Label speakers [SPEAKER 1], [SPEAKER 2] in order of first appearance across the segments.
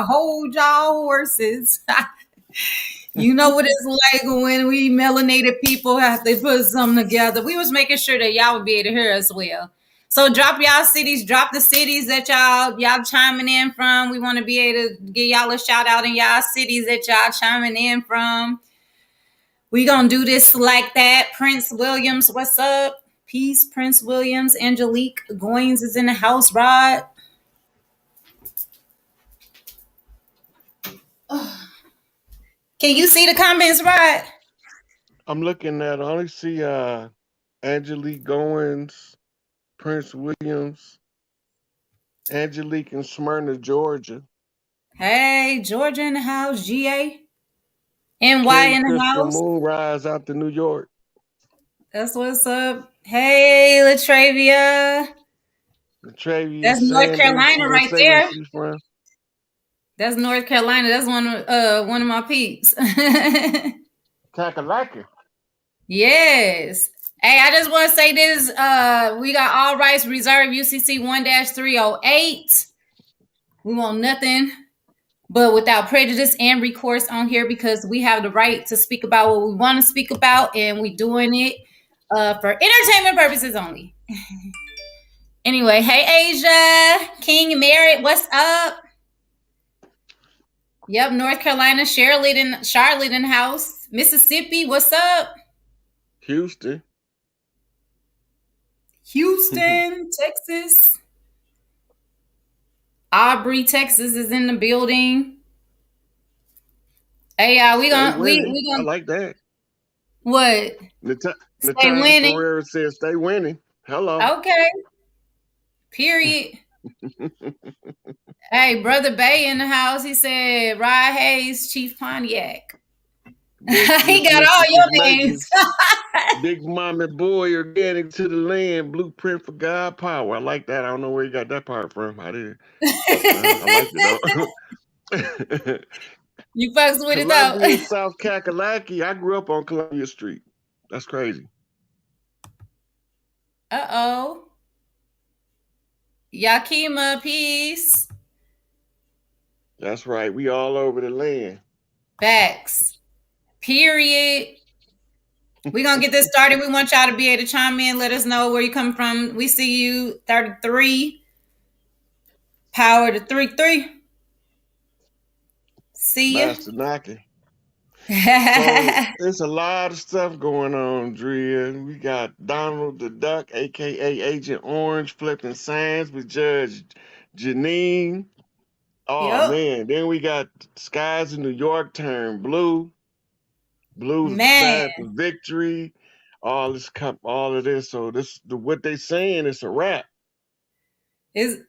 [SPEAKER 1] hold y'all horses. You know what it's like when we melanated people have to put something together. We was making sure that y'all would be able to hear us well. So drop y'all cities, drop the cities that y'all chiming in from. We want to be able to give y'all a shout out in y'all cities that y'all chiming in from. We gonna do this like that. Prince Williams, what's up? Peace, Prince Williams. Angelique Goins is in the house, Rod. Can you see the comments, Rod?
[SPEAKER 2] I'm looking at. I only see Angelique Goins, Prince Williams, Angelique in Smyrna, Georgia,
[SPEAKER 1] Hey, Georgia in the house, GA. NY
[SPEAKER 2] Carrie
[SPEAKER 1] in the
[SPEAKER 2] Crystal
[SPEAKER 1] house.
[SPEAKER 2] Moonrise out to New York.
[SPEAKER 1] That's what's up. Hey, Latravia.
[SPEAKER 2] Latravia
[SPEAKER 1] That's North
[SPEAKER 2] Sanders. She
[SPEAKER 1] Carolina
[SPEAKER 2] didn't
[SPEAKER 1] right
[SPEAKER 2] say where
[SPEAKER 1] there.
[SPEAKER 2] she's from.
[SPEAKER 1] That's North Carolina. That's one of my peeps.
[SPEAKER 2] Kakalaki.
[SPEAKER 1] Yes. Hey, I just want to say this. We got all rights reserved UCC 1-308. We want nothing but without prejudice and recourse on here because we have the right to speak about what we want to speak about, and we doing it for entertainment purposes only. Anyway, hey Asia, King Merritt, what's up? Yep, North Carolina, Charlotte in house. Mississippi, what's up?
[SPEAKER 2] Houston.
[SPEAKER 1] Houston, Texas. Aubrey, Texas is in the building. Hey, we
[SPEAKER 2] Stay
[SPEAKER 1] gonna
[SPEAKER 2] winning.
[SPEAKER 1] we
[SPEAKER 2] I
[SPEAKER 1] gonna
[SPEAKER 2] like that.
[SPEAKER 1] what? Stay
[SPEAKER 2] Natasha
[SPEAKER 1] winning.
[SPEAKER 2] Pereira says stay winning. Hello.
[SPEAKER 1] Okay. Period. Hey, brother Bay in the house. He said Rod Hayes, Chief Pontiac. He got all
[SPEAKER 2] Mississippi
[SPEAKER 1] your names.
[SPEAKER 2] natives. Big mom and boy organic to the land. Blueprint for God power. I like that. I don't know where you got that part from. I did. I like it though.
[SPEAKER 1] You fucks with it though.
[SPEAKER 2] Columbia, South Kakalaki. I grew up on Columbia Street. That's crazy.
[SPEAKER 1] Uh-oh. Yakima, peace.
[SPEAKER 2] That's right. We all over the land.
[SPEAKER 1] Facts. Period. We're gonna get this started. We want y'all to be able to chime in, let us know where you come from. We see you 33. Power to 3-3. See ya.
[SPEAKER 2] Master Naki. So there's a lot of stuff going on, Drea. We got Donald the Duck, aka Agent Orange, flipping signs with Judge Janine. Oh
[SPEAKER 1] Yep.
[SPEAKER 2] man, then we got skies in New York turn blue. Blue's the
[SPEAKER 1] Man.
[SPEAKER 2] sign for victory. All of this. So what they saying is a wrap.
[SPEAKER 1] Is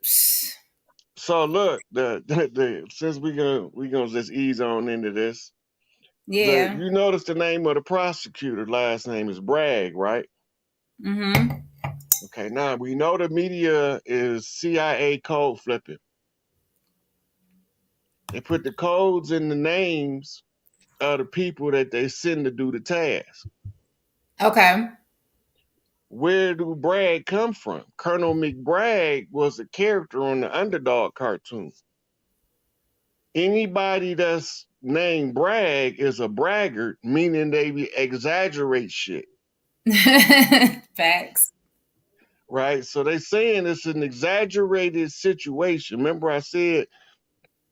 [SPEAKER 2] So look, the since we gonna just ease on into this.
[SPEAKER 1] yeah.
[SPEAKER 2] You notice the name of the prosecutor, last name is Bragg, right?
[SPEAKER 1] Mm-hmm.
[SPEAKER 2] Okay, now we know the media is CIA code flipping. They put the codes in the names of the people that they send to do the task.
[SPEAKER 1] Okay.
[SPEAKER 2] Where do Bragg come from? Colonel McBragg was a character on the Underdog cartoon. Anybody that's named Bragg is a braggart, meaning they exaggerate shit.
[SPEAKER 1] Facts.
[SPEAKER 2] Right? So they saying it's an exaggerated situation. Remember I said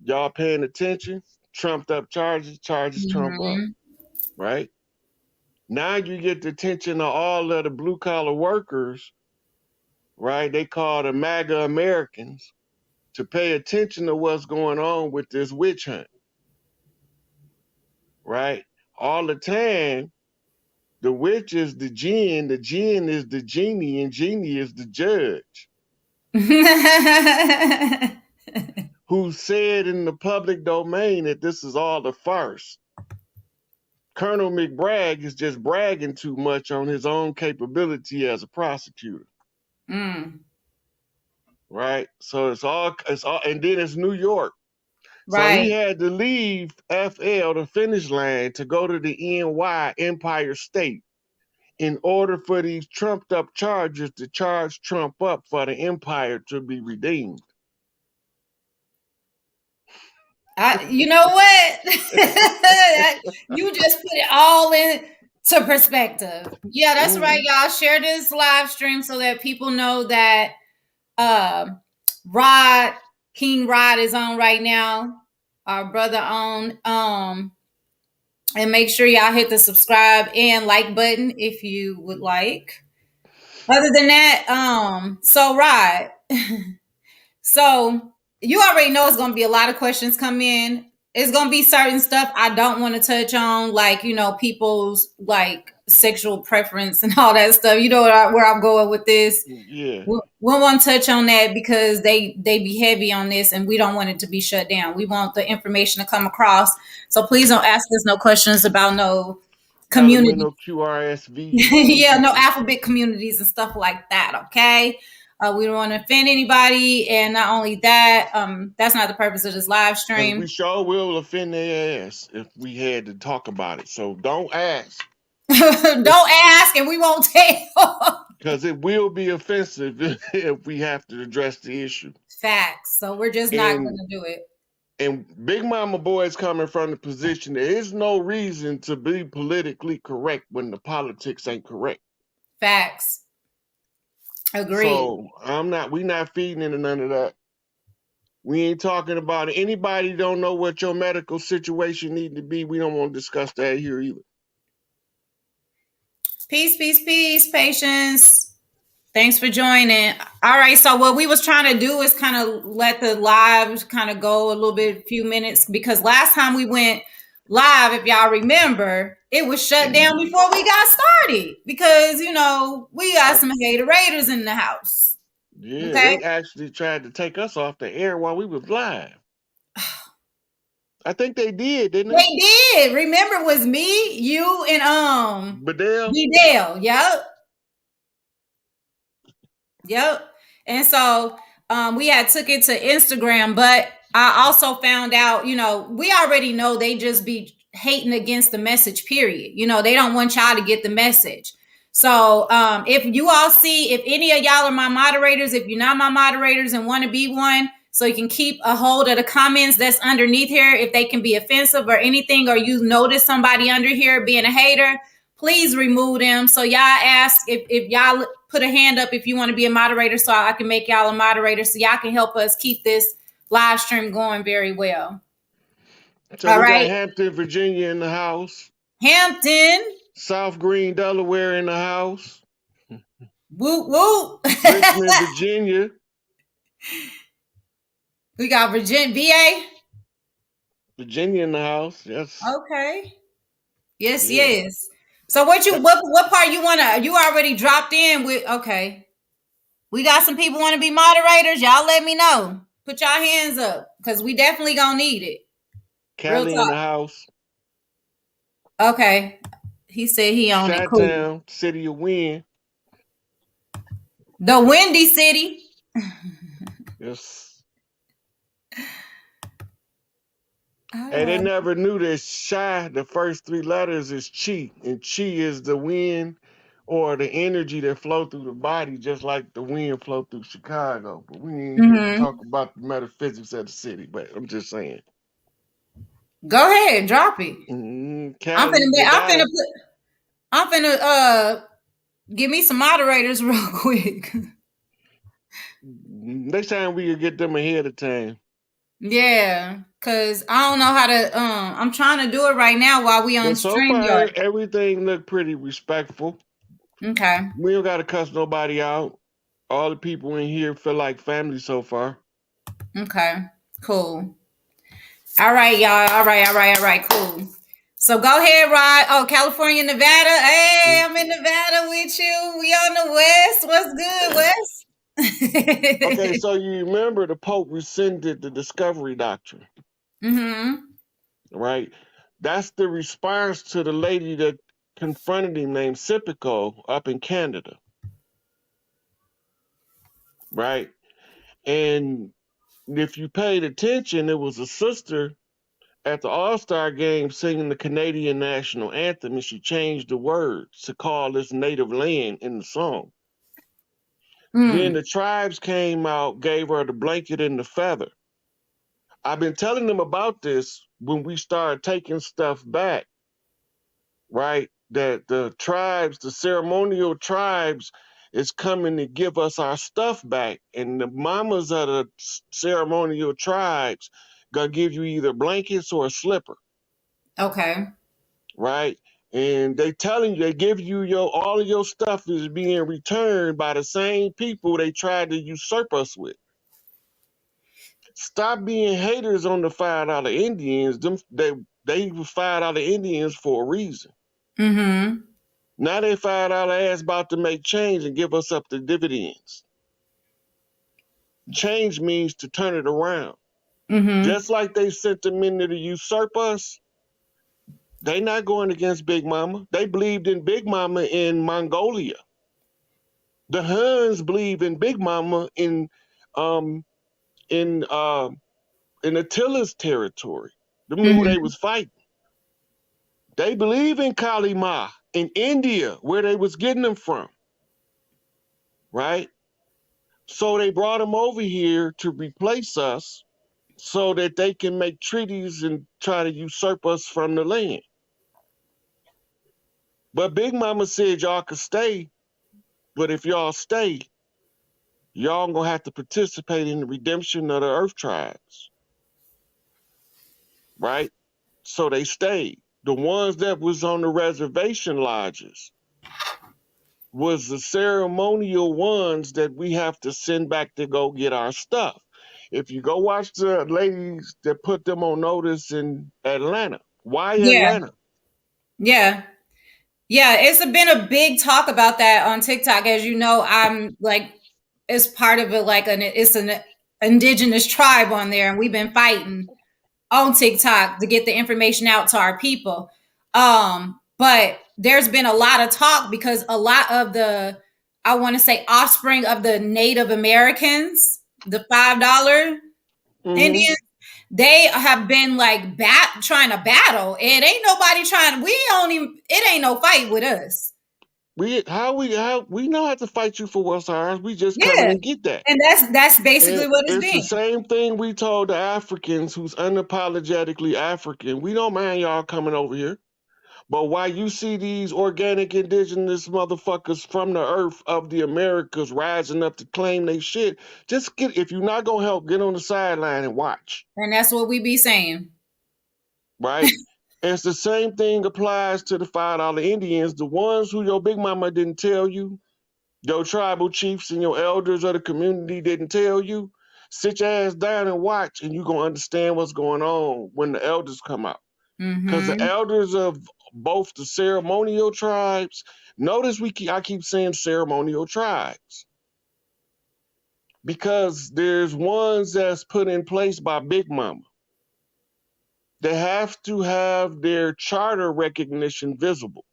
[SPEAKER 2] y'all paying attention? Trumped up charges trump up.
[SPEAKER 1] Mm-hmm.
[SPEAKER 2] Right? Now you get the attention of all of the blue collar workers, right? They call the MAGA Americans to pay attention to what's going on with this witch hunt. Right? All the time, the witch is the jinn is the genie, and genie is the judge. Who said in the public domain that this is all a farce. Colonel McBragg is just bragging too much on his own capability as a prosecutor.
[SPEAKER 1] Mm.
[SPEAKER 2] Right? So it's all, and then it's New York. So he
[SPEAKER 1] Right.
[SPEAKER 2] had to leave FL, the finish line, to go to the NY, Empire State, in order for these trumped up charges to charge Trump up for the empire to be redeemed.
[SPEAKER 1] You know what? You just put it all into perspective. Yeah, that's right,
[SPEAKER 2] Mhm.
[SPEAKER 1] y'all. Share this live stream so that people know that uh, Rod King Rod is on right now. Our brother on. And make sure y'all hit the subscribe and like button if you would like. Other than that, so Rod, so you already know it's gonna be a lot of questions come in. It's gonna be certain stuff I don't want to touch on, like people's like sexual preference and all that stuff. You know where I'm going with this.
[SPEAKER 2] Yeah.
[SPEAKER 1] We won't touch on that because they be heavy on this, and we don't want it to be shut down. We want the information to come across. So please don't ask us no questions about no community.
[SPEAKER 2] Alimento QRSV.
[SPEAKER 1] Yeah, no alphabet communities and stuff like that. Okay. We don't want to offend anybody, and not only that, that's not the purpose of this live
[SPEAKER 2] Because we
[SPEAKER 1] stream.
[SPEAKER 2] sure will offend their ass if we had to talk about it. So don't ask.
[SPEAKER 1] Don't ask, and we won't tell.
[SPEAKER 2] Because it will be offensive if we have to address the issue.
[SPEAKER 1] Facts. So we're just not going
[SPEAKER 2] And
[SPEAKER 1] to do it.
[SPEAKER 2] Big Mama Boy is coming from the position there is no reason to be politically correct when the politics ain't correct.
[SPEAKER 1] Facts. Agreed.
[SPEAKER 2] So we not feeding into none of that. We ain't talking about it. Anybody don't know what your medical situation need to be. We don't want to discuss that here either.
[SPEAKER 1] Peace, peace, peace, patience. Thanks for joining. All right, so what we was trying to do is kind of let the live kind of go a little bit, few minutes, because last time we went live, if y'all remember, it was shut down before we got started because we got
[SPEAKER 2] I,
[SPEAKER 1] some haterators in the house.
[SPEAKER 2] yeah,
[SPEAKER 1] Okay,
[SPEAKER 2] they actually tried to take us off the air while we was live. I think they did, didn't they?
[SPEAKER 1] they did. Remember, it was me, you, and
[SPEAKER 2] Bedell?
[SPEAKER 1] Dale. Yep. Yep. And so we had took it to Instagram, but I also found out, we already know they just be hating against the message, period. They don't want y'all to get the message. So if you all see, if any of y'all are my moderators, if you're not my moderators and want to be one, so you can keep a hold of the comments that's underneath here, if they can be offensive or anything, or you notice somebody under here being a hater, please remove them. So y'all ask if y'all put a hand up if you want to be a moderator so I can make y'all a moderator so y'all can help us keep this live stream going very well.
[SPEAKER 2] So
[SPEAKER 1] All
[SPEAKER 2] we got
[SPEAKER 1] right.
[SPEAKER 2] Hampton, Virginia in the house.
[SPEAKER 1] Hampton.
[SPEAKER 2] South Green, Delaware in the house.
[SPEAKER 1] Whoop, whoop.
[SPEAKER 2] Richmond, Virginia.
[SPEAKER 1] We got Virginia, VA.
[SPEAKER 2] Virginia in the house. Yes.
[SPEAKER 1] Okay. Yes,
[SPEAKER 2] Yeah.
[SPEAKER 1] yes. So what part you already dropped in with? Okay. We got some people want to be moderators. Y'all let me know. Put y'all hands up because we definitely gonna need it. Real
[SPEAKER 2] Cali in
[SPEAKER 1] talk.
[SPEAKER 2] the house.
[SPEAKER 1] Okay. He said he on it. Cool.
[SPEAKER 2] Chi-Town, City of Wind.
[SPEAKER 1] The Windy City.
[SPEAKER 2] Yes.
[SPEAKER 1] All
[SPEAKER 2] And they
[SPEAKER 1] right.
[SPEAKER 2] never knew that Chi, the first three letters is Chi. And Chi is the wind or the energy that flow through the body, just like the wind flow through Chicago. But we ain't here to
[SPEAKER 1] Mm-hmm.
[SPEAKER 2] talk about the metaphysics of the city. But I'm just saying.
[SPEAKER 1] Go ahead, drop it. I'm
[SPEAKER 2] Cali,
[SPEAKER 1] finna. I'm finna
[SPEAKER 2] Nevada.
[SPEAKER 1] put. I'm finna. Give me some moderators real quick.
[SPEAKER 2] Next time we could get them ahead of time.
[SPEAKER 1] Yeah, cause I don't know how to. I'm trying to do it right now while we on
[SPEAKER 2] But so far,
[SPEAKER 1] Streamyard.
[SPEAKER 2] everything looked pretty respectful.
[SPEAKER 1] Okay.
[SPEAKER 2] We don't got to cuss nobody out. All the people in here feel like family so far.
[SPEAKER 1] Okay. Cool. All right, y'all. All right. All right. All right. Cool. So go ahead, Rod. Oh, California, Nevada. Hey, I'm in Nevada with you. We on the West. What's good, West?
[SPEAKER 2] Okay, so you remember the Pope rescinded the Discovery Doctrine,
[SPEAKER 1] Mm-hmm.
[SPEAKER 2] right? That's the response to the lady that confronted him named Sipico up in Canada, right? And if you paid attention, it was a sister at the All-Star game singing the Canadian national anthem, and she changed the words to call this native land in the song. Then
[SPEAKER 1] Mm.
[SPEAKER 2] the tribes came out, gave her the blanket and the feather. I've been telling them about this when we started taking stuff back, right? That the tribes, the ceremonial tribes, is coming to give us our stuff back. And the mamas of the ceremonial tribes gonna give you either blankets or a slipper,
[SPEAKER 1] Okay.
[SPEAKER 2] right? And they telling you, they give you all of your stuff is being returned by the same people they tried to usurp us with. Stop being haters on the $5 Indians. They was $5 Indians for a reason.
[SPEAKER 1] Mm-hmm.
[SPEAKER 2] Now they $5 ass about to make change and give us up the dividends. Change means to turn it around.
[SPEAKER 1] Mm-hmm.
[SPEAKER 2] Just like they sent them in there to usurp us, they not going against Big Mama. They believed in Big Mama in Mongolia. The Huns believe in Big Mama um in uh in Attila's territory. Them who they
[SPEAKER 1] Mm-hmm.
[SPEAKER 2] was fighting. They believe in Kali Ma in India, where they was getting them from, right? So they brought them over here to replace us so that they can make treaties and try to usurp us from the land. But Big Mama said y'all could stay, but if y'all stay, y'all gonna have to participate in the redemption of the Earth tribes, right? So they stayed. The ones that was on the reservation lodges was the ceremonial ones that we have to send back to go get our stuff. If you go watch the ladies that put them on notice in Atlanta, why
[SPEAKER 1] Yeah.
[SPEAKER 2] Atlanta?
[SPEAKER 1] Yeah. Yeah. It's been a big talk about that on TikTok. As you know, I'm like, it's part of it, like it's an indigenous tribe on there, and we've been fighting on TikTok to get the information out to our people. But there's been a lot of talk because a lot of the, I want to say, offspring of the Native Americans, the $5
[SPEAKER 2] Mm-hmm.
[SPEAKER 1] Indians, they have been like trying to battle. It ain't nobody trying. We don't even. It ain't no fight with us.
[SPEAKER 2] We know how to fight you for what's ours. We just coming
[SPEAKER 1] Yeah,
[SPEAKER 2] and get that.
[SPEAKER 1] and that's basically
[SPEAKER 2] And
[SPEAKER 1] what it's
[SPEAKER 2] it's the
[SPEAKER 1] been.
[SPEAKER 2] same thing we told the Africans who's unapologetically African. We don't mind y'all coming over here. But why you see these organic indigenous motherfuckers from the earth of the Americas rising up to claim they shit, just get, if you're not gonna help, get on the sideline and watch,
[SPEAKER 1] And that's what we be saying.
[SPEAKER 2] right? And it's the same thing applies to the $5 Indians, the ones who your big mama didn't tell you, your tribal chiefs and your elders of the community didn't tell you. Sit your ass down and watch, and you're gonna understand what's going on when the elders come out. Because the
[SPEAKER 1] Mm-hmm.
[SPEAKER 2] elders of both the ceremonial tribes, notice I keep saying ceremonial tribes, because there's ones that's put in place by Big Mama. They have to have their charter recognition visible.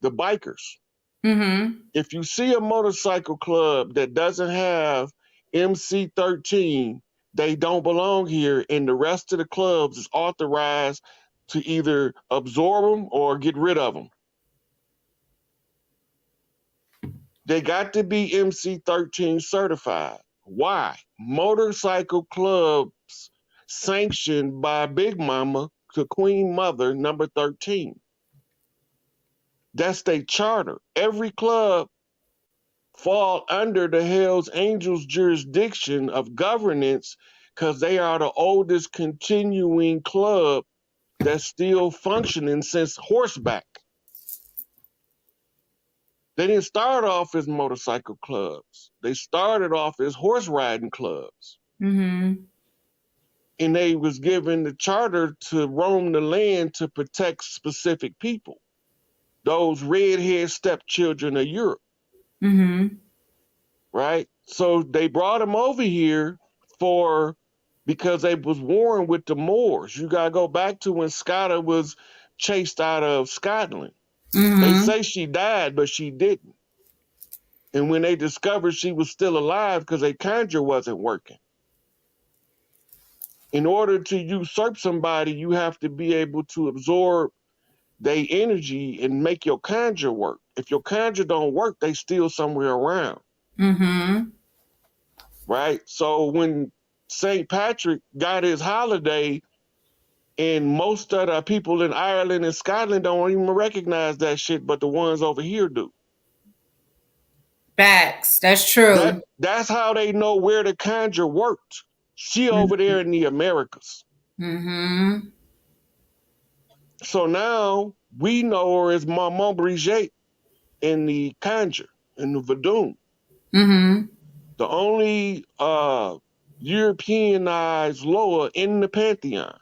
[SPEAKER 2] The bikers.
[SPEAKER 1] Mm-hmm.
[SPEAKER 2] If you see a motorcycle club that doesn't have MC13, they don't belong here, and the rest of the clubs is authorized to either absorb them or get rid of them. They got to be MC13 certified. Why? Motorcycle clubs sanctioned by Big Mama to Queen Mother number 13. That's their charter. Every club fall under the Hells Angels jurisdiction of governance because they are the oldest continuing club that's still functioning since horseback. They didn't start off as motorcycle clubs. They started off as horse riding clubs.
[SPEAKER 1] Mm-hmm.
[SPEAKER 2] And they was given the charter to roam the land to protect specific people, those red-haired stepchildren of Europe,
[SPEAKER 1] Mm-hmm.
[SPEAKER 2] right? So they brought them over here for because they was warring with the Moors. You gotta go back to when Scotta was chased out of Scotland. They
[SPEAKER 1] Mm-hmm.
[SPEAKER 2] say she died, but she didn't. And when they discovered she was still alive because a conjure wasn't working. In order to usurp somebody, you have to be able to absorb their energy and make your conjure work. If your conjure don't work, they still somewhere around,
[SPEAKER 1] Mm-hmm.
[SPEAKER 2] right? So when St. Patrick got his holiday, and most of the people in Ireland and Scotland don't even recognize that shit, but the ones over here do.
[SPEAKER 1] Facts. That's true.
[SPEAKER 2] That's how they know where the conjure worked. She over there in the Americas.
[SPEAKER 1] Mm-hmm.
[SPEAKER 2] So now we know her as Maman Brigitte in the conjure, in the Vadum.
[SPEAKER 1] Mm-hmm.
[SPEAKER 2] The only Europeanized Loa in the Pantheon.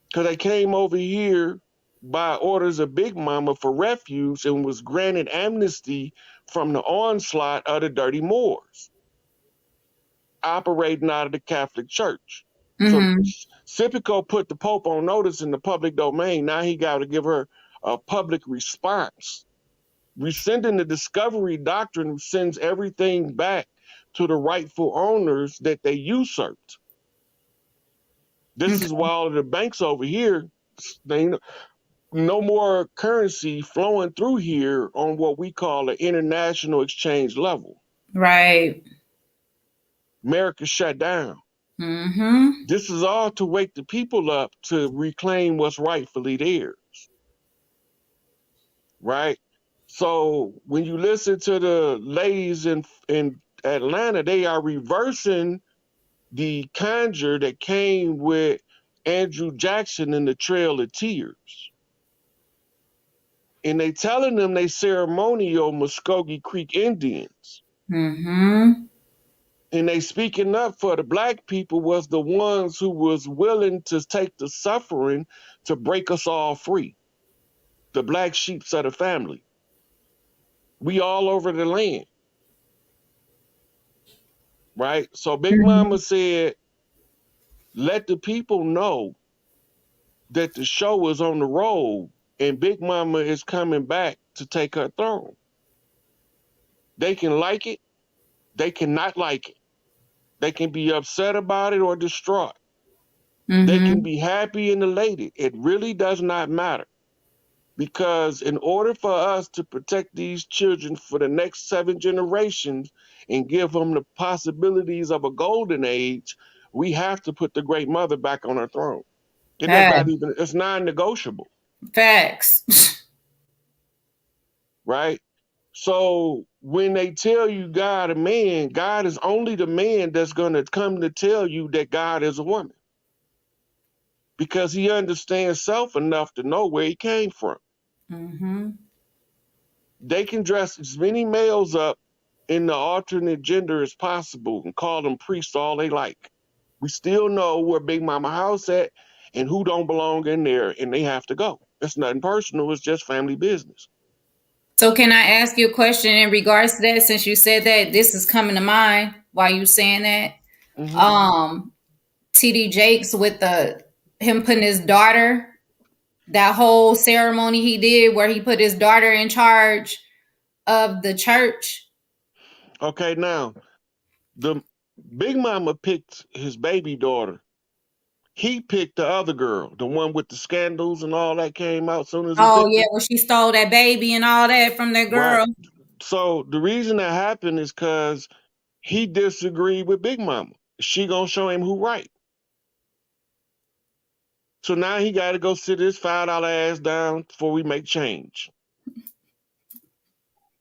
[SPEAKER 2] Because they came over here by orders of Big Mama for refuge and was granted amnesty from the onslaught of the dirty Moors operating out of the Catholic Church. So
[SPEAKER 1] Mm-hmm.
[SPEAKER 2] Sipico put the Pope on notice in the public domain. Now he got to give her a public response. Rescinding the discovery doctrine sends everything back to the rightful owners that they usurped. This
[SPEAKER 1] Okay.
[SPEAKER 2] is why all of the banks over here, they no more currency flowing through here on what we call an international exchange level.
[SPEAKER 1] Right.
[SPEAKER 2] America shut down.
[SPEAKER 1] Mm-hmm.
[SPEAKER 2] This is all to wake the people up to reclaim what's rightfully theirs, right? So when you listen to the ladies in Atlanta, they are reversing the conjure that came with Andrew Jackson in the Trail of Tears. And they telling them they ceremonial Muskogee Creek Indians.
[SPEAKER 1] Mm-hmm.
[SPEAKER 2] And they speaking up for the black people was the ones who was willing to take the suffering to break us all free. The black sheeps of the family. We all over the land, right? So Big
[SPEAKER 1] Mm-hmm.
[SPEAKER 2] Mama said, let the people know that the show is on the road and Big Mama is coming back to take her throne. They can like it, they cannot like it. They can be upset about it or distraught. They can
[SPEAKER 1] Mm-hmm.
[SPEAKER 2] be happy and elated. It really does not matter. Because in order for us to protect these children for the next 7 generations and give them the possibilities of a golden age, we have to put the great mother back on her throne. It does not
[SPEAKER 1] Facts.
[SPEAKER 2] even, it's non-negotiable,
[SPEAKER 1] Facts.
[SPEAKER 2] right? So when they tell you God a man, God is only the man that's going to come to tell you that God is a woman because he understands self enough to know where he came from.
[SPEAKER 1] Mm-hmm.
[SPEAKER 2] They can dress as many males up in the alternate gender as possible and call them priests all they like. We still know where Big Mama house at and who don't belong in there, and they have to go. It's nothing personal, it's just family business.
[SPEAKER 1] So can I ask you a question in regards to that? Since you said that, this is coming to mind while you saying that.
[SPEAKER 2] Mm-hmm.
[SPEAKER 1] Um, TD Jakes with the him putting his daughter, that whole ceremony he did where he put his daughter in charge of the church.
[SPEAKER 2] Okay, now the Big Mama picked his baby daughter. He picked the other girl, the one with the scandals and all that came out as soon as he
[SPEAKER 1] Oh
[SPEAKER 2] picked
[SPEAKER 1] yeah,
[SPEAKER 2] her.
[SPEAKER 1] when she stole that baby and all that from that
[SPEAKER 2] Right.
[SPEAKER 1] girl.
[SPEAKER 2] So the reason that happened is because he disagreed with Big Mama. She gonna show him who right. So now he got to go sit his $5 ass down before we make change.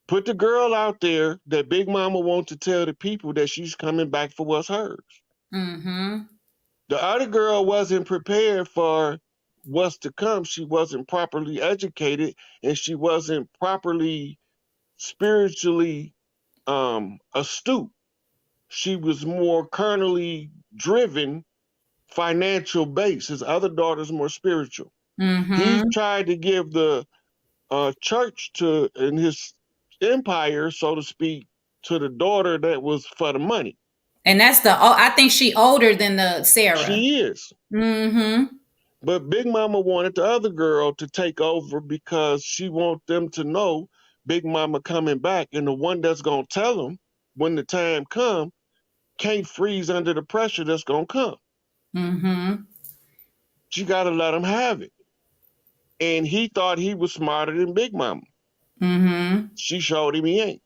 [SPEAKER 2] Put the girl out there that Big Mama wants to tell the people that she's coming back for what's hers.
[SPEAKER 1] Mm-hmm.
[SPEAKER 2] The other girl wasn't prepared for what's to come. She wasn't properly educated and she wasn't properly spiritually astute. She was more carnally driven, financial based. His other daughter's more spiritual. He
[SPEAKER 1] Mm-hmm.
[SPEAKER 2] tried to give the church to in his empire, so to speak, to the daughter that was for the money.
[SPEAKER 1] And that's the I think she older than the Sarah.
[SPEAKER 2] She is.
[SPEAKER 1] Mm-hmm.
[SPEAKER 2] But Big Mama wanted the other girl to take over because she want them to know Big Mama coming back, and the one that's gonna tell them when the time come can't freeze under the pressure that's gonna come.
[SPEAKER 1] Mm-hmm.
[SPEAKER 2] She gotta let him have it. And he thought he was smarter than Big Mama.
[SPEAKER 1] Mm-hmm.
[SPEAKER 2] She showed him he ain't.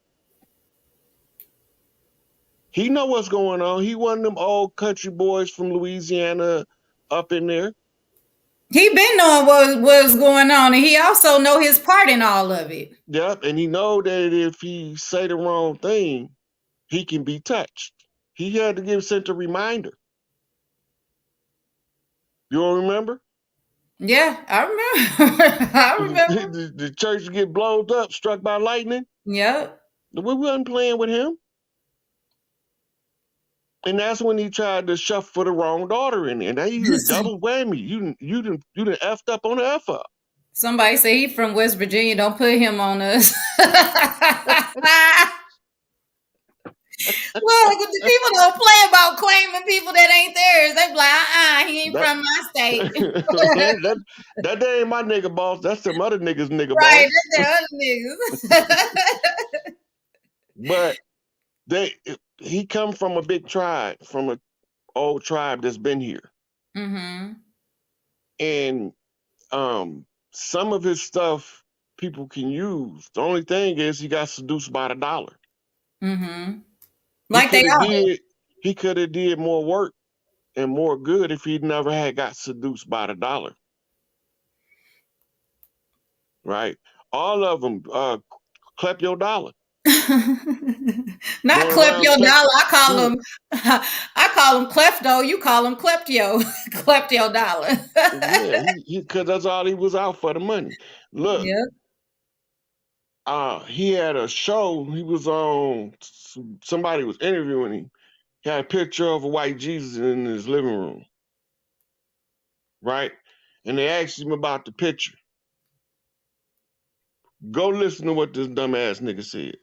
[SPEAKER 2] He know what's going on. He one of them old country boys from Louisiana up in there.
[SPEAKER 1] He been knowing what was going on, and he also know his part in all of it.
[SPEAKER 2] Yep, and he know that if he say the wrong thing, he can be touched. He had to give sent a reminder. You don't remember?
[SPEAKER 1] Yeah, I remember. I remember.
[SPEAKER 2] The church get blown up, struck by lightning.
[SPEAKER 1] Yep.
[SPEAKER 2] We wasn't playing with him. And that's when he tried to shuffle the wrong daughter in there. Now you a double whammy. You done effed up on the F up.
[SPEAKER 1] Somebody say he from West Virginia. Don't put him on us. Well, the people don't play about claiming people that ain't theirs. They be like, he ain't
[SPEAKER 2] That,
[SPEAKER 1] from my state.
[SPEAKER 2] that ain't my nigga boss. That's some other niggas nigga
[SPEAKER 1] Right,
[SPEAKER 2] boss.
[SPEAKER 1] that's the other niggas.
[SPEAKER 2] But he come from a big tribe, from an old tribe that's been here.
[SPEAKER 1] Mm-hmm.
[SPEAKER 2] And some of his stuff people can use. The only thing is he got seduced by the dollar.
[SPEAKER 1] Mm-hmm.
[SPEAKER 2] He
[SPEAKER 1] Like they are.
[SPEAKER 2] could have did more work and more good if he never had got seduced by the dollar. Right? All of them, clap your dollar.
[SPEAKER 1] Not
[SPEAKER 2] Going
[SPEAKER 1] clip
[SPEAKER 2] around
[SPEAKER 1] your dollar.
[SPEAKER 2] hmm,
[SPEAKER 1] I call him klepto. You call him kleptio. Kleptio dollar.
[SPEAKER 2] yeah, he cause that's all he was out for, the money. Look,
[SPEAKER 1] Yep.
[SPEAKER 2] he had a show, he was on, somebody was interviewing him. He had a picture of a white Jesus in his living room. Right? And they asked him about the picture. Go listen to what this dumbass nigga said.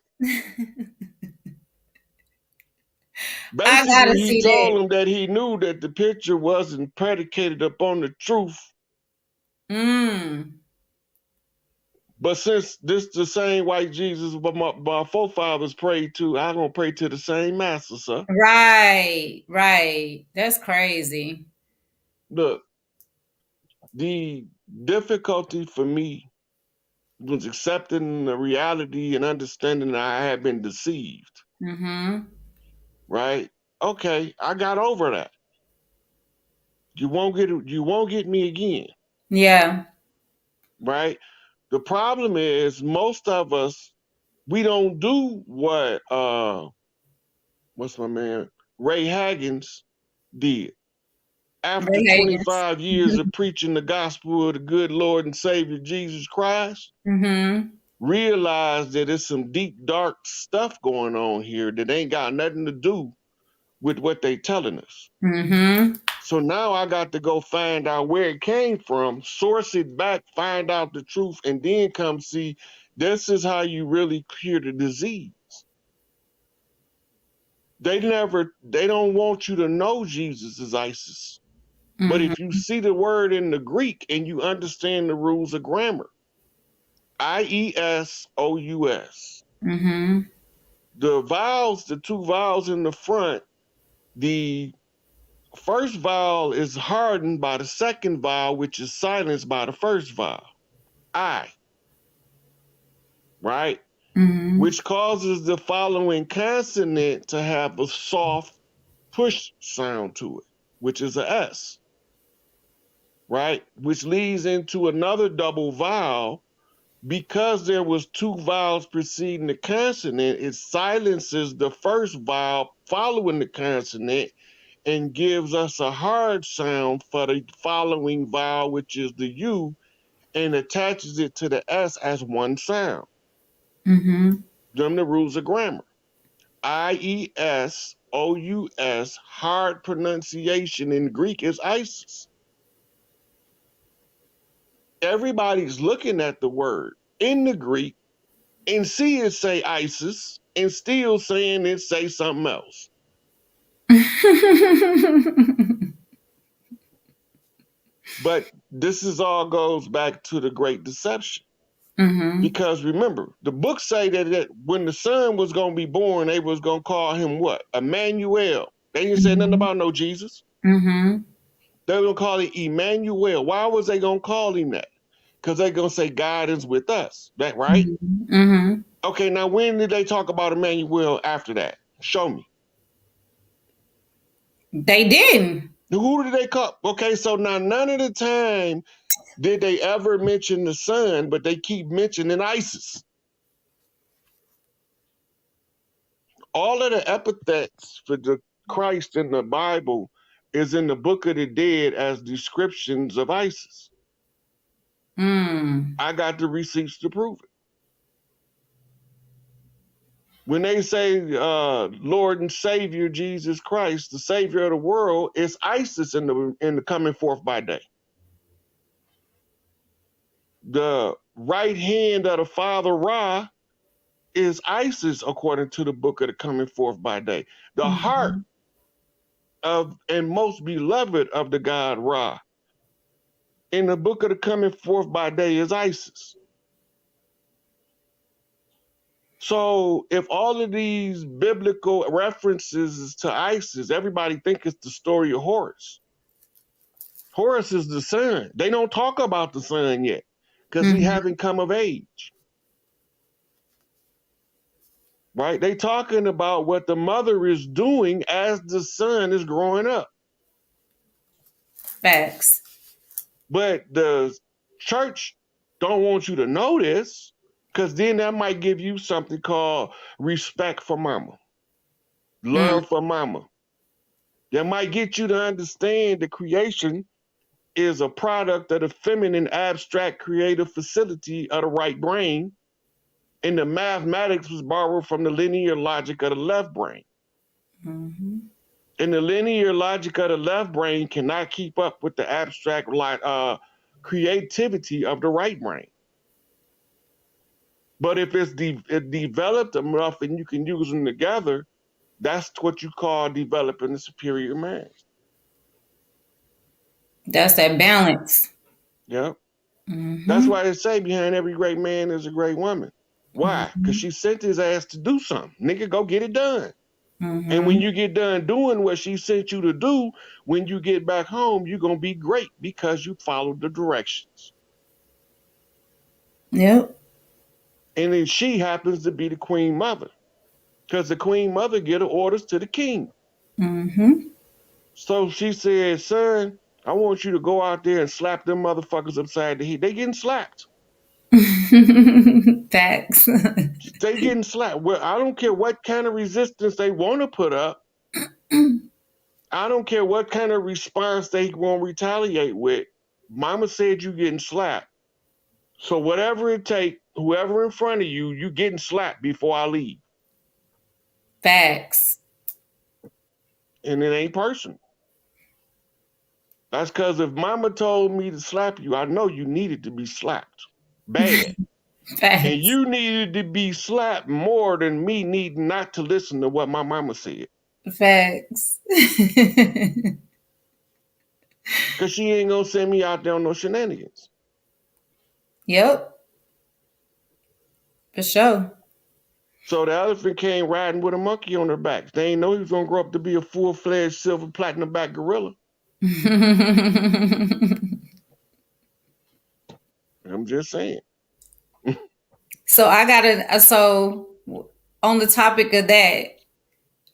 [SPEAKER 1] I gotta
[SPEAKER 2] Basically, he
[SPEAKER 1] see that.
[SPEAKER 2] told him that he knew that the picture wasn't predicated upon the truth.
[SPEAKER 1] Mm.
[SPEAKER 2] But since this the same white Jesus my forefathers prayed to, I'm gonna pray to the same master, sir.
[SPEAKER 1] Right. Right. That's crazy.
[SPEAKER 2] Look, the difficulty for me was accepting the reality and understanding that I had been deceived.
[SPEAKER 1] Mm-hmm.
[SPEAKER 2] Right? Okay, I got over that. You won't get me again.
[SPEAKER 1] Yeah.
[SPEAKER 2] Right? The problem is most of us, we don't do what what's my man Ray Haggins did. After
[SPEAKER 1] Ray Higgins.
[SPEAKER 2] 25 years of preaching the gospel of the good Lord and Savior Jesus Christ,
[SPEAKER 1] Mm-hmm.
[SPEAKER 2] realized that there's some deep, dark stuff going on here that ain't got nothing to do with what they telling us.
[SPEAKER 1] Mm-hmm.
[SPEAKER 2] So now I got to go find out where it came from, source it back, find out the truth, and then come see this is how you really cure the disease. They don't want you to know Jesus is ISIS. But if you
[SPEAKER 1] Mm-hmm.
[SPEAKER 2] see the word in the Greek and you understand the rules of grammar, IESOUS,
[SPEAKER 1] Mm-hmm.
[SPEAKER 2] the vowels, the two vowels in the front, the first vowel is hardened by the second vowel, which is silenced by the first vowel. I, right?
[SPEAKER 1] Mm-hmm.
[SPEAKER 2] Which causes the following consonant to have a soft push sound to it, which is a S, right? Which leads into another double vowel. Because there was two vowels preceding the consonant, it silences the first vowel following the consonant and gives us a hard sound for the following vowel, which is the U, and attaches it to the S as one sound.
[SPEAKER 1] Mm-hmm.
[SPEAKER 2] Them the rules of grammar. IESOUS, hard pronunciation in Greek is ISIS. Everybody's looking at the word in the Greek and see it say ISIS and still saying it say something else. But this is all goes back to the Great Deception.
[SPEAKER 1] Mm-hmm.
[SPEAKER 2] Because remember, the books say that when the son was going to be born, they was going to call him what? Emmanuel. They didn't say nothing
[SPEAKER 1] Mm-hmm.
[SPEAKER 2] about no Jesus.
[SPEAKER 1] Mm-hmm.
[SPEAKER 2] They were going to call him Emmanuel. Why was they going to call him that? Because they're going to say God is with us. That right?
[SPEAKER 1] Mm-hmm.
[SPEAKER 2] Okay, now when did they talk about Emmanuel after that? Show me.
[SPEAKER 1] They didn't.
[SPEAKER 2] Who did they call? Okay, so now none of the time did they ever mention the sun, but they keep mentioning ISIS. All of the epithets for the Christ in the Bible is in the Book of the Dead as descriptions of ISIS. I got the receipts to prove it. When they say Lord and Savior Jesus Christ, the Savior of the world, it's ISIS in the coming forth by day. The right hand of the Father Ra is ISIS according to the book of the coming forth by day. The heart of and most beloved of the God Ra in the book of the coming forth by day is ISIS. So if all of these biblical references to ISIS, everybody think it's the story of Horus. Horus is the son. They don't talk about the son yet because he haven't come of age. Right? They talking about what the mother is doing as the son is growing up.
[SPEAKER 1] Facts.
[SPEAKER 2] But the church don't want you to know this because then that might give you something called respect for mama, love for mama. That might get you to understand the creation is a product of the feminine, abstract, creative facility of the right brain, and the mathematics was borrowed from the linear logic of the left brain. And the linear logic of the left brain cannot keep up with the abstract creativity of the right brain. But if it's developed enough and you can use them together, that's what you call developing the superior man.
[SPEAKER 1] That's that balance.
[SPEAKER 2] Yeah. That's why they say behind every great man is a great woman. Why? Because she sent his ass to do something. Nigga, go get it done. And when you get done doing what she sent you to do, when you get back home, you're going to be great because you followed the directions.
[SPEAKER 1] Yep.
[SPEAKER 2] And then she happens to be the queen mother because the queen mother get her orders to the king. So she said, son, I want you to go out there and slap them motherfuckers upside the head. They getting slapped.
[SPEAKER 1] Facts.
[SPEAKER 2] They getting slapped. Well, I don't care what kind of resistance they want to put up. I don't care what kind of response they want to retaliate with. Mama said you getting slapped. So whatever it takes, whoever in front of you, you getting slapped before I leave.
[SPEAKER 1] Facts.
[SPEAKER 2] And it ain't personal. That's because if mama told me to slap you, I know you needed to be slapped. Bad.
[SPEAKER 1] Facts.
[SPEAKER 2] And you needed to be slapped more than me needing not to listen to what my mama said.
[SPEAKER 1] Facts.
[SPEAKER 2] Because she ain't going to send me out there on no shenanigans.
[SPEAKER 1] Yep. For sure.
[SPEAKER 2] So the elephant came riding with a monkey on her back. They ain't know he was going to grow up to be a full-fledged silver platinum back gorilla. I'm just saying.
[SPEAKER 1] So on the topic of that,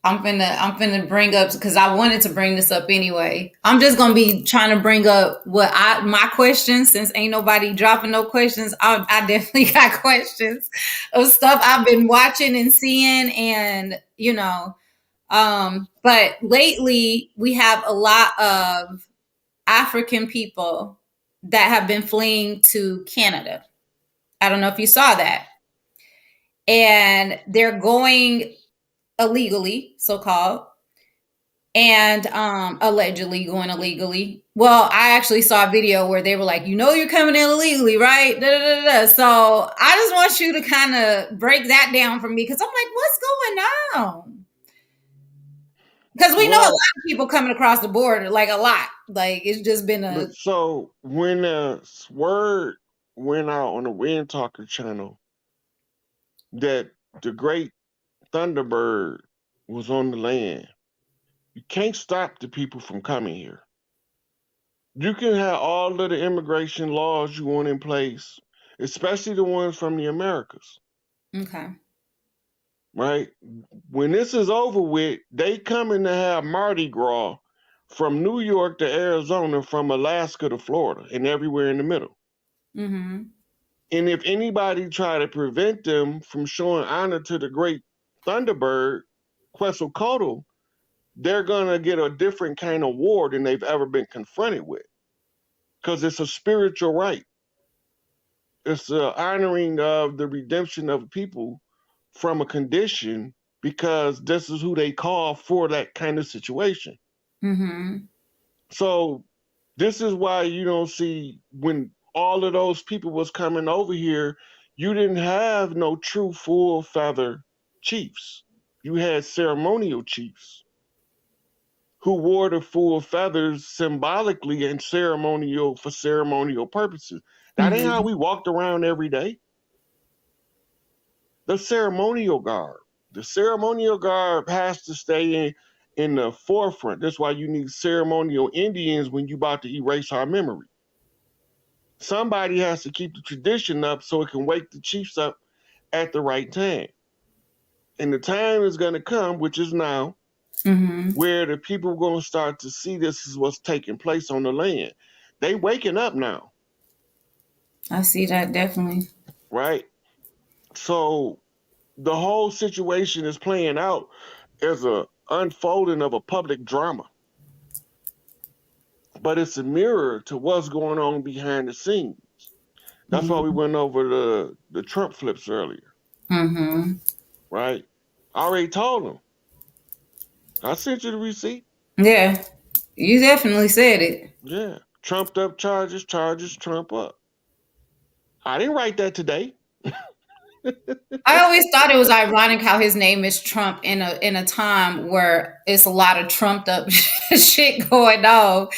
[SPEAKER 1] I'm finna bring up, because I wanted to bring this up anyway. I'm just gonna be trying to bring up my questions, since ain't nobody dropping no questions. I definitely got questions of stuff I've been watching and seeing, and but lately we have a lot of African people that have been fleeing to Canada. I don't know if you saw that. And they're going illegally, so-called, and allegedly going illegally. Well, I actually saw a video where they were like, you're coming in illegally, right? Da, da, da, da. So I just want you to kind of break that down for me, because I'm like, what's going on? Because we know a lot of people coming across the border, like a lot. Like, it's just been
[SPEAKER 2] So when the word went out on the Wind Talker channel that the great Thunderbird was on the land, you can't stop the people from coming here. You can have all of the immigration laws you want in place, especially the ones from the Americas.
[SPEAKER 1] Okay.
[SPEAKER 2] Right? When this is over with, they coming to have Mardi Gras from New York to Arizona, from Alaska to Florida, and everywhere in the middle.
[SPEAKER 1] Mm-hmm.
[SPEAKER 2] And if anybody try to prevent them from showing honor to the great Thunderbird, Quetzalcoatl, they're gonna get a different kind of war than they've ever been confronted with, because it's a spiritual right. It's the honoring of the redemption of people from a condition, because this is who they call for that kind of situation.
[SPEAKER 1] Mm-hmm.
[SPEAKER 2] So this is why you don't see, when all of those people was coming over here, you didn't have no true full feather chiefs. You had ceremonial chiefs who wore the full feathers symbolically and ceremonial for ceremonial purposes. That ain't how
[SPEAKER 1] Mm-hmm.
[SPEAKER 2] we walked around every day. The ceremonial garb. The ceremonial garb has to stay in the forefront. That's why you need ceremonial Indians when you about to erase our memory. Somebody has to keep the tradition up so it can wake the chiefs up at the right time. And the time is going to come, which is now,
[SPEAKER 1] Mm-hmm.
[SPEAKER 2] where the people are going to start to see this is what's taking place on the land. They waking up now,
[SPEAKER 1] I see that definitely.
[SPEAKER 2] right? So the whole situation is playing out as a unfolding of a public drama, but it's a mirror to what's going on behind the scenes. That's why we
[SPEAKER 1] Mm-hmm.
[SPEAKER 2] went over the Trump flips earlier,
[SPEAKER 1] Mm-hmm.
[SPEAKER 2] right? I already told them. I sent you the receipt.
[SPEAKER 1] Yeah, you definitely said it.
[SPEAKER 2] Yeah. Trumped up charges, charges trump up. I didn't write that today.
[SPEAKER 1] I always thought it was ironic how his name is Trump in a time where it's a lot of trumped up shit going on.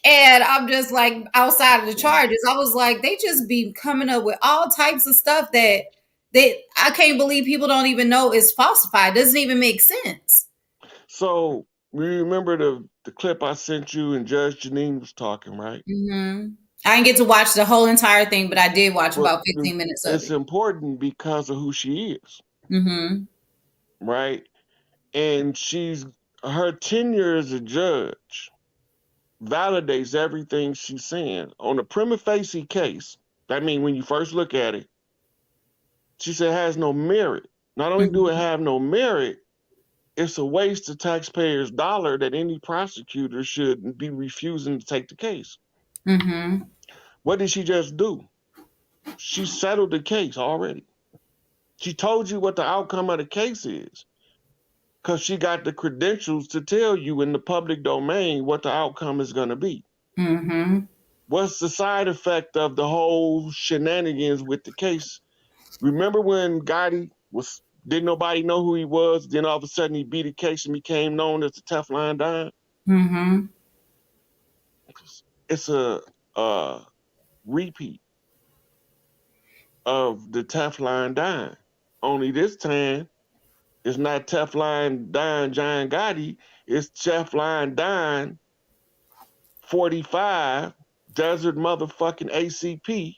[SPEAKER 1] And I'm just like, outside of the charges, I was like, they just be coming up with all types of stuff that I can't believe people don't even know is falsified. Doesn't even make sense.
[SPEAKER 2] So you remember the clip I sent you and Judge Janine was talking, right?
[SPEAKER 1] Hmm. I didn't get to watch the whole entire thing, but I did watch
[SPEAKER 2] Well,
[SPEAKER 1] about 15 minutes of
[SPEAKER 2] it's
[SPEAKER 1] it.
[SPEAKER 2] important because of who she is,
[SPEAKER 1] Hmm.
[SPEAKER 2] right? And she's her tenure as a judge validates everything she's saying. On a prima facie case, that means when you first look at it, she said it has no merit. Not only do it
[SPEAKER 1] Hmm.
[SPEAKER 2] have no merit, it's a waste of taxpayers' dollar that any prosecutor should be refusing to take the case.
[SPEAKER 1] Hmm.
[SPEAKER 2] What did she just do? She settled the case already. She told you what the outcome of the case is, because she got the credentials to tell you in the public domain what the outcome is going to be.
[SPEAKER 1] Hmm.
[SPEAKER 2] What's the side effect of the whole shenanigans with the case? Remember when Gotti was, didn't nobody know who he was? Then all of a sudden he beat a case and became known as the Teflon Don.
[SPEAKER 1] Hmm.
[SPEAKER 2] It's a repeat of the Teflon Don. Only this time it's not Teflon Don John Gotti. It's Teflon Don 45 Desert motherfucking ACP.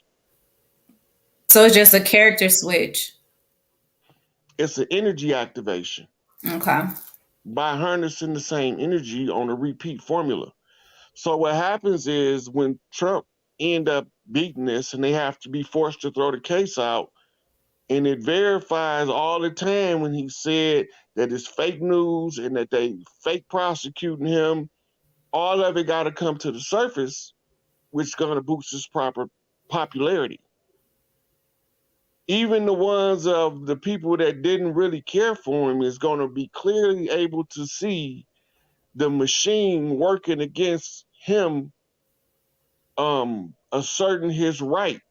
[SPEAKER 1] So it's just a character switch.
[SPEAKER 2] It's an energy activation
[SPEAKER 1] Okay.
[SPEAKER 2] by harnessing the same energy on a repeat formula. So what happens is when Trump end up beating this and they have to be forced to throw the case out, and it verifies all the time when he said that it's fake news and that they fake prosecuting him, all of it got to come to the surface, which is going to boost his proper popularity. Even the ones of the people that didn't really care for him is going to be clearly able to see the machine working against him, asserting his right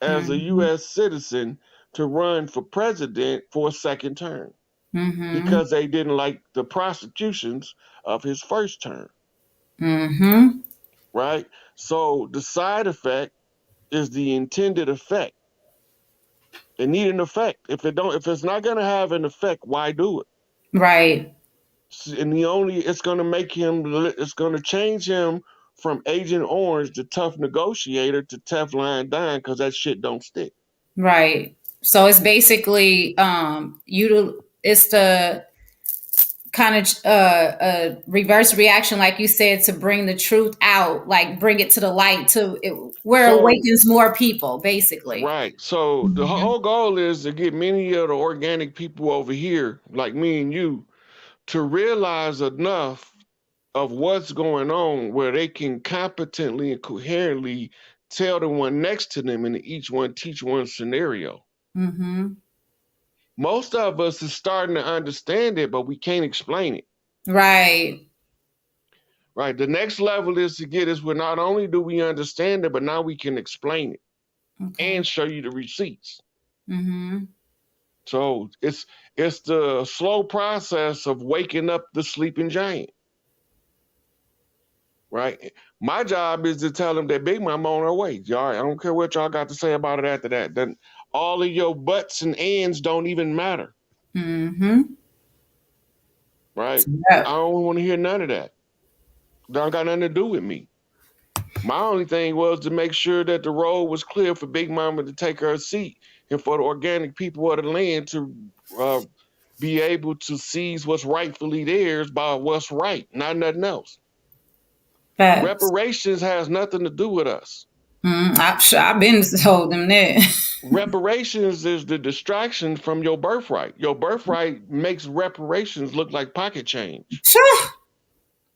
[SPEAKER 2] as a
[SPEAKER 1] Hmm.
[SPEAKER 2] U.S. citizen to run for president for a second term,
[SPEAKER 1] Hmm.
[SPEAKER 2] because they didn't like the prosecutions of his first term,
[SPEAKER 1] Hmm.
[SPEAKER 2] right? So the side effect is the intended effect. It need an effect. If it's not going to have an effect, why do it?
[SPEAKER 1] Right.
[SPEAKER 2] And it's going to make him, it's going to change him from Agent Orange, the tough negotiator, to Teflon Don, because that shit don't stick.
[SPEAKER 1] Right. So it's basically it's the kind of a reverse reaction, like you said, to bring the truth out, like bring it to the light, where it
[SPEAKER 2] So
[SPEAKER 1] awakens more people, basically.
[SPEAKER 2] right. So the
[SPEAKER 1] Mhm.
[SPEAKER 2] whole goal is to get many of the organic people over here, like me and you, to realize enough of what's going on where they can competently and coherently tell the one next to them and each one teach one scenario.
[SPEAKER 1] Mhm.
[SPEAKER 2] Most of us is starting to understand it, but we can't explain it.
[SPEAKER 1] Right.
[SPEAKER 2] Right. The next level is to get us where not only do we understand it, but now we can explain it
[SPEAKER 1] Okay.
[SPEAKER 2] and show you the receipts.
[SPEAKER 1] Mhm.
[SPEAKER 2] So it's the slow process of waking up the sleeping giant. Right. My job is to tell them that Big Mama on her way. Y'all, I don't care what y'all got to say about it after that. Then all of your buts and ands don't even matter.
[SPEAKER 1] Mhm.
[SPEAKER 2] Right. I
[SPEAKER 1] Yep.
[SPEAKER 2] don't want to hear none of that. Don't got nothing to do with me. My only thing was to make sure that the road was clear for Big Mama to take her seat and for the organic people of the land to uh, be able to seize what's rightfully theirs by what's right, not nothing else.
[SPEAKER 1] Facts.
[SPEAKER 2] Reparations has nothing to do with us.
[SPEAKER 1] I've been told them that.
[SPEAKER 2] Reparations is the distraction from your birthright. Your birthright makes reparations look like pocket change.
[SPEAKER 1] Sure.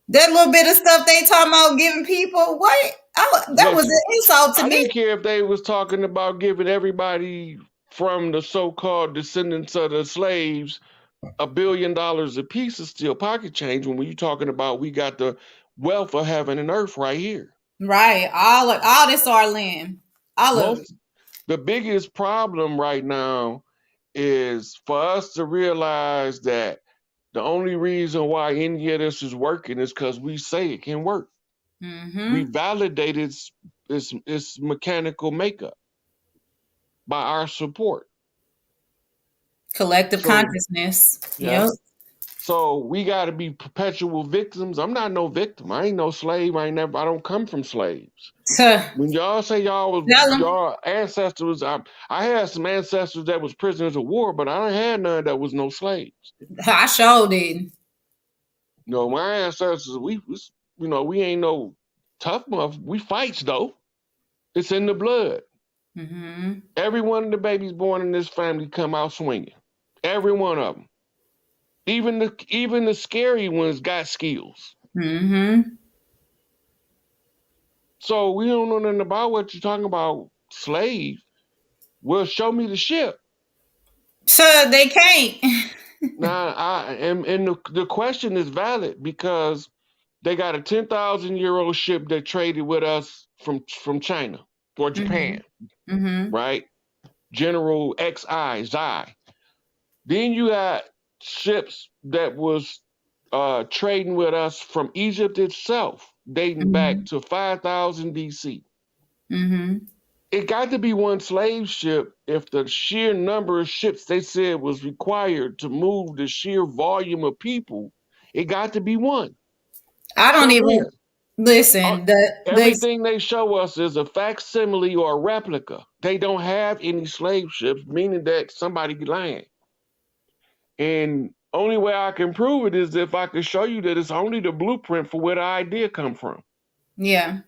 [SPEAKER 1] That little bit of stuff they talking about giving people, what? That was an
[SPEAKER 2] Listen,
[SPEAKER 1] insult to
[SPEAKER 2] I
[SPEAKER 1] me.
[SPEAKER 2] didn't care if they was talking about giving everybody from the so-called descendants of the slaves $1 billion a piece is still pocket change when you talking about we got the wealth of heaven and earth right here.
[SPEAKER 1] Right. All this our land. All of it.
[SPEAKER 2] Most the biggest problem right now is for us to realize that the only reason why any of this is working is because we say it can work. We
[SPEAKER 1] Mm-hmm.
[SPEAKER 2] validate its mechanical makeup by our support.
[SPEAKER 1] Collective
[SPEAKER 2] So
[SPEAKER 1] consciousness.
[SPEAKER 2] yeah.
[SPEAKER 1] Yep.
[SPEAKER 2] So we got to be perpetual victims. I'm not no victim. I ain't no slave. I don't come from slaves.
[SPEAKER 1] Tuh.
[SPEAKER 2] When y'all say
[SPEAKER 1] Tell them.
[SPEAKER 2] y'all ancestors, I had some ancestors that was prisoners of war, but I ain't had none that was no slaves.
[SPEAKER 1] I sure did.
[SPEAKER 2] No, my ancestors, we ain't no tough muff. We fights though. It's in the blood.
[SPEAKER 1] Mm-hmm.
[SPEAKER 2] Every one of the babies born in this family come out swinging. Every one of them. Even the scary ones got skills.
[SPEAKER 1] Mm-hmm.
[SPEAKER 2] So we don't know nothing about what you're talking about, slave. Well, show me the ship.
[SPEAKER 1] So they can't.
[SPEAKER 2] Now, and the question is valid because they got a 10,000-year-old ship that traded with us from China or
[SPEAKER 1] Mm-hmm.
[SPEAKER 2] Japan,
[SPEAKER 1] Mm-hmm.
[SPEAKER 2] right? General XI, Zai. Then you got ships that was trading with us from Egypt itself, dating back
[SPEAKER 1] Mm-hmm.
[SPEAKER 2] to 5000 BC.
[SPEAKER 1] Mm-hmm.
[SPEAKER 2] It got to be one slave ship if the sheer number of ships they said was required to move the sheer volume of people. It got to be one.
[SPEAKER 1] I don't
[SPEAKER 2] So
[SPEAKER 1] even
[SPEAKER 2] where? Uh,
[SPEAKER 1] listen. The
[SPEAKER 2] Everything they show us is a facsimile or a replica. They don't have any slave ships, meaning that somebody lying. And only way I can prove it is if I can show you that it's only the blueprint for where the idea come from,
[SPEAKER 1] yeah.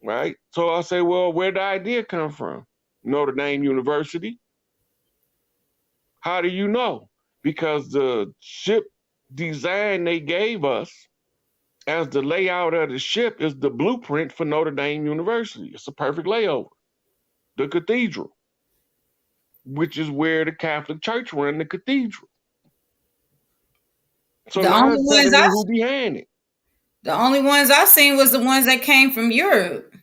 [SPEAKER 2] right? So I say, well, where the idea come from? Notre Dame University. How do you know? Because the ship design they gave us as the layout of the ship is the blueprint for Notre Dame University. It's a perfect layover. The cathedral, which is where the Catholic Church run the cathedral. So
[SPEAKER 1] The
[SPEAKER 2] now
[SPEAKER 1] only
[SPEAKER 2] it's
[SPEAKER 1] ones
[SPEAKER 2] telling me
[SPEAKER 1] I
[SPEAKER 2] who behind it.
[SPEAKER 1] the only ones I seen was the ones that came from Europe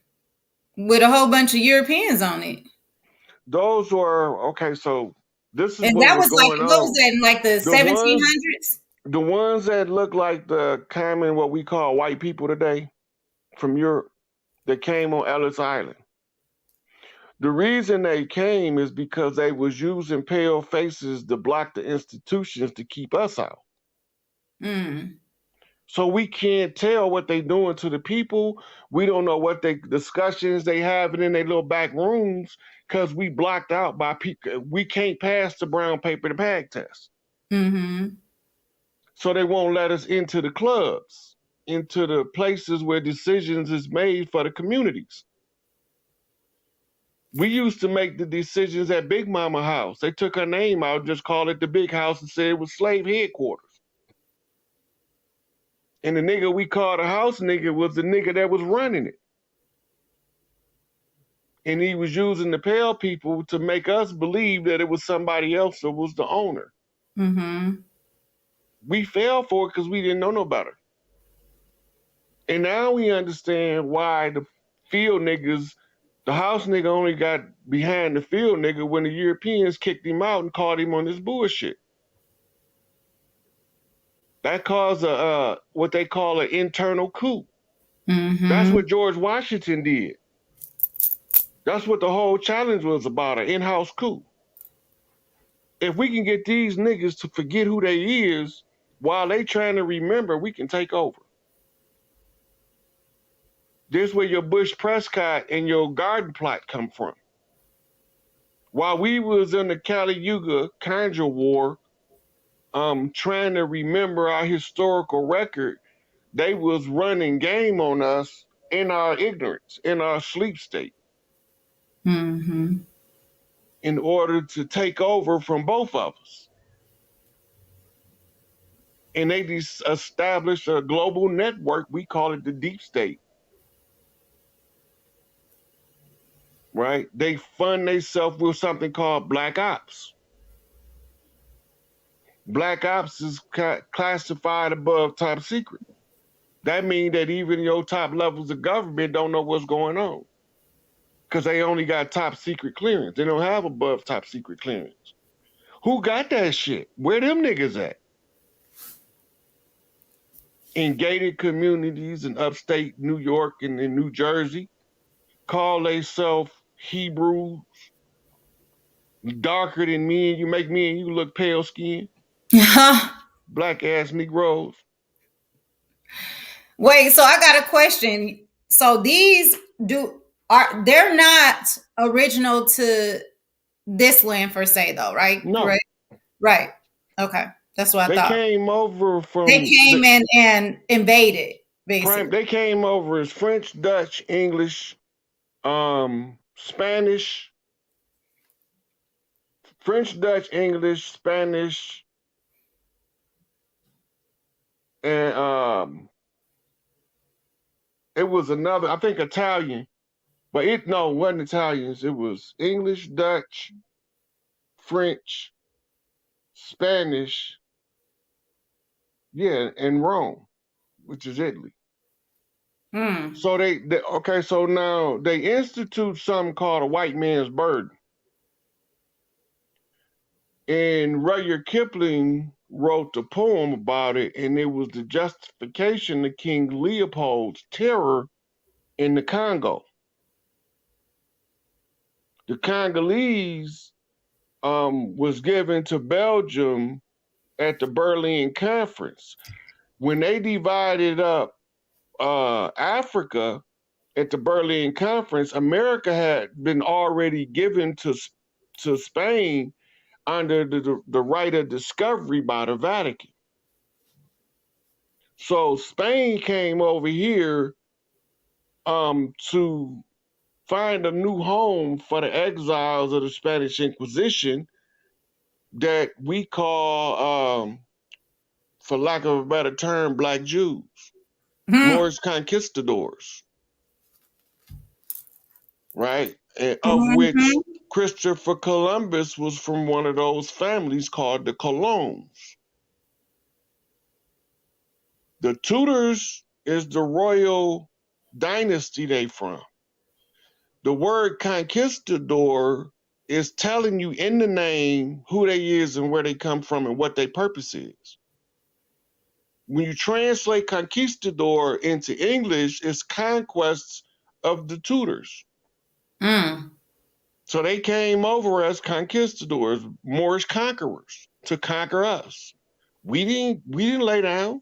[SPEAKER 1] with a whole bunch of Europeans on it.
[SPEAKER 2] Those were okay. So this is
[SPEAKER 1] And
[SPEAKER 2] what
[SPEAKER 1] that
[SPEAKER 2] was
[SPEAKER 1] was like,
[SPEAKER 2] going
[SPEAKER 1] what was
[SPEAKER 2] on.
[SPEAKER 1] that, in like the
[SPEAKER 2] The ones,
[SPEAKER 1] 1700s?
[SPEAKER 2] the ones that look like the common what we call white people today from Europe that came on Ellis Island. The reason they came is because they was using pale faces to block the institutions to keep us out.
[SPEAKER 1] Mm.
[SPEAKER 2] So we can't tell what they doing to the people. We don't know what they discussions they having in their little back rooms because we blocked out by people. We can't pass the brown paper to bag test.
[SPEAKER 1] Mm-hmm.
[SPEAKER 2] So they won't let us into the clubs, into the places where decisions is made for the communities. We used to make the decisions at Big Mama House. They took her name out, just called it the Big House, and said it was slave headquarters. And the nigga we called a house nigga was the nigga that was running it. And he was using the pale people to make us believe that it was somebody else that was the owner.
[SPEAKER 1] Mm-hmm.
[SPEAKER 2] We fell for it because we didn't know no better. And now we understand why the field niggas, the house nigga only got behind the field nigga when the Europeans kicked him out and caught him on this bullshit. That caused a what they call an internal coup. That's
[SPEAKER 1] Mm-hmm.
[SPEAKER 2] what George Washington did. That's what the whole challenge was about, an in-house coup. If we can get these niggas to forget who they is while they trying to remember, we can take over. This where your Bush Prescott and your garden plot come from. While we was in the Kali Yuga Conjure War, trying to remember our historical record, they was running game on us in our ignorance, in our sleep state,
[SPEAKER 1] Mm-hmm.
[SPEAKER 2] in order to take over from both of us. And they established a global network. We call it the deep state, right? They fund themselves with something called black ops. Black ops is classified above top secret. That means that even your top levels of government don't know what's going on because they only got top secret clearance. They don't have above top secret clearance. Who got that shit? Where them niggas at? In gated communities in upstate New York and in New Jersey, call themselves Hebrews, darker than me, and you make me and you look pale skinned, black ass Negroes.
[SPEAKER 1] Wait, so I got a question. So these they're not original to this land per se though, right?
[SPEAKER 2] No,
[SPEAKER 1] Correct? Right. Okay. That's what I
[SPEAKER 2] they
[SPEAKER 1] thought.
[SPEAKER 2] came over
[SPEAKER 1] They
[SPEAKER 2] from
[SPEAKER 1] came in and invaded,
[SPEAKER 2] prime.
[SPEAKER 1] basically.
[SPEAKER 2] They came over as French, Dutch, English, Spanish, French, Dutch, English, Spanish, and it was another, I think Italian, but it wasn't Italians. It was English, Dutch, French, Spanish, yeah, and Rome, which is Italy.
[SPEAKER 1] Mm.
[SPEAKER 2] So okay, so now they institute something called a white man's burden. And Rudyard Kipling wrote the poem about it, and it was the justification of King Leopold's terror in the Congo. The Congolese was given to Belgium at the Berlin Conference. When they divided up Africa at the Berlin Conference, America had been already given to Spain under the right of discovery by the Vatican. So Spain came over here to find a new home for the exiles of the Spanish Inquisition that we call, for lack of a better term, Black Jews,
[SPEAKER 1] Mm-hmm.
[SPEAKER 2] Moorish conquistadors, right? And of which
[SPEAKER 1] Mm-hmm.
[SPEAKER 2] Christopher Columbus was from one of those families called the Colons. The Tudors is the royal dynasty they from. The word conquistador is telling you in the name who they is and where they come from and what their purpose is. When you translate conquistador into English, it's conquests of the Tudors.
[SPEAKER 1] Mm.
[SPEAKER 2] So they came over as conquistadors, Moorish conquerors, to conquer us. We didn't lay down.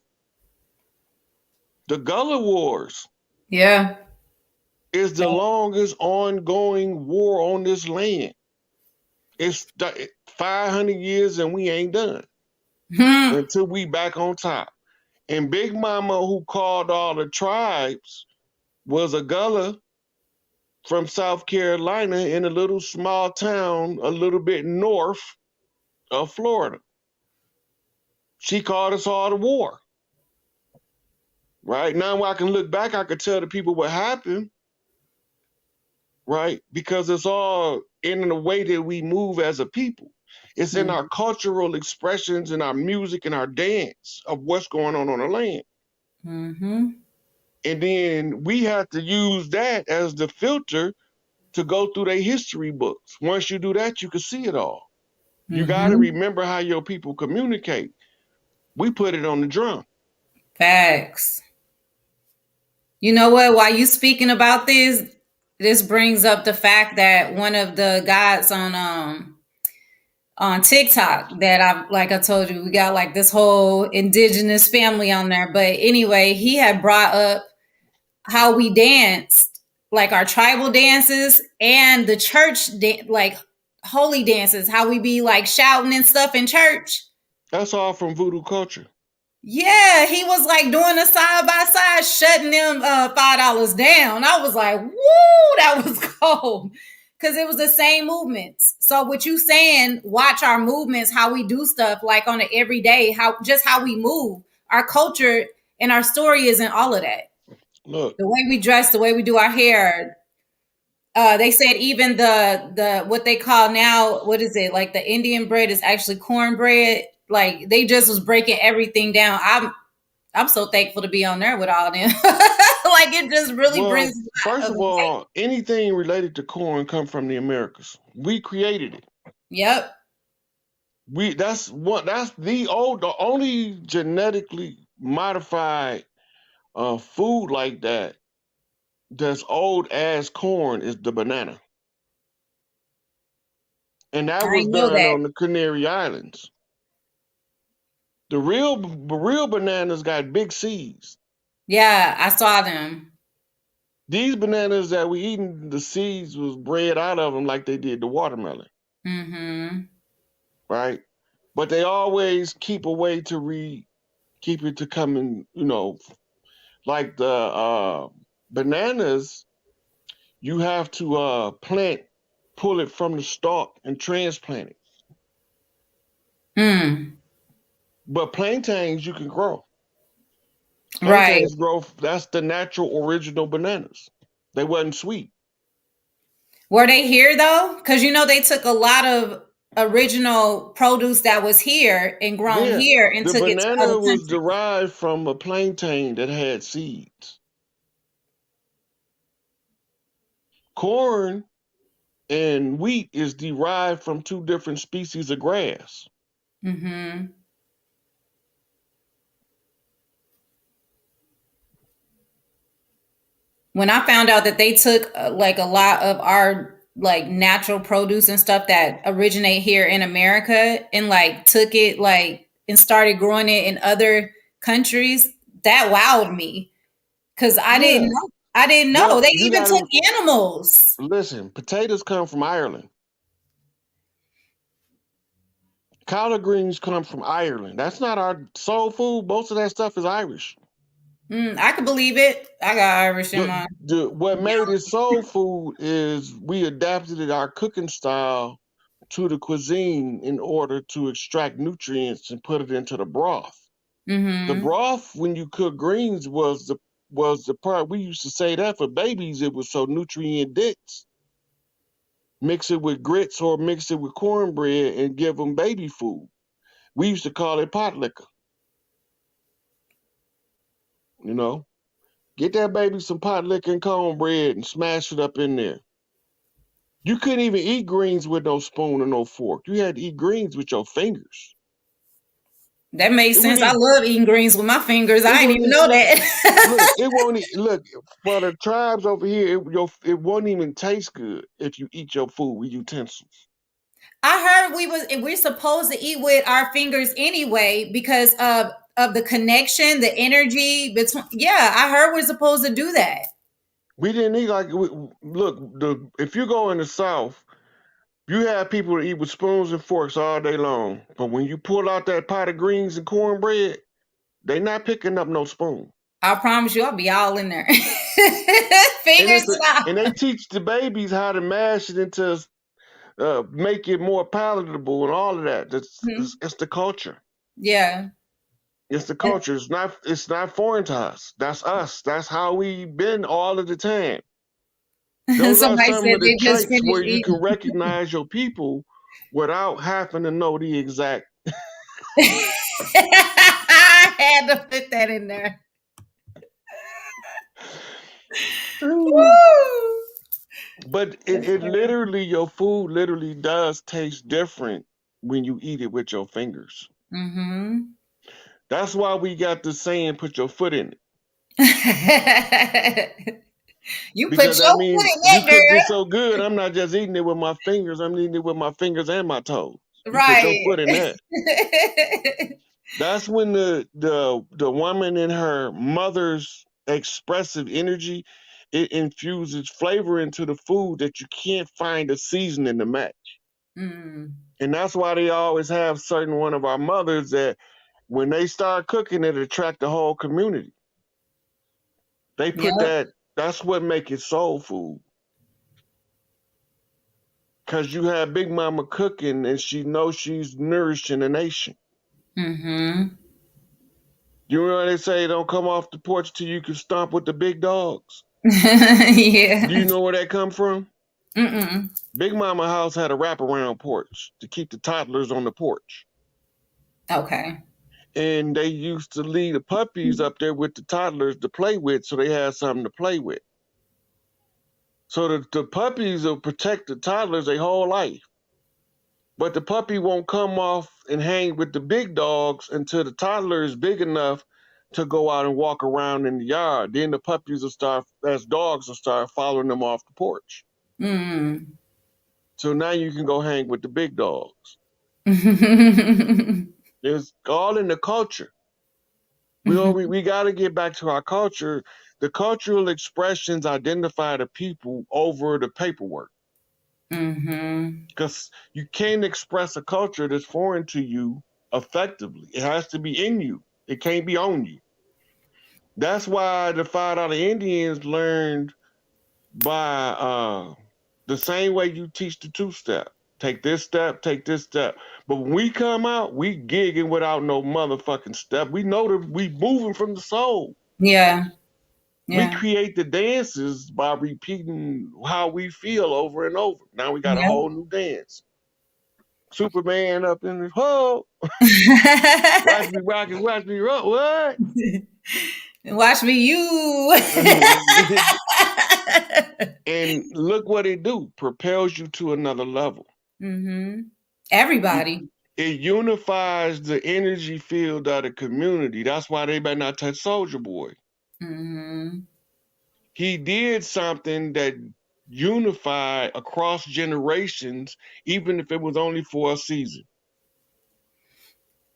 [SPEAKER 2] The Gullah Wars
[SPEAKER 1] Yeah.
[SPEAKER 2] is the longest ongoing war on this land. It's 500 years and we ain't done.
[SPEAKER 1] Hmm.
[SPEAKER 2] until we back on top. And Big Mama, who called all the tribes, was a Gullah from South Carolina in a little small town a little bit north of Florida. She called us all to war. Right now, I can look back, I could tell the people what happened, right? Because it's all in the way that we move as a people. It's in our cultural expressions and our music and our dance of what's going on the land.
[SPEAKER 1] Mm-hmm.
[SPEAKER 2] And then we have to use that as the filter to go through their history books. Once you do that, you can see it all. You got to
[SPEAKER 1] Mm-hmm.
[SPEAKER 2] remember how your people communicate. We put it on the drum.
[SPEAKER 1] Facts. You know what? While you speaking about this brings up the fact that one of the guys on TikTok that I like I told you, we got like this whole indigenous family on there. But anyway, he had brought up how we danced, like our tribal dances and the church like holy dances, how we be like shouting and stuff in church.
[SPEAKER 2] That's all from voodoo culture.
[SPEAKER 1] Yeah, he was like doing a side by side, shutting them $5 down. I was like, woo, that was cold. Cause it was the same movements. So what you saying, watch our movements, how we do stuff like on an everyday, how we move. Our culture and our story isn't all of that.
[SPEAKER 2] Look,
[SPEAKER 1] The way we dress, the way we do our hair. They said even the what they call now, what is it? Like the Indian bread is actually cornbread. Like they just was breaking everything down. I'm so thankful to be on there with all them. Like it just really
[SPEAKER 2] well,
[SPEAKER 1] brings a
[SPEAKER 2] first
[SPEAKER 1] lot of
[SPEAKER 2] of
[SPEAKER 1] insight.
[SPEAKER 2] all, anything related to corn come from the Americas. We created it.
[SPEAKER 1] Yep.
[SPEAKER 2] That's the only genetically modified food like that's old as corn is the banana. And that
[SPEAKER 1] I
[SPEAKER 2] was
[SPEAKER 1] didn't know
[SPEAKER 2] done
[SPEAKER 1] that.
[SPEAKER 2] on the Canary Islands. The real bananas got big seeds.
[SPEAKER 1] Yeah, I saw them.
[SPEAKER 2] These bananas that we eating, the seeds was bred out of them like they did the watermelon,
[SPEAKER 1] Mm-hmm.
[SPEAKER 2] right? But they always keep a way to keep it to coming, like the bananas, you have to pull it from the stalk and transplant it.
[SPEAKER 1] Mm.
[SPEAKER 2] But plantains you can grow.
[SPEAKER 1] Right.
[SPEAKER 2] Plantains grow, that's the natural original bananas. They wasn't sweet.
[SPEAKER 1] Were they here though? Because you know they took a lot of original produce that was here and grown
[SPEAKER 2] Yeah,
[SPEAKER 1] here and
[SPEAKER 2] the
[SPEAKER 1] took it to other
[SPEAKER 2] banana was
[SPEAKER 1] countries.
[SPEAKER 2] derived from a plantain that had seeds. Corn and wheat is derived from two different species of grass.
[SPEAKER 1] Mm-hmm. When I found out that they took like a lot of our like natural produce and stuff that originate here in America and like took it like and started growing it in other countries, that wowed me because I didn't
[SPEAKER 2] Yeah.
[SPEAKER 1] know. I didn't know
[SPEAKER 2] Well,
[SPEAKER 1] they
[SPEAKER 2] you
[SPEAKER 1] even
[SPEAKER 2] got
[SPEAKER 1] took
[SPEAKER 2] to
[SPEAKER 1] animals.
[SPEAKER 2] listen. Potatoes come from Ireland. Collard greens come from Ireland. That's not our soul food. Most of that stuff is Irish.
[SPEAKER 1] I could believe it. I got Irish in my.
[SPEAKER 2] What made it soul food is we adapted our cooking style to the cuisine in order to extract nutrients and put it into the broth. The
[SPEAKER 1] Mm-hmm.
[SPEAKER 2] broth, when you cook greens, was the part we used to say that for babies. It was so nutrient dense. Mix it with grits or mix it with cornbread and give them baby food. We used to call it pot liquor. You know, get that baby some pot liquor and cornbread and smash it up in there. You couldn't even eat greens with no spoon or no fork. You had to eat greens with your fingers.
[SPEAKER 1] That makes
[SPEAKER 2] It
[SPEAKER 1] sense.
[SPEAKER 2] wouldn't
[SPEAKER 1] I
[SPEAKER 2] even.
[SPEAKER 1] love eating greens with my fingers.
[SPEAKER 2] It
[SPEAKER 1] I didn't
[SPEAKER 2] wouldn't
[SPEAKER 1] even
[SPEAKER 2] even.
[SPEAKER 1] know that.
[SPEAKER 2] Look, it won't. Look for the tribes over here. It won't even taste good if you eat your food with utensils.
[SPEAKER 1] I heard we're supposed to eat with our fingers anyway because of the connection, the energy between. Yeah, I heard we're supposed to do that.
[SPEAKER 2] We didn't eat like. Look, if you go in the South, You have people that eat with spoons and forks all day long, but when you pull out that pot of greens and cornbread, they not picking up no spoon.
[SPEAKER 1] I promise you, I'll be all in there,
[SPEAKER 2] And
[SPEAKER 1] fingers
[SPEAKER 2] it's a,
[SPEAKER 1] and all.
[SPEAKER 2] and they teach the babies how to mash it into make it more palatable and all of that.
[SPEAKER 1] Mhm.
[SPEAKER 2] It's the culture.
[SPEAKER 1] Yeah.
[SPEAKER 2] It's the
[SPEAKER 1] And
[SPEAKER 2] culture. It's not foreign to us. That's us. That's how we been all of the time. Those are
[SPEAKER 1] somebody
[SPEAKER 2] some
[SPEAKER 1] said
[SPEAKER 2] of the
[SPEAKER 1] they just
[SPEAKER 2] traits where
[SPEAKER 1] finished
[SPEAKER 2] you can
[SPEAKER 1] eating.
[SPEAKER 2] recognize your people without having to know the exact.
[SPEAKER 1] I had to put that in there. Woo!
[SPEAKER 2] But it,
[SPEAKER 1] That's
[SPEAKER 2] it
[SPEAKER 1] funny.
[SPEAKER 2] literally, your food literally does taste different when you eat it with your fingers.
[SPEAKER 1] Mm-hmm.
[SPEAKER 2] That's why we got the saying, put your foot in it.
[SPEAKER 1] You put your
[SPEAKER 2] Because that
[SPEAKER 1] foot
[SPEAKER 2] means
[SPEAKER 1] in
[SPEAKER 2] you
[SPEAKER 1] that,
[SPEAKER 2] cooked it
[SPEAKER 1] girl.
[SPEAKER 2] so good, I'm not just eating it with my fingers, I'm eating it with my fingers and my toes. You put your
[SPEAKER 1] Right.
[SPEAKER 2] foot in that. That's when the woman in her mother's expressive energy, it infuses flavor into the food that you can't find a seasoning to match.
[SPEAKER 1] Mm.
[SPEAKER 2] And that's why they always have certain one of our mothers that when they start cooking, it attract the whole community. They put
[SPEAKER 1] Yep.
[SPEAKER 2] that's what make it soul food. Cause you have Big Mama cooking and she knows she's nourishing a nation.
[SPEAKER 1] Mm-hmm.
[SPEAKER 2] You know what they say, don't come off the porch till you can stomp with the big dogs. Do
[SPEAKER 1] Yeah.
[SPEAKER 2] you know where that come from?
[SPEAKER 1] Mm-mm.
[SPEAKER 2] Big Mama house had a wraparound porch to keep the toddlers on the porch.
[SPEAKER 1] Okay.
[SPEAKER 2] And they used to leave the puppies up there with the toddlers to play with so they had something to play with. So the puppies will protect the toddlers their whole life. But the puppy won't come off and hang with the big dogs until the toddler is big enough to go out and walk around in the yard. Then the puppies will start, as dogs will start following them off the porch.
[SPEAKER 1] Mm.
[SPEAKER 2] So now you can go hang with the big dogs.
[SPEAKER 1] Mm-hmm.
[SPEAKER 2] It's all in the culture. We got to get back to our culture. The cultural expressions identify the people over the paperwork.
[SPEAKER 1] Mm-hmm.
[SPEAKER 2] Because you can't express a culture that's foreign to you effectively. It has to be in you. It can't be on you. That's why the $5 Indians learned by the same way you teach the two step. Take this step, take this step. But when we come out, we gigging without no motherfucking step. We know that we moving from the soul.
[SPEAKER 1] Yeah.
[SPEAKER 2] We
[SPEAKER 1] Yeah.
[SPEAKER 2] create the dances by repeating how we feel over and over. Now we got a
[SPEAKER 1] Yep.
[SPEAKER 2] whole new dance. Superman up in the hole. Watch me rock and watch me roll. What?
[SPEAKER 1] Watch me, you.
[SPEAKER 2] And look what it do. Propels you to another level.
[SPEAKER 1] Mm-hmm.
[SPEAKER 2] It,
[SPEAKER 1] Everybody.
[SPEAKER 2] it unifies the energy field of the community. That's why they better not touch Soldier Boy.
[SPEAKER 1] Mm-hmm.
[SPEAKER 2] He did something that unified across generations, even if it was only for a season.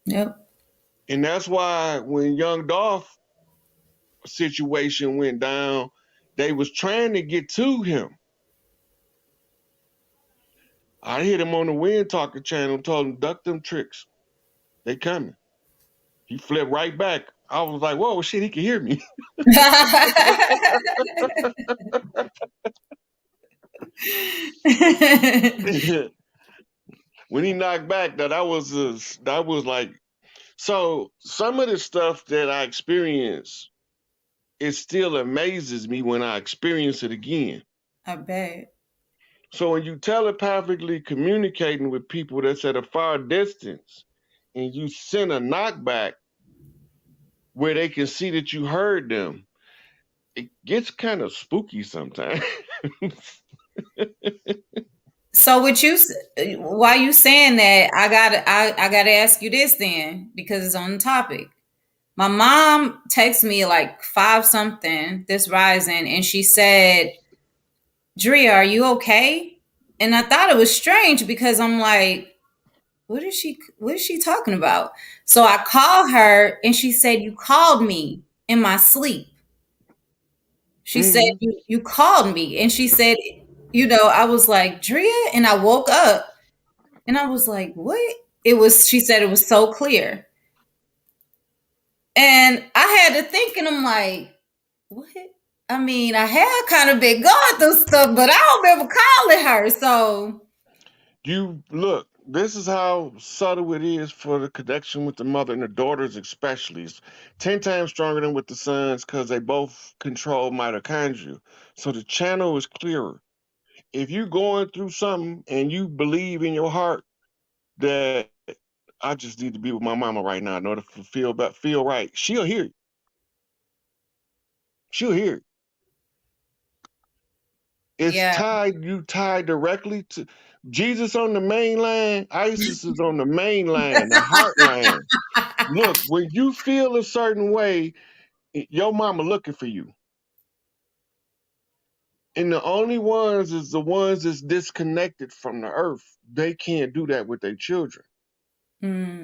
[SPEAKER 1] Yep.
[SPEAKER 2] And that's why when Young Dolph situation went down, they was trying to get to him. I hit him on the Wind Talker channel, told him, duck them tricks. They coming. He flipped right back. I was like, whoa, shit, he can hear me. When he knocked back, that was like, so some of the stuff that I experienced, it still amazes me when I experience it again.
[SPEAKER 1] I bet.
[SPEAKER 2] So when you telepathically communicating with people that's at a far distance and you send a knockback where they can see that you heard them, it gets kind of spooky sometimes.
[SPEAKER 1] So with you, while you saying that, I gotta ask you this then because it's on the topic. My mom texted me like five something this rising, and she said, "Drea, are you okay?" And I thought it was strange because I'm like, what is she talking about? So I called her, and she said, "You called me in my sleep." She said,
[SPEAKER 2] Hmm.
[SPEAKER 1] you called me, and she said, I was like, Drea, and I woke up and I was like, what? She said it was so clear. And I had to think, and I'm like, what? I mean, I had kind of been going through stuff, but I don't remember calling her. So,
[SPEAKER 2] You look, this is how subtle it is for the connection with the mother and the daughters, especially. It's 10 times stronger than with the sons because they both control mitochondria. So the channel is clearer. If you're going through something and you believe in your heart that I just need to be with my mama right now in order to feel right, she'll hear you. She'll hear it. It's
[SPEAKER 1] yeah.
[SPEAKER 2] tied directly to Jesus on the main line, Isis is on the main line, the heart line. Look, when you feel a certain way, your mama looking for you. And the only ones is the ones that's disconnected from the earth. They can't do that with their children.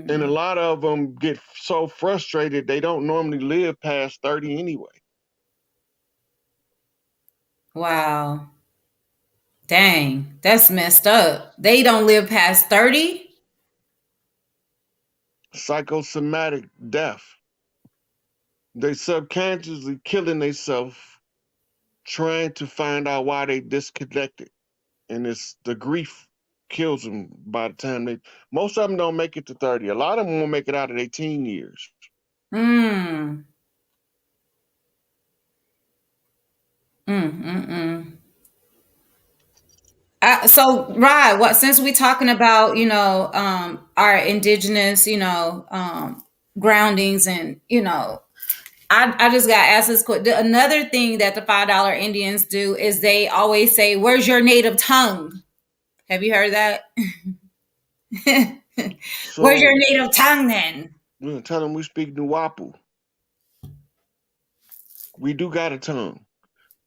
[SPEAKER 2] And a
[SPEAKER 1] Mm,
[SPEAKER 2] lot of them get so frustrated they don't normally live past 30 anyway.
[SPEAKER 1] wow. Dang. That's messed up. They don't live past 30?
[SPEAKER 2] Psychosomatic death. They subconsciously killing themselves trying to find out why they disconnected. And it's the grief kills them by the time most of them don't make it to 30. A lot of them won't make it out of their teen years.
[SPEAKER 1] Mm. Mm. So, right, what since we talking about, our indigenous, groundings, and I just got asked this question. Another thing that the $5 Indians do is they always say, "Where's your native tongue?" Have you heard that? Where's your
[SPEAKER 2] So
[SPEAKER 1] native tongue then?
[SPEAKER 2] we're gonna tell them we speak Nuwapu. We do got a tongue.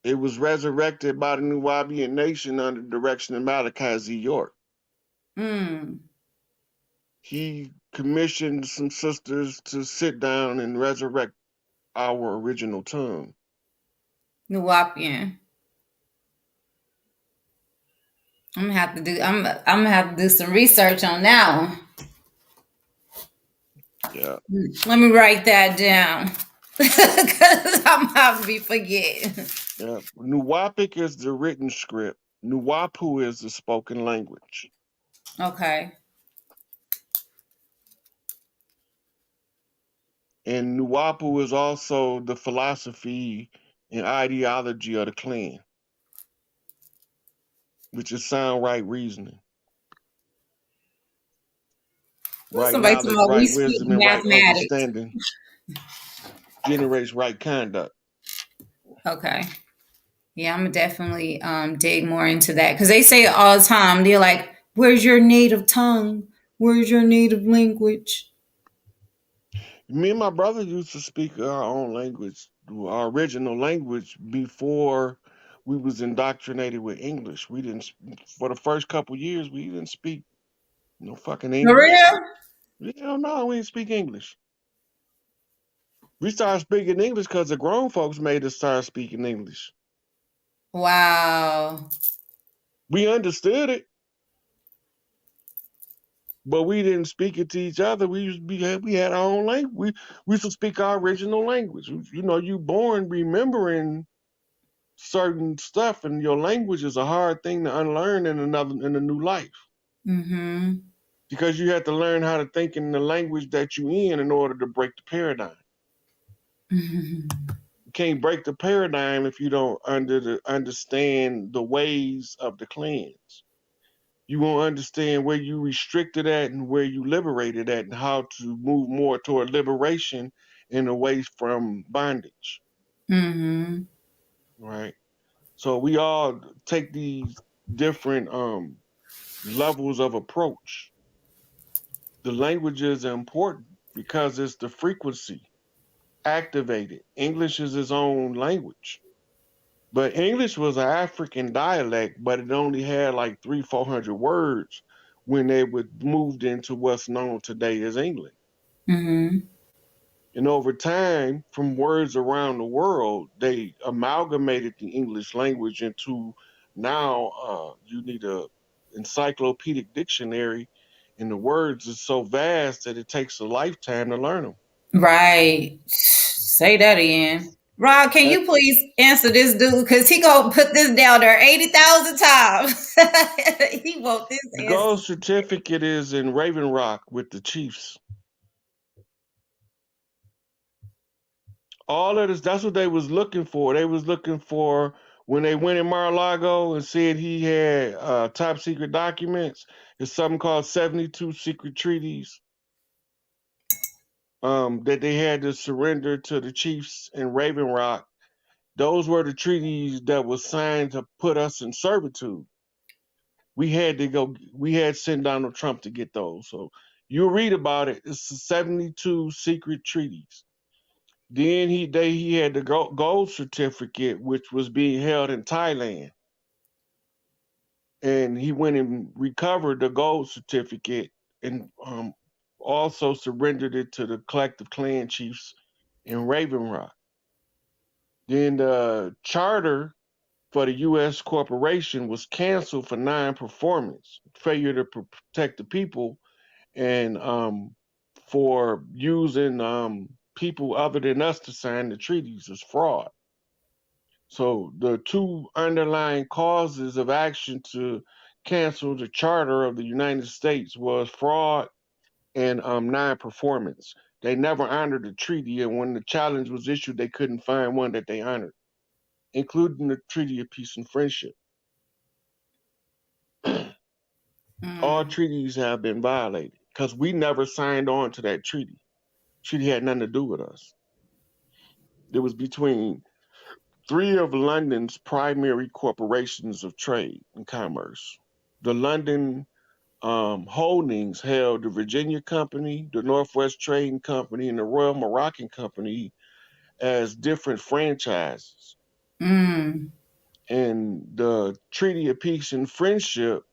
[SPEAKER 2] It was resurrected by the Nuwabian nation under the direction of Malachi Z. York.
[SPEAKER 1] Mm,
[SPEAKER 2] He commissioned some sisters to sit down and resurrect our original tongue.
[SPEAKER 1] Nuwapian. I'm gonna have to do some research on that one.
[SPEAKER 2] Yeah.
[SPEAKER 1] Let me write that down. Because I'm about to be forgetting.
[SPEAKER 2] Yeah. Nuwapic is the written script. Nuwapu is the spoken language.
[SPEAKER 1] Okay.
[SPEAKER 2] And Nuwapu is also the philosophy and ideology of the clan, which is sound right reasoning. Right
[SPEAKER 1] Somebody talking
[SPEAKER 2] knowledge,
[SPEAKER 1] about we
[SPEAKER 2] right
[SPEAKER 1] speak
[SPEAKER 2] wisdom, and right
[SPEAKER 1] mathematics.
[SPEAKER 2] understanding generates right conduct.
[SPEAKER 1] Okay. Yeah, I'm gonna definitely dig more into that because they say it all the time. They're like, "Where's your native tongue? Where's your native language?"
[SPEAKER 2] Me and my brother used to speak our own language, our original language, before we was indoctrinated with English. We didn't, for the first couple years, we didn't speak no fucking
[SPEAKER 1] For
[SPEAKER 2] English.
[SPEAKER 1] real?
[SPEAKER 2] Hell no, we didn't speak English. We started speaking English because the grown folks made us start speaking English.
[SPEAKER 1] Wow.
[SPEAKER 2] We understood it, but we didn't speak it to each other. We had our own language. We used to speak our original language. You born remembering certain stuff, and your language is a hard thing to unlearn in a new life
[SPEAKER 1] Mm-hmm.
[SPEAKER 2] because you have to learn how to think in the language that you in order to break the paradigm.
[SPEAKER 1] Mm-hmm.
[SPEAKER 2] You can't break the paradigm if you don't understand the ways of the clans. You won't understand where you restricted at and where you liberated at, and how to move more toward liberation and away from bondage.
[SPEAKER 1] Mm-hmm.
[SPEAKER 2] Right. So we all take these different levels of approach. The language is important because it's the frequency activated. English is its own language. But English was an African dialect, but it only had like 400 words when they would moved into what's known today as England.
[SPEAKER 1] Mm-hmm.
[SPEAKER 2] And over time, from words around the world, they amalgamated the English language into Now you need a encyclopedic dictionary, and the words is so vast that it takes a lifetime to learn them.
[SPEAKER 1] Right. Say that again. Rob, can
[SPEAKER 2] Uh,
[SPEAKER 1] you please answer this dude? Because he gonna put this down there 80,000 times. He want this
[SPEAKER 2] the
[SPEAKER 1] answer.
[SPEAKER 2] gold certificate is in Raven Rock with the Chiefs. All of this, that's what they was looking for. They was looking for when they went in Mar-a-Lago and said he had top secret documents. It's something called 72 secret treaties that they had to surrender to the Chiefs in Raven Rock. Those were the treaties that was signed to put us in servitude. We had to send Donald Trump to get those. So you read about it. It's 72 secret treaties. Then he had the gold certificate, which was being held in Thailand, and he went and recovered the gold certificate and also surrendered it to the collective clan chiefs in Raven Rock. Then the charter for the U.S. corporation was canceled for non-performance, failure to protect the people, and for using people other than us to sign the treaties as fraud. So the two underlying causes of action to cancel the charter of the United States was fraud and non-performance. They never honored the treaty, and when the challenge was issued, they couldn't find one that they honored, including the Treaty of Peace and Friendship. All
[SPEAKER 1] Mm,
[SPEAKER 2] treaties have been violated because we never signed on to that treaty. Treaty had nothing to do with us. It was between three of London's primary corporations of trade and commerce. The London holdings held the Virginia Company, the Northwest Trading Company, and the Royal Moroccan Company as different franchises.
[SPEAKER 1] mm,
[SPEAKER 2] And the Treaty of Peace and Friendship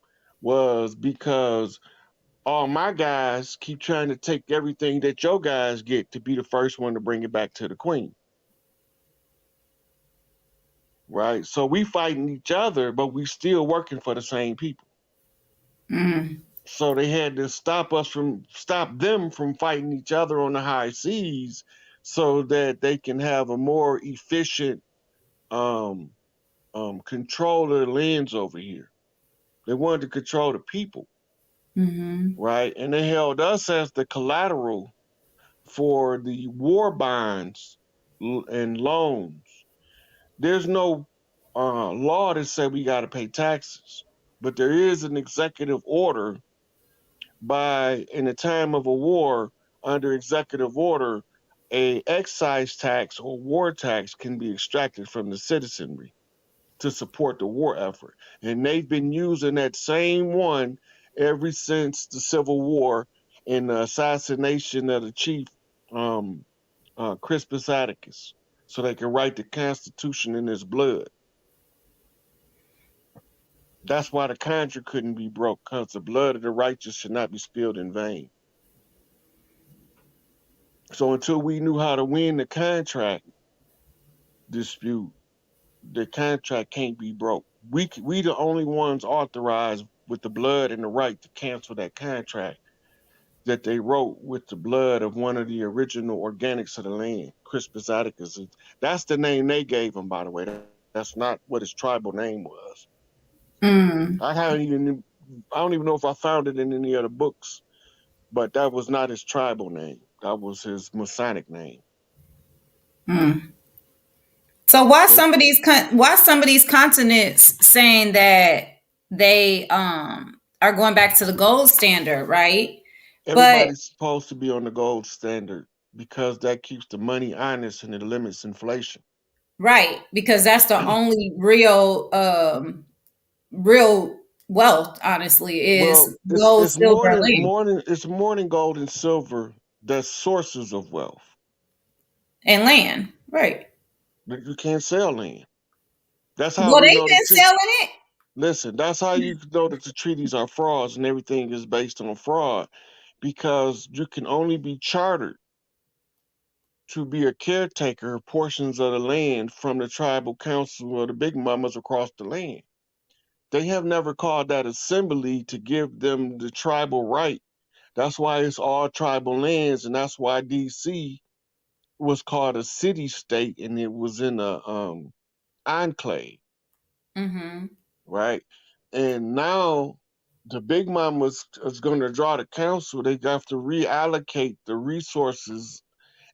[SPEAKER 2] was because all my guys keep trying to take everything that your guys get to be the first one to bring it back to the Queen. Right? So we fighting each other, but we still working for the same people.
[SPEAKER 1] mm,
[SPEAKER 2] So they had to stop them from fighting each other on the high seas so that they can have a more efficient um, control of the lands over here. They wanted to control the people,
[SPEAKER 1] mm-hmm,
[SPEAKER 2] right? And they held us as the collateral for the war bonds and loans. There's no law that said we got to pay taxes, but there is an executive order by in the time of a war under executive order, a excise tax or war tax can be extracted from the citizenry to support the war effort. And they've been using that same one ever since the Civil War and the assassination of the chief Crispus Attucks, so they can write the Constitution in his blood. That's why the contract couldn't be broke, because the blood of the righteous should not be spilled in vain. So until we knew how to win the contract dispute, the contract can't be broke. We the only ones authorized with the blood and the right to cancel that contract that they wrote with the blood of one of the original organics of the land, Crispus Attucks. That's the name they gave him, by the way. That's not what his tribal name was.
[SPEAKER 1] mm,
[SPEAKER 2] I haven't even I don't even know if I found it in any other books, but that was not his tribal name. That was his Masonic name.
[SPEAKER 1] mm. So why some of these continents saying that they are going back to the gold standard, right? But
[SPEAKER 2] Everybody's supposed to be on the gold standard because that keeps the money honest and it limits inflation.
[SPEAKER 1] right, because that's the only real wealth, honestly,
[SPEAKER 2] Well,
[SPEAKER 1] is
[SPEAKER 2] it's
[SPEAKER 1] gold,
[SPEAKER 2] it's
[SPEAKER 1] silver, and land.
[SPEAKER 2] more than gold and silver that's sources of wealth.
[SPEAKER 1] And land. Right.
[SPEAKER 2] But you can't sell land. That's how
[SPEAKER 1] Well,
[SPEAKER 2] we
[SPEAKER 1] they've
[SPEAKER 2] know the
[SPEAKER 1] been
[SPEAKER 2] treat.
[SPEAKER 1] selling it.
[SPEAKER 2] Listen, that's how you know that the treaties are frauds and everything is based on fraud because you can only be chartered to be a caretaker of portions of the land from the tribal council or the big mamas across the land. They have never called that assembly to give them the tribal right. That's why it's all tribal lands, and that's why DC was called a city state, and it was in a enclave,
[SPEAKER 1] Mm-hmm.
[SPEAKER 2] right? And now the big mamas is going to draw the council. They have to reallocate the resources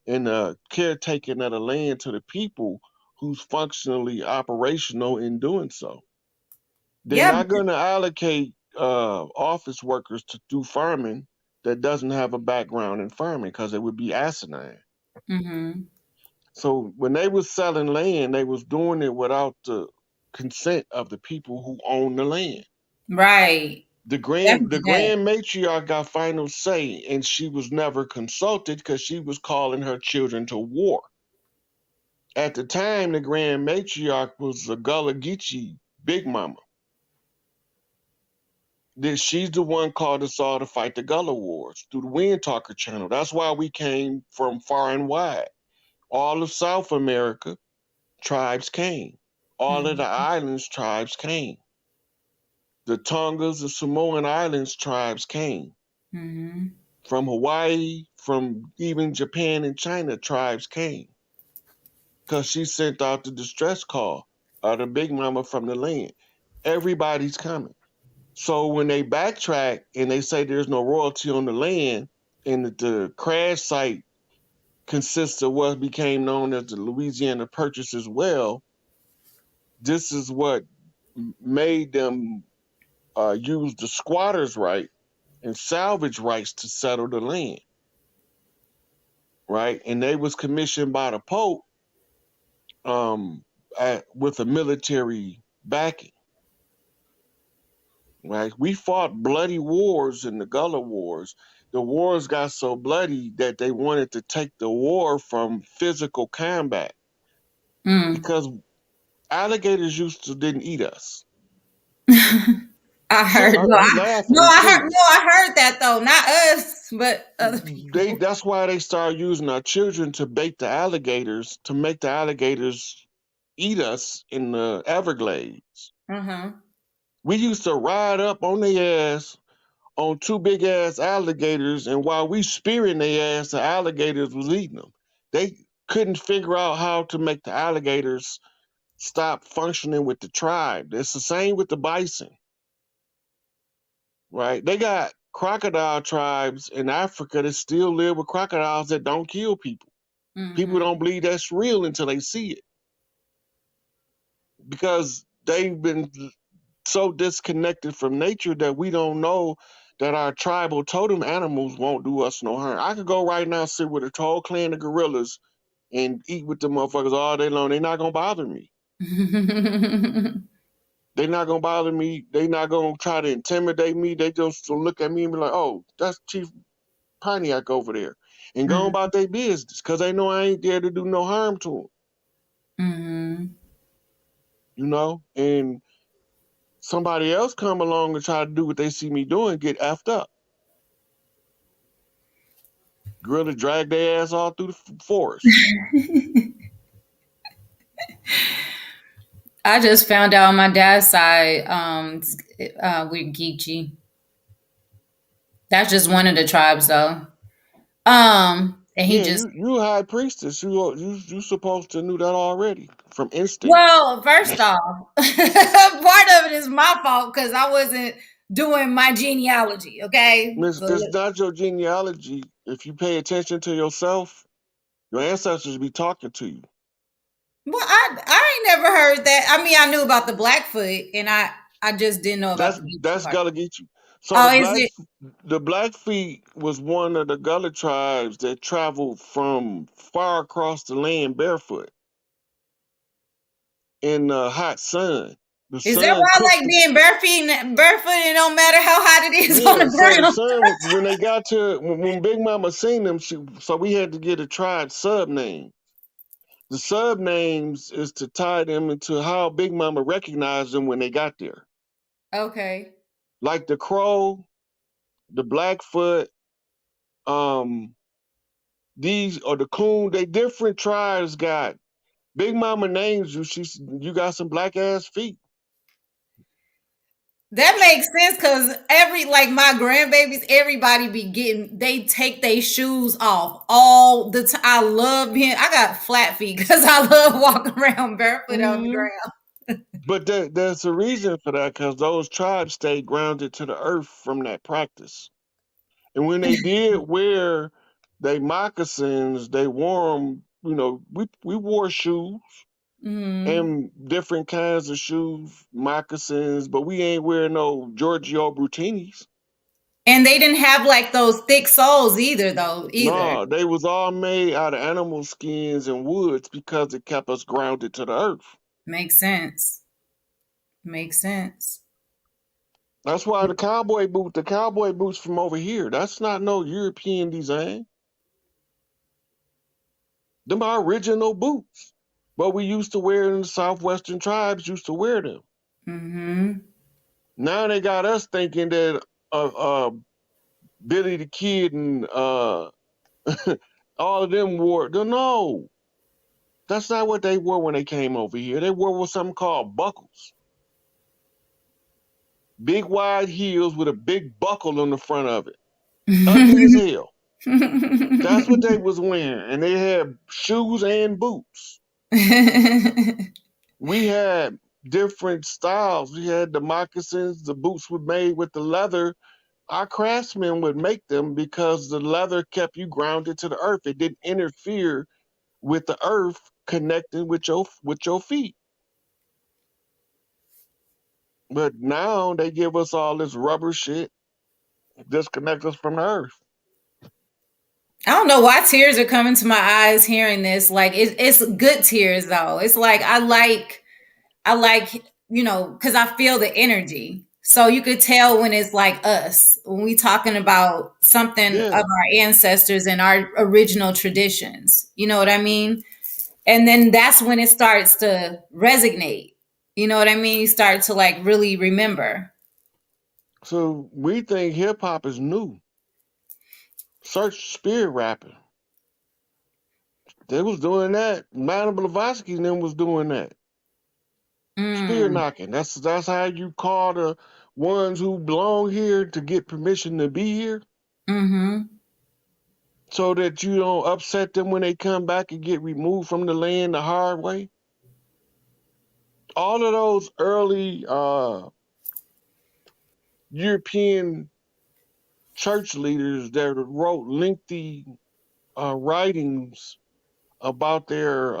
[SPEAKER 2] and caretaking of the land to the people who's functionally operational in doing so. They're
[SPEAKER 1] Yeah.
[SPEAKER 2] not going to allocate office workers to do farming that doesn't have a background in farming because it would be asinine.
[SPEAKER 1] Mm-hmm.
[SPEAKER 2] So when they was selling land, they was doing it without the consent of the people who own the land.
[SPEAKER 1] Right.
[SPEAKER 2] The
[SPEAKER 1] Definitely that.
[SPEAKER 2] grand matriarch got final say, and she was never consulted because she was calling her children to war. At the time, the grand matriarch was a Gullah Geechee big mama. She's the one called us all to fight the Gullah Wars through the Wind Talker channel. That's why we came from far and wide. All of South America, tribes came. All of the
[SPEAKER 1] Mm-hmm.
[SPEAKER 2] islands, tribes came. The Tongas, the Samoan Islands, tribes came.
[SPEAKER 1] Mm-hmm.
[SPEAKER 2] From Hawaii, from even Japan and China, tribes came. Because she sent out the distress call, the big mama from the land. Everybody's coming. So when they backtrack and they say there's no royalty on the land, and that the crash site consists of what became known as the Louisiana Purchase as well, this is what made them use the squatters' right and salvage rights to settle the land, right? And they was commissioned by the Pope with a military backing, right? We fought bloody wars in the Gullah Wars. The wars got so bloody that they wanted to take the war from physical combat
[SPEAKER 1] Mm.
[SPEAKER 2] because alligators used to didn't eat us.
[SPEAKER 1] I heard
[SPEAKER 2] You laughing? I'm
[SPEAKER 1] no,
[SPEAKER 2] serious.
[SPEAKER 1] I heard that though. Not us, but other
[SPEAKER 2] They
[SPEAKER 1] people.
[SPEAKER 2] that's why they started using our children to bait the alligators to make the alligators eat us in the Everglades.
[SPEAKER 1] Uh-huh.
[SPEAKER 2] We used to ride up on their ass on two big ass alligators, and while we spearing their ass, the alligators was eating them. They couldn't figure out how to make the alligators stop functioning with the tribe. It's the same with the bison, right? They got crocodile tribes in Africa that still live with crocodiles that don't kill people. People
[SPEAKER 1] Mm-hmm.
[SPEAKER 2] don't believe that's real until they see it because they've been so disconnected from nature that we don't know that our tribal totem animals won't do us no harm. I could go right now, sit with a whole clan of gorillas and eat with the motherfuckers all day long. They're not gonna bother me. They're not gonna bother me. They're not gonna try to intimidate me. They just look at me and be like, "Oh, that's Chief Pontiac over there," and go
[SPEAKER 1] Mm-hmm.
[SPEAKER 2] about their business because they know I ain't there to do no harm to them.
[SPEAKER 1] Mm-hmm.
[SPEAKER 2] And somebody else come along and try to do what they see me doing, get effed up. Gorilla drag their ass all through the forest.
[SPEAKER 1] I just found out on my dad's side, with Geechee. That's just one of the tribes though. And he
[SPEAKER 2] Yeah,
[SPEAKER 1] just
[SPEAKER 2] you high priestess. You supposed to knew that already from instinct.
[SPEAKER 1] well, first off, part of it is my fault because I wasn't doing my genealogy. Okay,
[SPEAKER 2] It's,
[SPEAKER 1] so
[SPEAKER 2] it's not your genealogy. If you pay attention to yourself, your ancestors be talking to you.
[SPEAKER 1] well, I ain't never heard that. I mean, I knew about the Blackfoot, and I just didn't know about
[SPEAKER 2] That's
[SPEAKER 1] the Geechee
[SPEAKER 2] that's
[SPEAKER 1] part.
[SPEAKER 2] Gullah Geechee. So
[SPEAKER 1] Oh, is it?
[SPEAKER 2] the Blackfeet was one of the Gullah tribes that traveled from far across the land barefoot in the hot sun. The
[SPEAKER 1] Is that
[SPEAKER 2] sun
[SPEAKER 1] why I
[SPEAKER 2] cooked
[SPEAKER 1] like
[SPEAKER 2] them.
[SPEAKER 1] being barefoot and no matter how hot it is on
[SPEAKER 2] Yeah,
[SPEAKER 1] the
[SPEAKER 2] so the
[SPEAKER 1] ground?
[SPEAKER 2] son, when they got to when Big Mama seen them, so we had to get a tribe sub name. The sub names is to tie them into how Big Mama recognized them when they got there.
[SPEAKER 1] Okay.
[SPEAKER 2] Like the Crow, the Blackfoot, um, these or the Coon, they different tribes got. Big Mama names you. You got some black ass feet.
[SPEAKER 1] That makes sense because like my grandbabies, everybody be getting, they take their shoes off all the time. I love being, I got flat feet because I love walking around barefoot on the
[SPEAKER 2] Hmm.
[SPEAKER 1] ground.
[SPEAKER 2] But there's a reason for that because those tribes stayed grounded to the earth from that practice. And when they did wear they moccasins, they wore them. You know, we wore shoes
[SPEAKER 1] Hmm.
[SPEAKER 2] and different kinds of shoes, moccasins, but we ain't wearing no Giorgio Brutinis.
[SPEAKER 1] And they didn't have like those thick soles either, though, either.
[SPEAKER 2] No, they was all made out of animal skins and woods because it kept us grounded to the earth.
[SPEAKER 1] Makes sense. Makes sense.
[SPEAKER 2] That's why the cowboy boots from over here, that's not no European design. Them are original boots. But we used to wear them, the Southwestern tribes used to wear them.
[SPEAKER 1] Mm-hmm.
[SPEAKER 2] Now they got us thinking that Billy the Kid and all of them wore. No, that's not what they wore when they came over here. They wore something called buckles. Big wide heels with a big buckle on the front of it. Ugly as hell. That's what they was wearing. And they had shoes and boots. We had different styles. We had the moccasins, the boots were made with the leather. Our craftsmen would make them because the leather kept you grounded to the earth. It didn't interfere with the earth connecting with your feet. But now they give us all this rubber shit, disconnect us from the earth.
[SPEAKER 1] I don't know why tears are coming to my eyes hearing this. Like it's good tears though. It's like I like because I feel the energy. So you could tell when it's like us when we talking about something of
[SPEAKER 2] Yeah.
[SPEAKER 1] our ancestors and our original traditions. You know what I mean? And then that's when it starts to resonate. You know what I mean? You start to like really remember.
[SPEAKER 2] So we think hip hop is new. Search spirit rapping. They was doing that. Madame Blavatsky and them was doing that. Spirit
[SPEAKER 1] Mm,
[SPEAKER 2] knocking. That's how you call the ones who belong here to get permission to be here,
[SPEAKER 1] mm-hmm.
[SPEAKER 2] so that you don't upset them when they come back and get removed from the land the hard way. All of those early European church leaders that wrote lengthy writings about their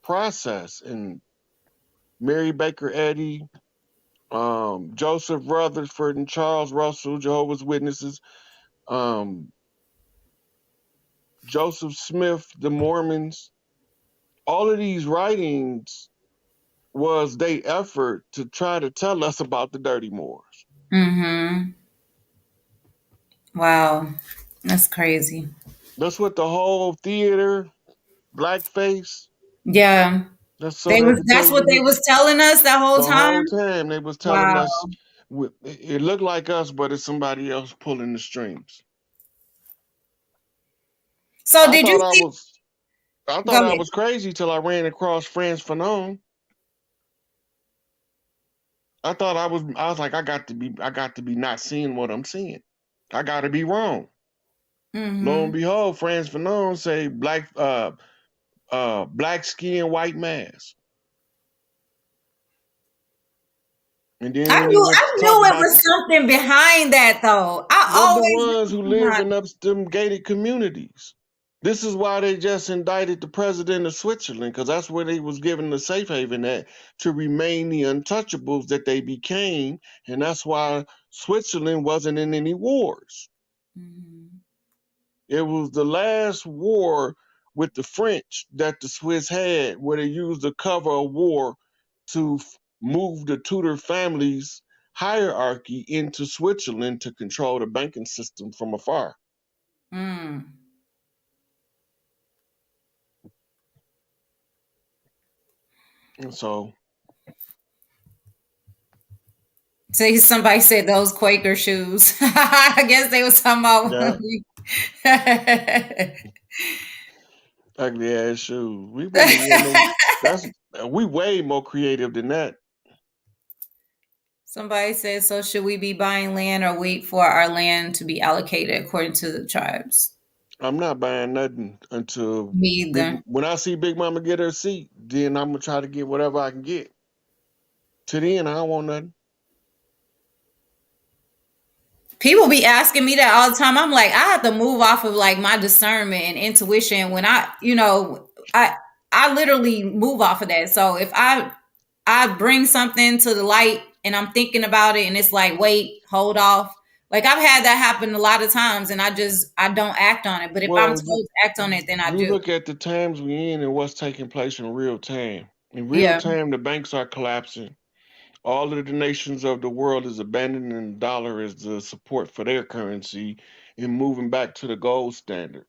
[SPEAKER 2] process, and Mary Baker Eddy, Joseph Rutherford, and Charles Russell, Jehovah's Witnesses, um, Joseph Smith, the Mormons, all of these writings was their effort to try to tell us about the dirty Moors.
[SPEAKER 1] Mm-hmm. Wow. That's crazy.
[SPEAKER 2] That's what the whole theater, blackface,
[SPEAKER 1] Yeah.
[SPEAKER 2] that's so
[SPEAKER 1] They
[SPEAKER 2] they
[SPEAKER 1] was
[SPEAKER 2] could tell
[SPEAKER 1] that's what they
[SPEAKER 2] you
[SPEAKER 1] was telling us that whole
[SPEAKER 2] the
[SPEAKER 1] time.
[SPEAKER 2] whole time they was telling
[SPEAKER 1] Wow.
[SPEAKER 2] us it looked like us, but it's somebody else pulling the strings.
[SPEAKER 1] So
[SPEAKER 2] I
[SPEAKER 1] did you
[SPEAKER 2] thought I
[SPEAKER 1] see
[SPEAKER 2] was I
[SPEAKER 1] go
[SPEAKER 2] thought I
[SPEAKER 1] ahead.
[SPEAKER 2] was crazy till I ran across Frantz Fanon. I was like, I got to be not seeing what I'm seeing. I gotta be wrong. Lo and
[SPEAKER 1] Mm-hmm.
[SPEAKER 2] behold, Frantz Fanon say black skin, white mask. And then
[SPEAKER 1] I
[SPEAKER 2] when he
[SPEAKER 1] knew
[SPEAKER 2] went
[SPEAKER 1] I
[SPEAKER 2] to talk
[SPEAKER 1] knew it
[SPEAKER 2] about
[SPEAKER 1] was something behind that though. I
[SPEAKER 2] them the
[SPEAKER 1] always
[SPEAKER 2] ones who
[SPEAKER 1] knew
[SPEAKER 2] live
[SPEAKER 1] behind.
[SPEAKER 2] in them gated communities. This is why they just indicted the president of Switzerland, because that's where they was given the safe haven at to remain the untouchables that they became, and that's why Switzerland wasn't in any wars.
[SPEAKER 1] Mhm.
[SPEAKER 2] It was the last war with the French that the Swiss had, where they used the cover of war to move the Tudor family's hierarchy into Switzerland to control the banking system from afar.
[SPEAKER 1] Mm.
[SPEAKER 2] And so,
[SPEAKER 1] So somebody said those Quaker shoes. I guess they was talking about
[SPEAKER 2] yeah,
[SPEAKER 1] when we
[SPEAKER 2] ugly ass shoes. We wouldn't have wore no. That's we way more creative than that.
[SPEAKER 1] Somebody said, so should we be buying land or wait for our land to be allocated according to the tribes?
[SPEAKER 2] I'm not buying nothing until
[SPEAKER 1] Me
[SPEAKER 2] big.
[SPEAKER 1] either.
[SPEAKER 2] When I see Big Mama get her seat, then I'm gonna try to get whatever I can get. To then, I don't want nothing.
[SPEAKER 1] People be asking me that all the time. I'm like, I have to move off of like my discernment and intuition when I literally move off of that. So if I bring something to the light and I'm thinking about it and it's like, wait, hold off. Like I've had that happen a lot of times and I don't act on it. But if I'm
[SPEAKER 2] Well,
[SPEAKER 1] told to act on it, then I
[SPEAKER 2] you
[SPEAKER 1] do.
[SPEAKER 2] look at the times we in and what's taking place in real time. In real
[SPEAKER 1] Yeah.
[SPEAKER 2] time, the banks are collapsing. All of the nations of the world is abandoning the dollar as the support for their currency and moving back to the gold standard.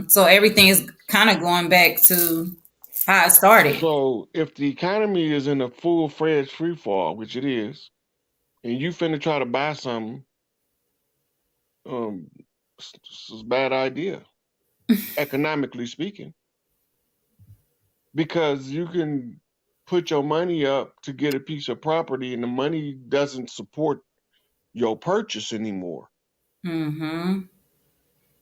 [SPEAKER 1] So everything is kind of going back to how it started.
[SPEAKER 2] So if the economy is in a full-fledged free fall, which it is, and you finna try to buy something, um, it's a bad idea, economically speaking, because you can put your money up to get a piece of property, and the money doesn't support your purchase anymore.
[SPEAKER 1] Mm-hmm.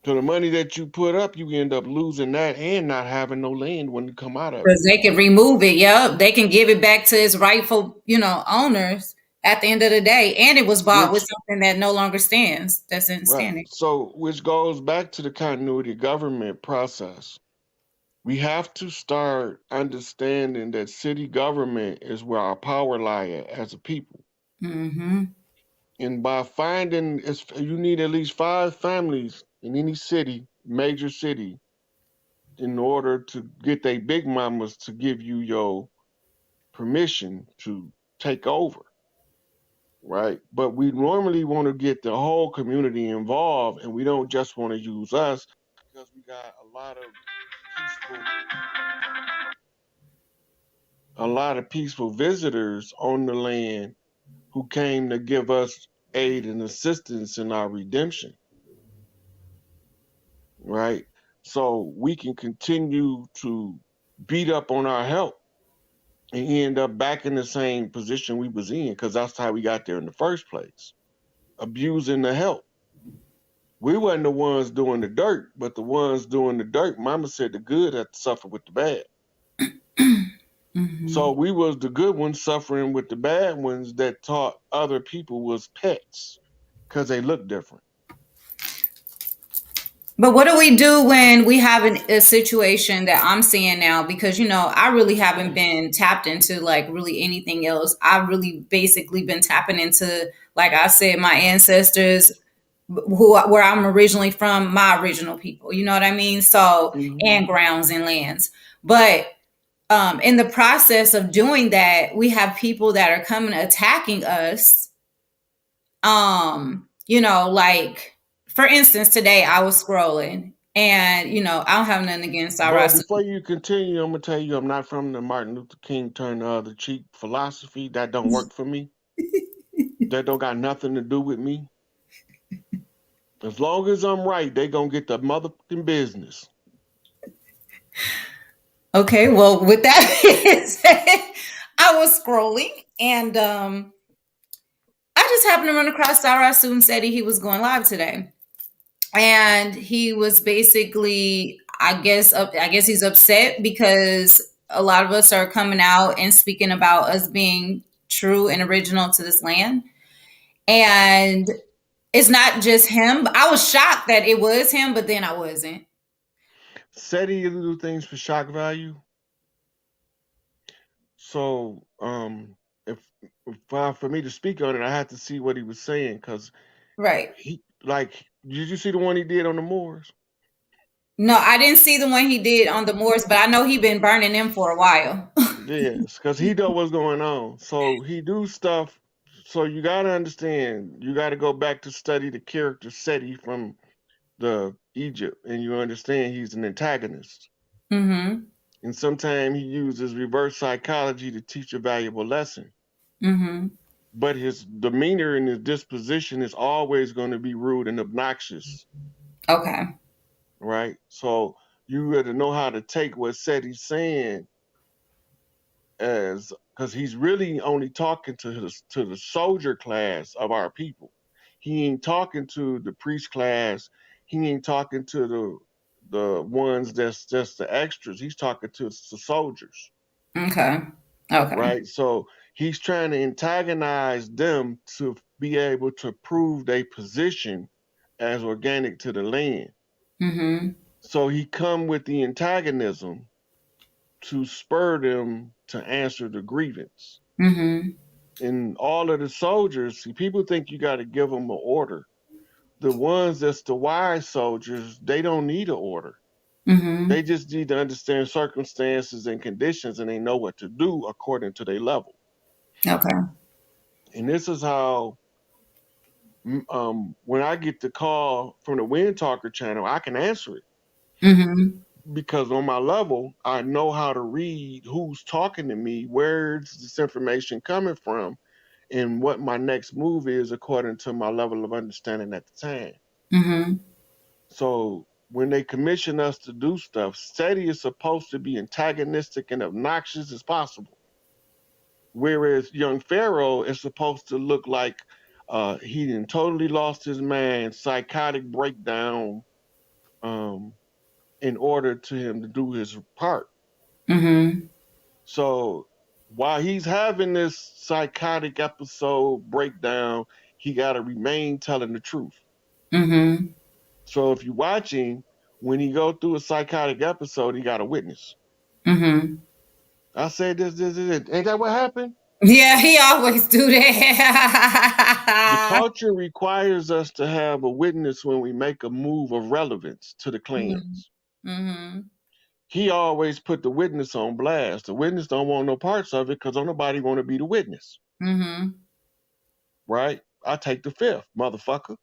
[SPEAKER 2] So the money that you put up, you end up losing that and not having no land when you come out of it.
[SPEAKER 1] Because they can remove it. Yep. They can give it back to its rightful, owners at the end of the day. And it was bought with
[SPEAKER 2] Which
[SPEAKER 1] something that no longer stands, that's in
[SPEAKER 2] right.
[SPEAKER 1] standing.
[SPEAKER 2] So which goes back to the continuity of government process. We have to start understanding that city government is where our power lie at as a people.
[SPEAKER 1] Mm-hmm.
[SPEAKER 2] And by finding you need at least 5 families in any city, major city, in order to get they big mamas to give you your permission to take over, right? But we normally want to get the whole community involved, and we don't just want to use us because we got peaceful, a lot of peaceful visitors on the land who came to give us aid and assistance in our redemption, right? So we can continue to beat up on our help and end up back in the same position we was in because that's how we got there in the first place, abusing the help. We wasn't the ones doing the dirt, but the ones doing the dirt, mama said the good had to suffer with the bad.
[SPEAKER 1] Mm-hmm.
[SPEAKER 2] So we was the good ones suffering with the bad ones that taught other people was pets because they look different.
[SPEAKER 1] But what do we do when we have a situation that I'm seeing now? Because, I really haven't been tapped into like really anything else. I've really basically been tapping into, like I said, my ancestors, where I'm originally from, my original people. You know what I mean? So,
[SPEAKER 2] Hmm.
[SPEAKER 1] and grounds and lands. But in the process of doing that, we have people that are coming attacking us. Like for instance, today I was scrolling, and I don't have nothing against
[SPEAKER 2] But
[SPEAKER 1] Arasu.
[SPEAKER 2] before you continue, I'm gonna tell you I'm not from the Martin Luther King turn the other cheek philosophy. That don't work for me. That don't got nothing to do with me. As long as I'm right, they gonna get the motherfucking business.
[SPEAKER 1] Okay, well, with that being said, I was scrolling, and I just happened to run across Arasu and said he was going live today. And he was basically, I guess he's upset because a lot of us are coming out and speaking about us being true and original to this land. And it's not just him. I was shocked that it was him, but then I wasn't.
[SPEAKER 2] Said he do things for shock value. So if, for me to speak on it, I had to see what he was saying because
[SPEAKER 1] Right.
[SPEAKER 2] he like. Did you see the one he did on the Moors?
[SPEAKER 1] No, I didn't see the one he did on the Moors, but I know he been burning them for a while.
[SPEAKER 2] Yes, because he know what's going on. So he do stuff. So you got to understand. You got to go back to study the character Seti from the Egypt, and you understand he's an antagonist.
[SPEAKER 1] Mm-hmm.
[SPEAKER 2] And sometimes he uses reverse psychology to teach a valuable lesson.
[SPEAKER 1] Mm-hmm.
[SPEAKER 2] But his demeanor and his disposition is always going to be rude and obnoxious,
[SPEAKER 1] Okay.
[SPEAKER 2] right? So you got to know how to take what Seti's saying as because he's really only talking to the soldier class of our people. He ain't talking to the priest class. He ain't talking to the ones that's just the extras. He's talking to the soldiers,
[SPEAKER 1] Okay. Okay.
[SPEAKER 2] right? So he's trying to antagonize them to be able to prove their position as organic to the land.
[SPEAKER 1] Mm-hmm.
[SPEAKER 2] So he come with the antagonism to spur them to answer the grievance.
[SPEAKER 1] Mm-hmm.
[SPEAKER 2] And all of the soldiers, see, people think you got to give them an order. The ones that's the wise soldiers, they don't need an order.
[SPEAKER 1] Mm-hmm.
[SPEAKER 2] They just need to understand circumstances and conditions, and they know what to do according to their level.
[SPEAKER 1] Okay.
[SPEAKER 2] And this is how, when I get the call from the Wind Talker channel, I can answer it
[SPEAKER 1] Mm-hmm.
[SPEAKER 2] because on my level, I know how to read who's talking to me, where's this information coming from, and what my next move is according to my level of understanding at the time.
[SPEAKER 1] Mm-hmm.
[SPEAKER 2] So when they commission us to do stuff, SETI is supposed to be antagonistic and obnoxious as possible. Whereas young Pharaoh is supposed to look like he done totally lost his mind, psychotic breakdown, um, in order to him to do his part.
[SPEAKER 1] Mm-hmm.
[SPEAKER 2] So while he's having this psychotic episode breakdown, he got to remain telling the truth.
[SPEAKER 1] Mm-hmm.
[SPEAKER 2] So if you're watching, when he go through a psychotic episode, he got a witness.
[SPEAKER 1] Mm-hmm.
[SPEAKER 2] I said this. Ain't that what happened?
[SPEAKER 1] Yeah, he always do
[SPEAKER 2] The
[SPEAKER 1] that.
[SPEAKER 2] culture requires us to have a witness when we make a move of relevance to the
[SPEAKER 1] Mm-hmm.
[SPEAKER 2] clans.
[SPEAKER 1] Mm-hmm.
[SPEAKER 2] He always put the witness on blast. The witness don't want no parts of it because don't nobody want to be the witness,
[SPEAKER 1] Mm-hmm.
[SPEAKER 2] right? I take the fifth, motherfucker.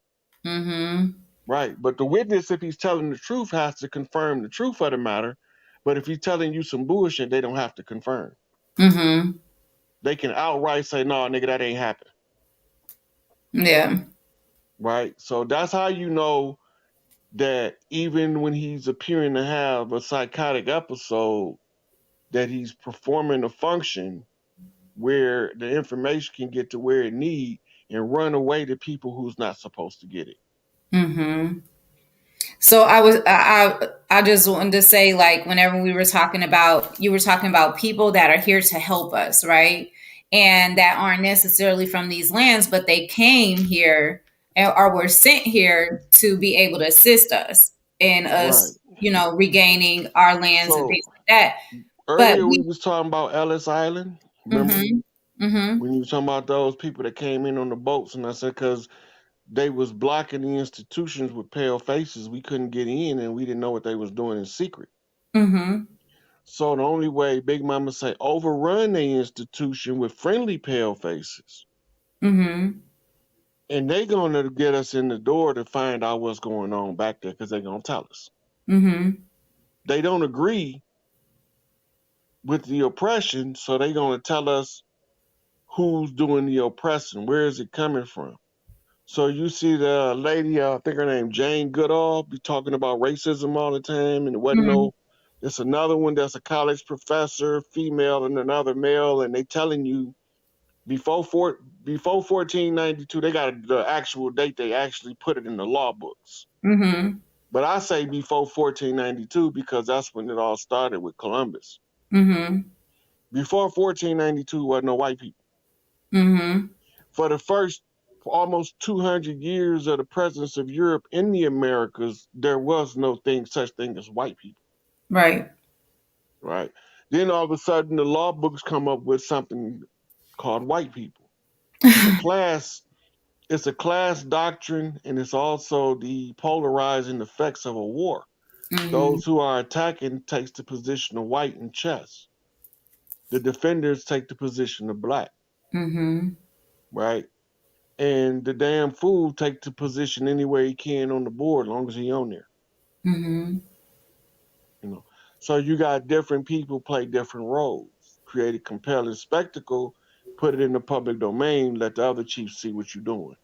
[SPEAKER 1] Mm-hmm.
[SPEAKER 2] Right. But the witness, if he's telling the truth, has to confirm the truth of the matter. But if he's telling you some bullshit, they don't have to confirm.
[SPEAKER 1] Mm-hmm.
[SPEAKER 2] They can outright say, no, nigga, that ain't happened.
[SPEAKER 1] Yeah.
[SPEAKER 2] Right. So that's how you know that even when he's appearing to have a psychotic episode, that he's performing a function where the information can get to where it need and run away to people who's not supposed to get it.
[SPEAKER 1] Mm-hmm. So I just wanted to say, like, whenever we were talking about, you were talking about people that are here to help us, right? And that aren't necessarily from these lands, but they came here or were sent here to be able to assist us in
[SPEAKER 2] Right.
[SPEAKER 1] us, regaining our lands and
[SPEAKER 2] So
[SPEAKER 1] things like that. But
[SPEAKER 2] earlier we
[SPEAKER 1] we,
[SPEAKER 2] was talking about Ellis Island. Remember?
[SPEAKER 1] mm-hmm, mm-hmm,
[SPEAKER 2] When you were talking about those people that came in on the boats, and I said because they was blocking the institutions with pale faces, we couldn't get in, and we didn't know what they was doing in secret.
[SPEAKER 1] mm-hmm,
[SPEAKER 2] So the only way Big Mama say overrun the institution with friendly pale faces,
[SPEAKER 1] mm-hmm,
[SPEAKER 2] and they gonna get us in the door to find out what's going on back there because they gonna tell us.
[SPEAKER 1] mm-hmm,
[SPEAKER 2] They don't agree with the oppression, so they gonna tell us who's doing the oppressing, where is it coming from. So you see the lady, I think her name Jane Goodall, be talking about racism all the time, and it wasn't
[SPEAKER 1] mm-hmm,
[SPEAKER 2] no. There's another one that's a college professor, female, and another male, and they telling you before 1492, they got the actual date. They actually put it in the law books.
[SPEAKER 1] mm-hmm,
[SPEAKER 2] But I say before 1492 because that's when it all started with Columbus.
[SPEAKER 1] mm-hmm,
[SPEAKER 2] Before 1492, wasn't no white people.
[SPEAKER 1] mm-hmm,
[SPEAKER 2] For the first almost 200 years of the presence of Europe in the Americas, there was no such thing as white people,
[SPEAKER 1] right.
[SPEAKER 2] right? Then all of a sudden, the law books come up with something called white people. It's a class. It's a class doctrine, and it's also the polarizing effects of a war.
[SPEAKER 1] Mm-hmm,
[SPEAKER 2] Those who are attacking takes the position of white in chess. The defenders take the position of black,
[SPEAKER 1] mm-hmm,
[SPEAKER 2] right? And the damn fool take the position any way he can on the board, as long as he on there.
[SPEAKER 1] mm-hmm.
[SPEAKER 2] You know, so you got different people play different roles, create a compelling spectacle, put it in the public domain, let the other chiefs see what you're doing.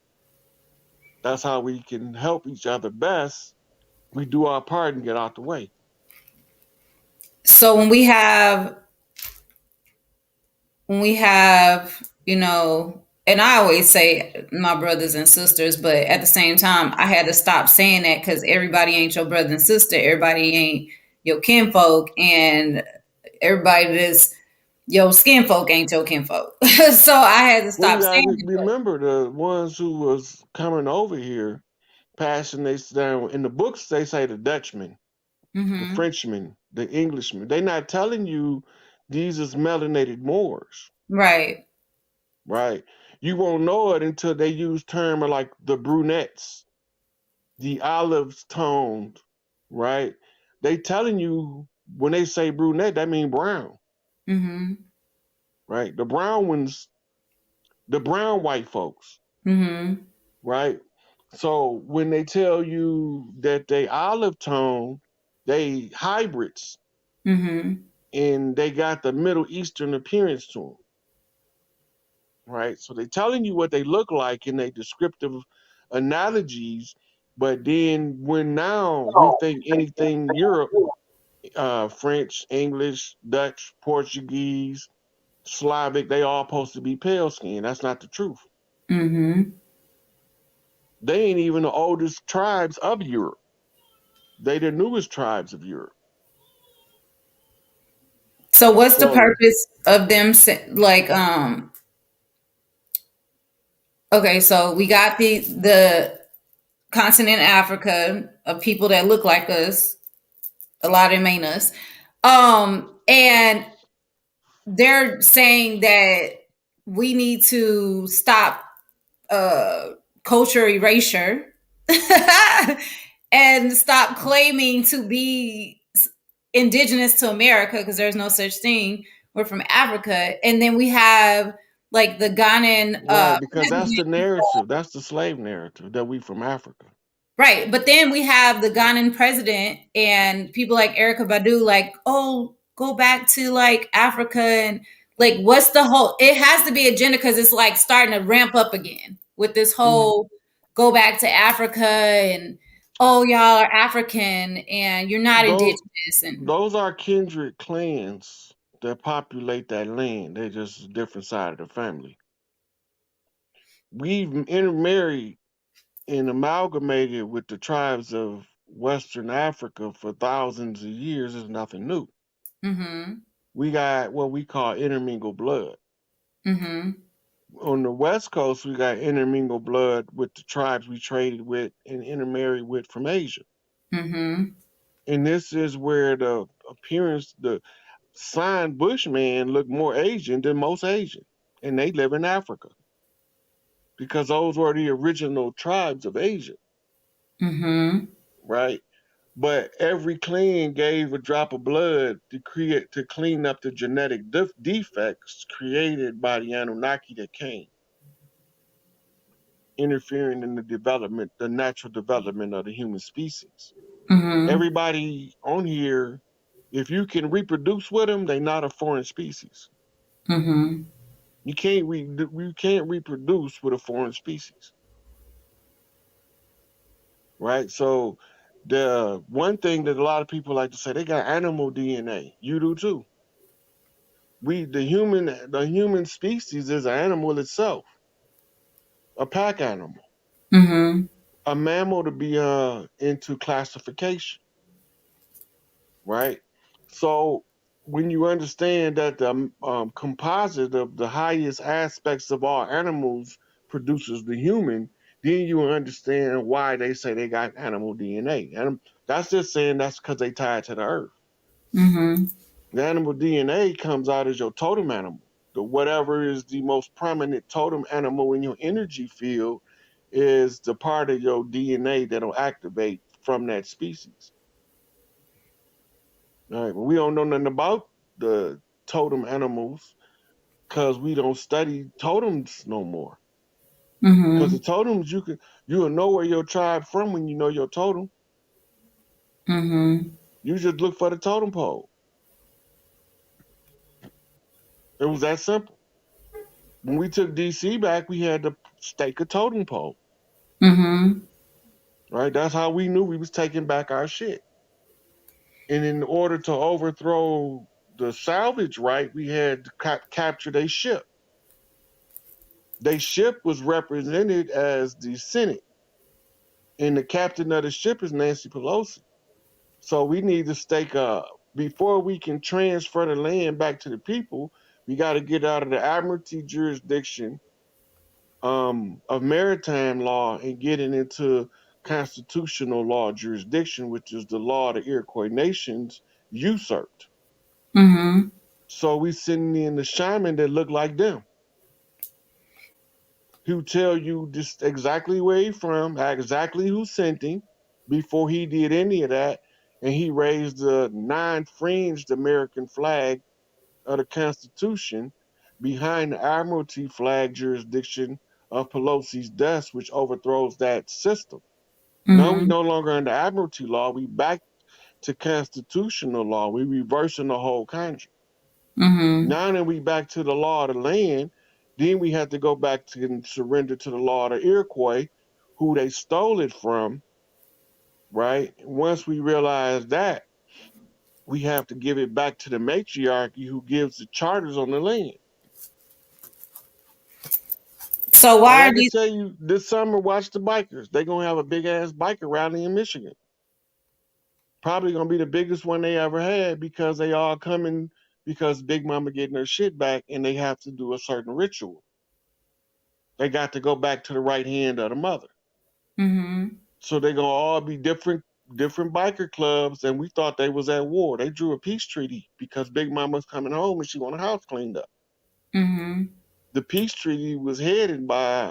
[SPEAKER 2] That's how we can help each other best. We do our part and get out the way.
[SPEAKER 1] So when we have when we have, and I always say my brothers and sisters, but at the same time, I had to stop saying that because everybody ain't your brother and sister. Everybody ain't your kinfolk, and everybody that's your skinfolk ain't your kinfolk. So I had to
[SPEAKER 2] Well, you
[SPEAKER 1] stop
[SPEAKER 2] gotta
[SPEAKER 1] saying it.
[SPEAKER 2] remember the ones who was coming over here, passing they down in the books. They say the Dutchman, the
[SPEAKER 1] Mm-hmm.
[SPEAKER 2] Frenchman, the Englishman. They not telling you these is melanated Moors,
[SPEAKER 1] Right.
[SPEAKER 2] right? You won't know it until they use term like the brunettes, the olive toned, right? They telling you when they say brunette, that mean brown,
[SPEAKER 1] Mm-hmm.
[SPEAKER 2] right? The brown ones, the brown white folks,
[SPEAKER 1] Mm-hmm.
[SPEAKER 2] right? So when they tell you that they olive tone, they hybrids
[SPEAKER 1] Mm-hmm.
[SPEAKER 2] and they got the Middle Eastern appearance to them, right? So they're telling you what they look like in their descriptive analogies, but then when now we think anything Europe, French, English, Dutch, Portuguese, Slavic, they all supposed to be pale skin. That's not the truth.
[SPEAKER 1] Mm-hmm.
[SPEAKER 2] They ain't even the oldest tribes of Europe. They the newest tribes of Europe.
[SPEAKER 1] So what's the
[SPEAKER 2] So
[SPEAKER 1] purpose of them like okay, so we got the continent Africa of people that look like us, a lot of them ain't us. And they're saying that we need to stop uh culture erasure and stop claiming to be indigenous to America because there's no such thing. We're from Africa, and then we have like the Ghanaian
[SPEAKER 2] right, because that's the
[SPEAKER 1] president.
[SPEAKER 2] narrative. That's the slave narrative that we from Africa.
[SPEAKER 1] Right. But then we have the Ghanaian president and people like Erica Badu, like, oh, go back to like Africa and like, what's the whole, it has to be agenda because it's like starting to ramp up again with this
[SPEAKER 2] Mhm.
[SPEAKER 1] whole go back to Africa and, oh, y'all are African and you're not
[SPEAKER 2] Those
[SPEAKER 1] indigenous. And,
[SPEAKER 2] those are kindred clans that populate that land. They're just a different side of the family. We've intermarried and amalgamated with the tribes of Western Africa for thousands of years is nothing new.
[SPEAKER 1] mm-hmm,
[SPEAKER 2] We got what we call intermingled blood.
[SPEAKER 1] mm-hmm,
[SPEAKER 2] On the West Coast, we got intermingled blood with the tribes we traded with and intermarried with from Asia.
[SPEAKER 1] mm-hmm,
[SPEAKER 2] And this is where the appearance, the sign Bushman look more Asian than most Asian. And they live in Africa because those were the original tribes of Asia,
[SPEAKER 1] mm-hmm,
[SPEAKER 2] right? But every clan gave a drop of blood to clean up the genetic defects created by the Anunnaki that came, interfering in the natural development of the human species.
[SPEAKER 1] mm-hmm,
[SPEAKER 2] Everybody on here, if you can reproduce with them, they're not a foreign species.
[SPEAKER 1] mm-hmm,
[SPEAKER 2] You can't reproduce with a foreign species, right? So the one thing that a lot of people like to say they got animal DNA. You do too. The human species is an animal itself, a pack animal,
[SPEAKER 1] mm-hmm,
[SPEAKER 2] a mammal to be into classification, right? So when you understand that the composite of the highest aspects of all animals produces the human, then you understand why they say they got animal DNA. And that's just saying that's because they tied to the earth.
[SPEAKER 1] mm-hmm,
[SPEAKER 2] The animal DNA comes out as your totem animal. The whatever is the most prominent totem animal in your energy field is the part of your DNA that'll activate from that species. All right, but we don't know nothing about the totem animals because we don't study totems no more. Because
[SPEAKER 1] mm-hmm,
[SPEAKER 2] the totems you'll know where your tribe from when you know your totem.
[SPEAKER 1] mm-hmm,
[SPEAKER 2] You just look for the totem pole. It was that simple. When we took DC back, we had to stake a totem pole.
[SPEAKER 1] mm-hmm.
[SPEAKER 2] Right? That's how we knew we was taking back our shit. And in order to overthrow the salvage right, we had to capture their ship. Their ship was represented as the Senate, and the captain of the ship is Nancy Pelosi. So we need to stake before we can transfer the land back to the people. We got to get out of the admiralty jurisdiction of maritime law and get it into constitutional law jurisdiction, which is the law the Iroquois nations usurped.
[SPEAKER 1] Mm-hmm.
[SPEAKER 2] So we sending in the shaman that look like them, who tell you just exactly where he from, exactly who sent him before he did any of that. And he raised the non-fringed American flag of the Constitution behind the Admiralty flag jurisdiction of Pelosi's desk, which overthrows that system. Now we
[SPEAKER 1] Mm-hmm.
[SPEAKER 2] no longer under Admiralty law. We back to constitutional law. We reversing the whole country.
[SPEAKER 1] Mm-hmm.
[SPEAKER 2] Now that we back to the law of the land, then we have to go back to and surrender to the law of the Iroquois, who they stole it from, right? Once we realize that, we have to give it back to the matriarchy who gives the charters on the land.
[SPEAKER 1] So
[SPEAKER 2] Like
[SPEAKER 1] why
[SPEAKER 2] I
[SPEAKER 1] are
[SPEAKER 2] can
[SPEAKER 1] these?
[SPEAKER 2] tell you this summer, watch the bikers. They're gonna have a big ass biker rally in Michigan. Probably gonna be the biggest one they ever had because they all coming because Big Mama getting her shit back and they have to do a certain ritual. They got to go back to the right hand of the mother.
[SPEAKER 1] Mm-hmm.
[SPEAKER 2] So they're gonna all be different biker clubs, and we thought they was at war. They drew a peace treaty because Big Mama's coming home and she want her house cleaned up.
[SPEAKER 1] Mm-hmm.
[SPEAKER 2] The peace treaty was headed by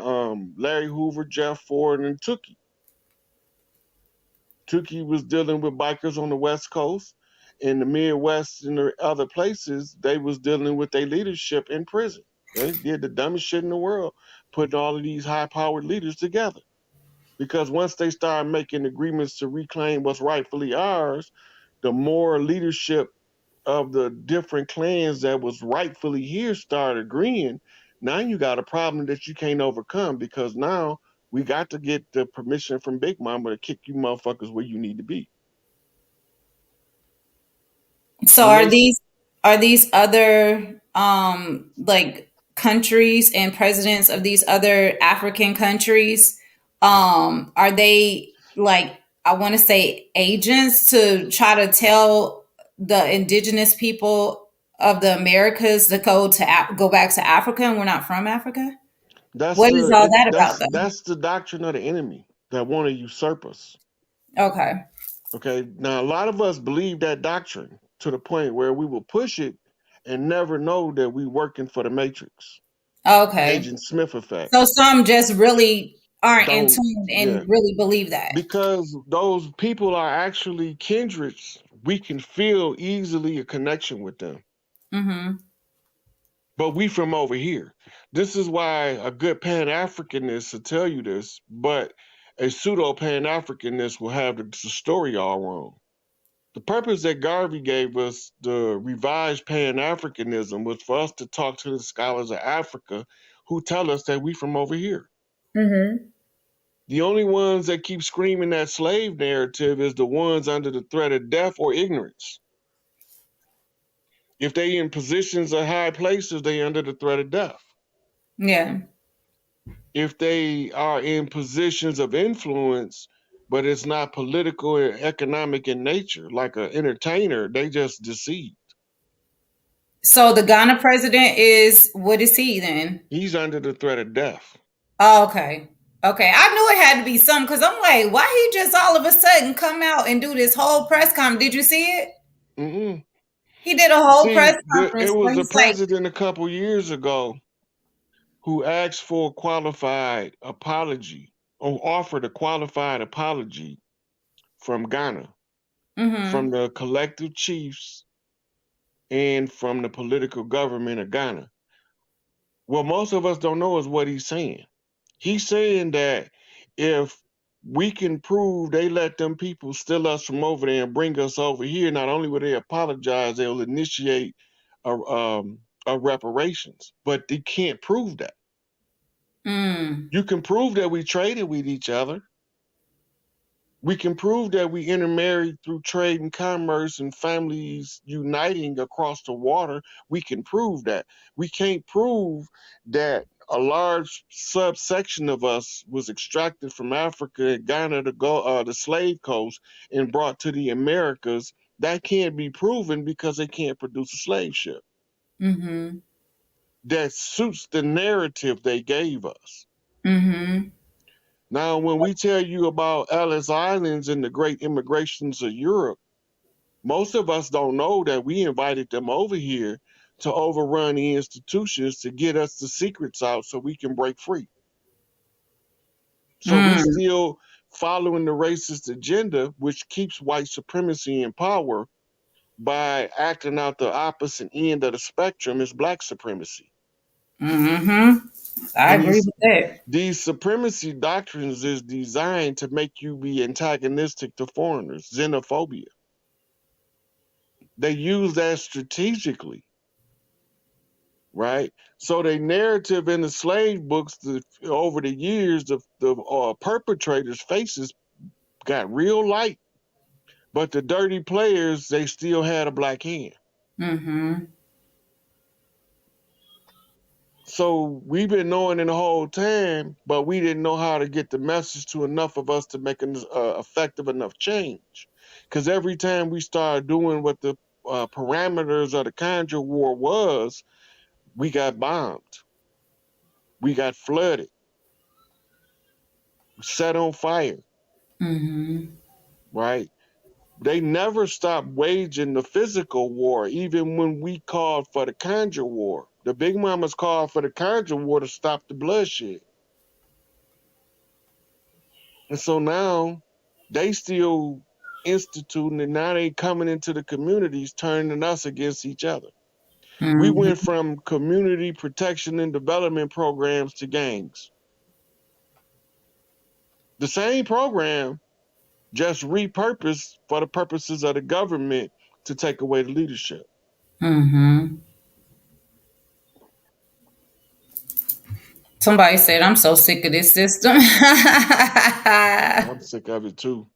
[SPEAKER 2] Larry Hoover, Jeff Ford, and Tookie. Tookie was dealing with bikers on the West Coast. In the Midwest and the other places, they was dealing with their leadership in prison. They did the dumbest shit in the world, putting all of these high-powered leaders together. Because once they start making agreements to reclaim what's rightfully ours, the more leadership of the different clans that was rightfully here started agreeing. Now you got a problem that you can't overcome because now we got to get the permission from Big Mama to kick you motherfuckers where you need to be.
[SPEAKER 1] So
[SPEAKER 2] When they
[SPEAKER 1] are these other like countries and presidents of these other African countries are they like I want to say agents to try to tell the indigenous people of the Americas to go back to Africa and we're not from Africa? What is all that about though?
[SPEAKER 2] that's the doctrine of the enemy that want to usurp us.
[SPEAKER 1] Okay.
[SPEAKER 2] Okay, now a lot of us believe that doctrine to the point where we will push it and never know that we working for the Matrix.
[SPEAKER 1] Okay.
[SPEAKER 2] Agent Smith effect.
[SPEAKER 1] So some just really aren't in
[SPEAKER 2] Don't
[SPEAKER 1] tune
[SPEAKER 2] yeah.
[SPEAKER 1] and really believe that.
[SPEAKER 2] Because those people are actually kindreds, we can feel easily a connection with them.
[SPEAKER 1] Mm-hmm.
[SPEAKER 2] But we from over here. This is why a good Pan Africanist will tell you this, but a pseudo Pan Africanist will have the story all wrong. The purpose that Garvey gave us, the revised Pan Africanism, was for us to talk to the scholars of Africa who tell us that we from over here.
[SPEAKER 1] Mm-hmm.
[SPEAKER 2] The only ones that keep screaming that slave narrative is the ones under the threat of death or ignorance. If they in positions of high places, they under the threat of death.
[SPEAKER 1] Yeah.
[SPEAKER 2] If they are in positions of influence, but it's not political or economic in nature, like an entertainer, they just deceive.
[SPEAKER 1] So the Ghana president is what is he then?
[SPEAKER 2] He's under the threat of death.
[SPEAKER 1] Oh, okay. Okay. I knew it had to be something because I'm like, why he just all of a sudden come out and do this whole press conference? Did you see it?
[SPEAKER 2] Mm-mm.
[SPEAKER 1] He did a whole
[SPEAKER 2] See,
[SPEAKER 1] press
[SPEAKER 2] it
[SPEAKER 1] conference where
[SPEAKER 2] was a
[SPEAKER 1] he's like,
[SPEAKER 2] president a couple years ago who asked for a qualified apology or offered a qualified apology from Ghana, from
[SPEAKER 1] mm-hmm.
[SPEAKER 2] the collective chiefs and from the political government of Ghana. What most of us don't know is what he's saying. He's saying that if we can prove they let them people steal us from over there and bring us over here, not only will they apologize, they'll initiate a reparations. But they can't prove that.
[SPEAKER 1] Mm.
[SPEAKER 2] You can prove that we traded with each other. We can prove that we intermarried through trade and commerce and families uniting across the water. We can prove that. We can't prove that a large subsection of us was extracted from Africa and Ghana to go the slave coast and brought to the Americas. That can't be proven because they can't produce a slave ship
[SPEAKER 1] Mm-hmm.
[SPEAKER 2] that suits the narrative they gave us.
[SPEAKER 1] Mm-hmm.
[SPEAKER 2] Now, when we tell you about Ellis Islands and the great immigrations of Europe, most of us don't know that we invited them over here to overrun the institutions to get us the secrets out so we can break free. So we
[SPEAKER 1] Mm.
[SPEAKER 2] still following the racist agenda, which keeps white supremacy in power by acting out the opposite end of the spectrum is black supremacy.
[SPEAKER 1] Mm-hmm. I
[SPEAKER 2] And
[SPEAKER 1] agree
[SPEAKER 2] these
[SPEAKER 1] with that.
[SPEAKER 2] these supremacy doctrines is designed to make you be antagonistic to foreigners, xenophobia. They use that strategically, right? So the narrative in the slave books, over the years, the perpetrators' faces got real light, but the dirty players, they still had a black hand.
[SPEAKER 1] Mm-hmm.
[SPEAKER 2] So we've been knowing it the whole time, but we didn't know how to get the message to enough of us to make an effective enough change. Because every time we started doing what the parameters of the Conjure War was, we got bombed, we got flooded, set on fire,
[SPEAKER 1] Mm-hmm.
[SPEAKER 2] right? They never stopped waging the physical war, even when we called for the Conjure War. The Big Mamas called for the Conjure War to stop the bloodshed. And so now they still instituting and now they coming into the communities turning us against each other. We went
[SPEAKER 1] Mm-hmm.
[SPEAKER 2] from community protection and development programs to gangs. The same program, just repurposed for the purposes of the government to take away the leadership.
[SPEAKER 1] Mm-hmm. Somebody said, I'm so sick of this system.
[SPEAKER 2] I'm sick of it too.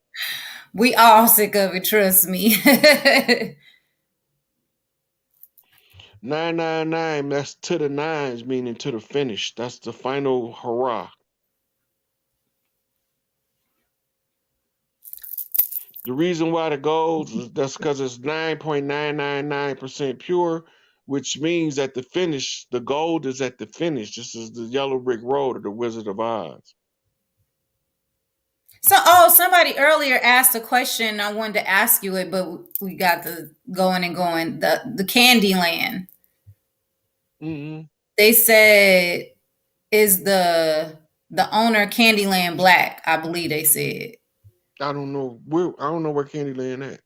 [SPEAKER 1] We all sick of it, trust me.
[SPEAKER 2] 999, that's to the nines, meaning to the finish. That's the final hurrah. The reason why the gold is that's because it's 9.999% pure, which means at the finish, the gold is at the finish. This is the yellow brick road of the Wizard of Oz.
[SPEAKER 1] So, somebody earlier asked a question. I wanted to ask you it, but we got the going and going. The Candyland.
[SPEAKER 2] Mm-hmm.
[SPEAKER 1] They said, is the owner Candyland black? I believe they said.
[SPEAKER 2] I don't know where Candyland at.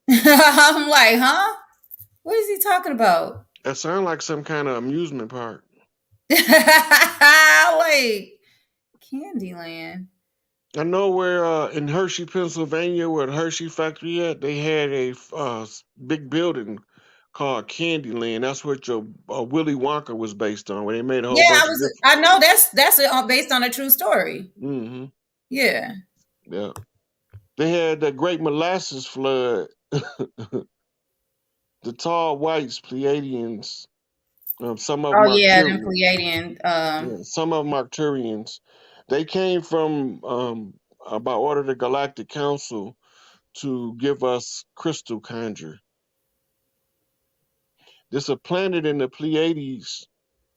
[SPEAKER 1] I'm like, huh? What is he talking about?
[SPEAKER 2] That sounds like some kind of amusement park.
[SPEAKER 1] Like Candyland.
[SPEAKER 2] I know where in Hershey, Pennsylvania, where the Hershey factory at, they had a big building called Candyland. That's what your Willy Wonka was based on, where they made a whole
[SPEAKER 1] Yeah,
[SPEAKER 2] bunch of different.
[SPEAKER 1] I know that's based on a true story.
[SPEAKER 2] Mm-hmm.
[SPEAKER 1] Yeah.
[SPEAKER 2] Yeah. They had the Great Molasses Flood. The tall whites, Pleiadians, some of them
[SPEAKER 1] Oh yeah, them
[SPEAKER 2] Arcturians.
[SPEAKER 1] Pleiadian.
[SPEAKER 2] Yeah, some of them Arcturians. They came from by order of the Galactic Council to give us crystal conjure. There's a planet in the Pleiades.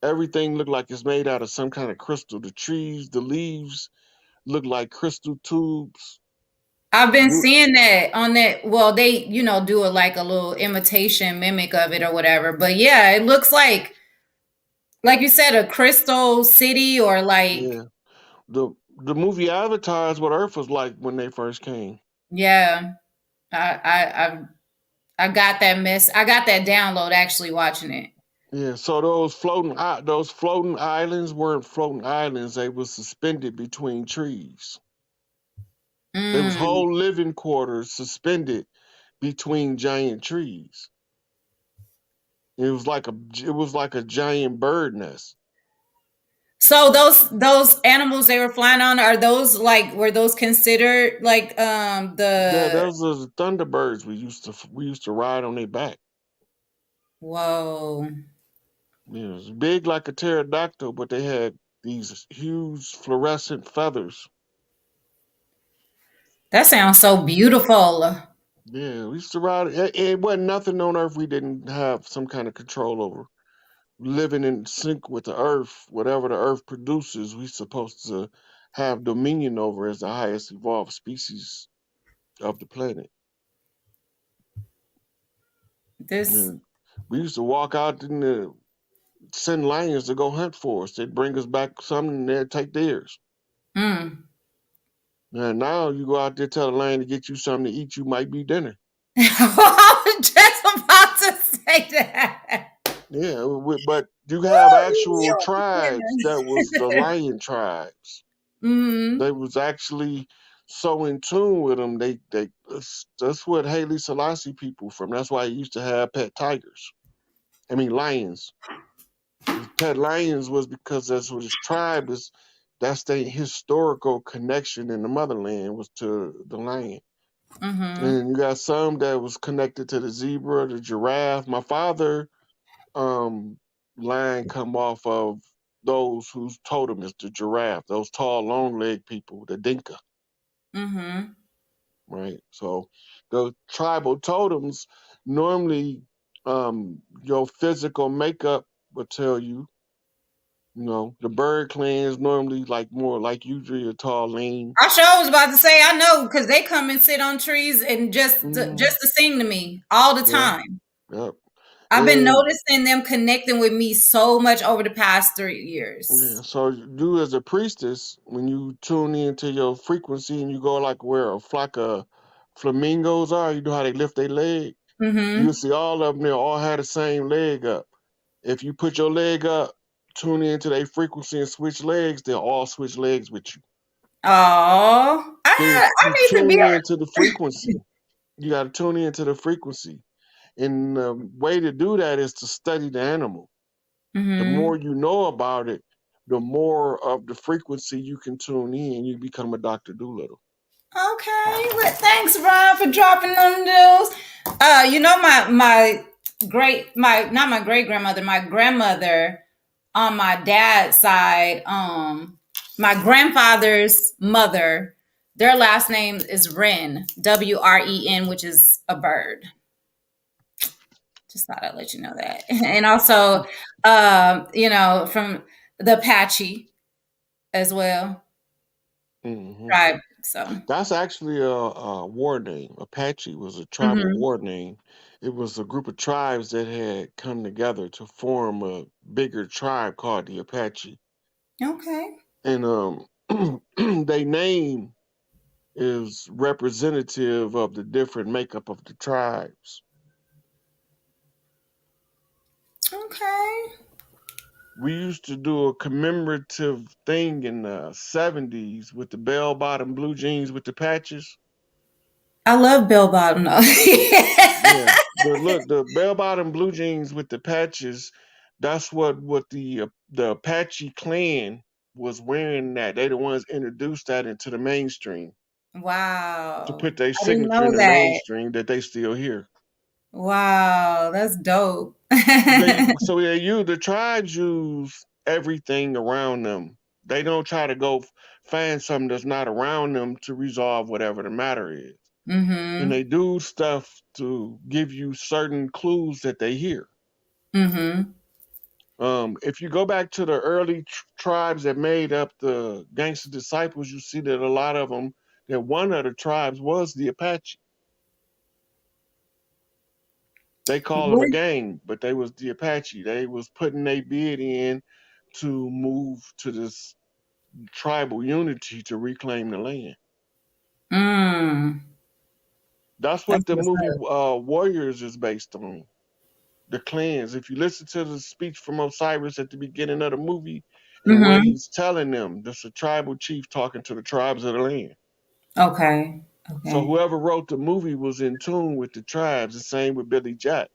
[SPEAKER 2] Everything looked like it's made out of some kind of crystal. The trees, the leaves look like crystal tubes.
[SPEAKER 1] I've been seeing that on that. Well, they do like a little imitation mimic of it or whatever. But yeah, it looks like you said, a crystal city or like
[SPEAKER 2] Yeah. The movie Avatar is what Earth was like when they first came.
[SPEAKER 1] yeah. I got that mess. I got that download actually watching it.
[SPEAKER 2] Yeah, so those floating islands weren't floating islands. They were suspended between trees. There was
[SPEAKER 1] Mm.
[SPEAKER 2] whole living quarters suspended between giant trees. It was like a giant bird nest.
[SPEAKER 1] So those animals they were flying on, are those like, were those considered like
[SPEAKER 2] Yeah,
[SPEAKER 1] the
[SPEAKER 2] those are the Thunderbirds we used to ride on their back.
[SPEAKER 1] whoa.
[SPEAKER 2] You know, it's big like a pterodactyl, but they had these huge fluorescent feathers.
[SPEAKER 1] That sounds so beautiful.
[SPEAKER 2] Yeah, we used to ride. It wasn't nothing on Earth we didn't have some kind of control over. Living in sync with the Earth, whatever the Earth produces, we supposed to have dominion over as the highest evolved species of the planet.
[SPEAKER 1] This
[SPEAKER 2] And we used to walk out in the send lions to go hunt for us. They'd bring us back something and they'd take theirs.
[SPEAKER 1] mm.
[SPEAKER 2] And now you go out there, tell a lion to get you something to eat, you might be dinner.
[SPEAKER 1] I was just about to say that.
[SPEAKER 2] Yeah, but you have actual
[SPEAKER 1] Oh, you
[SPEAKER 2] tribes that was the
[SPEAKER 1] goodness.
[SPEAKER 2] lion tribes.
[SPEAKER 1] Mm-hmm.
[SPEAKER 2] They was actually so in tune with them. That's what Haile Selassie people from. That's why he used to have pet tigers. I mean lions. His pet lions was because that's what his tribe is. That's the historical connection in the motherland was to the lion.
[SPEAKER 1] Mm-hmm.
[SPEAKER 2] And you got some that was connected to the zebra, the giraffe. My father um line come off of those whose totem is the giraffe, those tall, long leg people, the Dinka,
[SPEAKER 1] Mm-hmm.
[SPEAKER 2] right? So the tribal totems normally your physical makeup will tell you, the bird clans normally like more like usually a tall, lean.
[SPEAKER 1] I sure was about to say I know because they come and sit on trees and
[SPEAKER 2] Mm,
[SPEAKER 1] just to sing to me all the
[SPEAKER 2] yeah,
[SPEAKER 1] time.
[SPEAKER 2] yeah.
[SPEAKER 1] I've been
[SPEAKER 2] And
[SPEAKER 1] noticing them connecting with me so much over the past 3 years.
[SPEAKER 2] yeah, so you as a priestess, when you tune into your frequency and you go like where a flock of flamingos are, you know how they lift their leg? You'll
[SPEAKER 1] Mm-hmm.
[SPEAKER 2] see all of them, they all have the same leg up. If you put your leg up, tune into their frequency and switch legs, they'll all switch legs with you.
[SPEAKER 1] Oh, I
[SPEAKER 2] You
[SPEAKER 1] need to be.
[SPEAKER 2] tune into the frequency. You got to tune into the frequency. And the way to do that is to study the animal. The
[SPEAKER 1] Mm-hmm.
[SPEAKER 2] more you know about it, the more of the frequency you can tune in. You become a Dr. Doolittle.
[SPEAKER 1] Okay, well, thanks, Ron, for dropping them news. My great my not my great grandmother, my grandmother on my dad's side, my grandfather's mother, their last name is Wren, Wren, which is a bird. Just thought I'd let you know that. And also, from the Apache as well,
[SPEAKER 2] Hmm.
[SPEAKER 1] tribe. So,
[SPEAKER 2] That's actually a war name. Apache was a tribal
[SPEAKER 1] mhm.
[SPEAKER 2] war name. It was a group of tribes that had come together to form a bigger tribe called the Apache.
[SPEAKER 1] Okay.
[SPEAKER 2] And their name is representative of the different makeup of the tribes.
[SPEAKER 1] Okay.
[SPEAKER 2] We used to do a commemorative thing in the 70s with the bell bottom blue jeans with the patches.
[SPEAKER 1] I love bell bottom though.
[SPEAKER 2] Yeah, the bell bottom blue jeans with the patches. That's what the Apache clan was wearing. That they the ones introduced that into the mainstream to
[SPEAKER 1] Wow.
[SPEAKER 2] put their
[SPEAKER 1] I didn't
[SPEAKER 2] signature in
[SPEAKER 1] know
[SPEAKER 2] the
[SPEAKER 1] that.
[SPEAKER 2] mainstream that they still hear.
[SPEAKER 1] Wow, that's dope.
[SPEAKER 2] The tribes use everything around them. They don't try to go find something that's not around them to resolve whatever the matter is. And
[SPEAKER 1] Mhm.
[SPEAKER 2] they do stuff to give you certain clues that they hear.
[SPEAKER 1] Mhm.
[SPEAKER 2] If you go back to the early tribes that made up the gangster disciples, you see that a lot of them, that one of the tribes was the Apache. They call them a
[SPEAKER 1] What?
[SPEAKER 2] gang, but they was the Apache. They was putting their bid in to move to this tribal unity to reclaim the land.
[SPEAKER 1] Mm.
[SPEAKER 2] That's
[SPEAKER 1] That's
[SPEAKER 2] what the
[SPEAKER 1] what's
[SPEAKER 2] movie
[SPEAKER 1] up.
[SPEAKER 2] Warriors is based on. The clans. If you listen to the speech from Osiris at the beginning of the movie, and what
[SPEAKER 1] Mhm.
[SPEAKER 2] he's telling them, that's a tribal chief talking to the tribes of the land.
[SPEAKER 1] Okay.
[SPEAKER 2] So
[SPEAKER 1] Okay.
[SPEAKER 2] whoever wrote the movie was in tune with the tribes. The same with Billy Jack,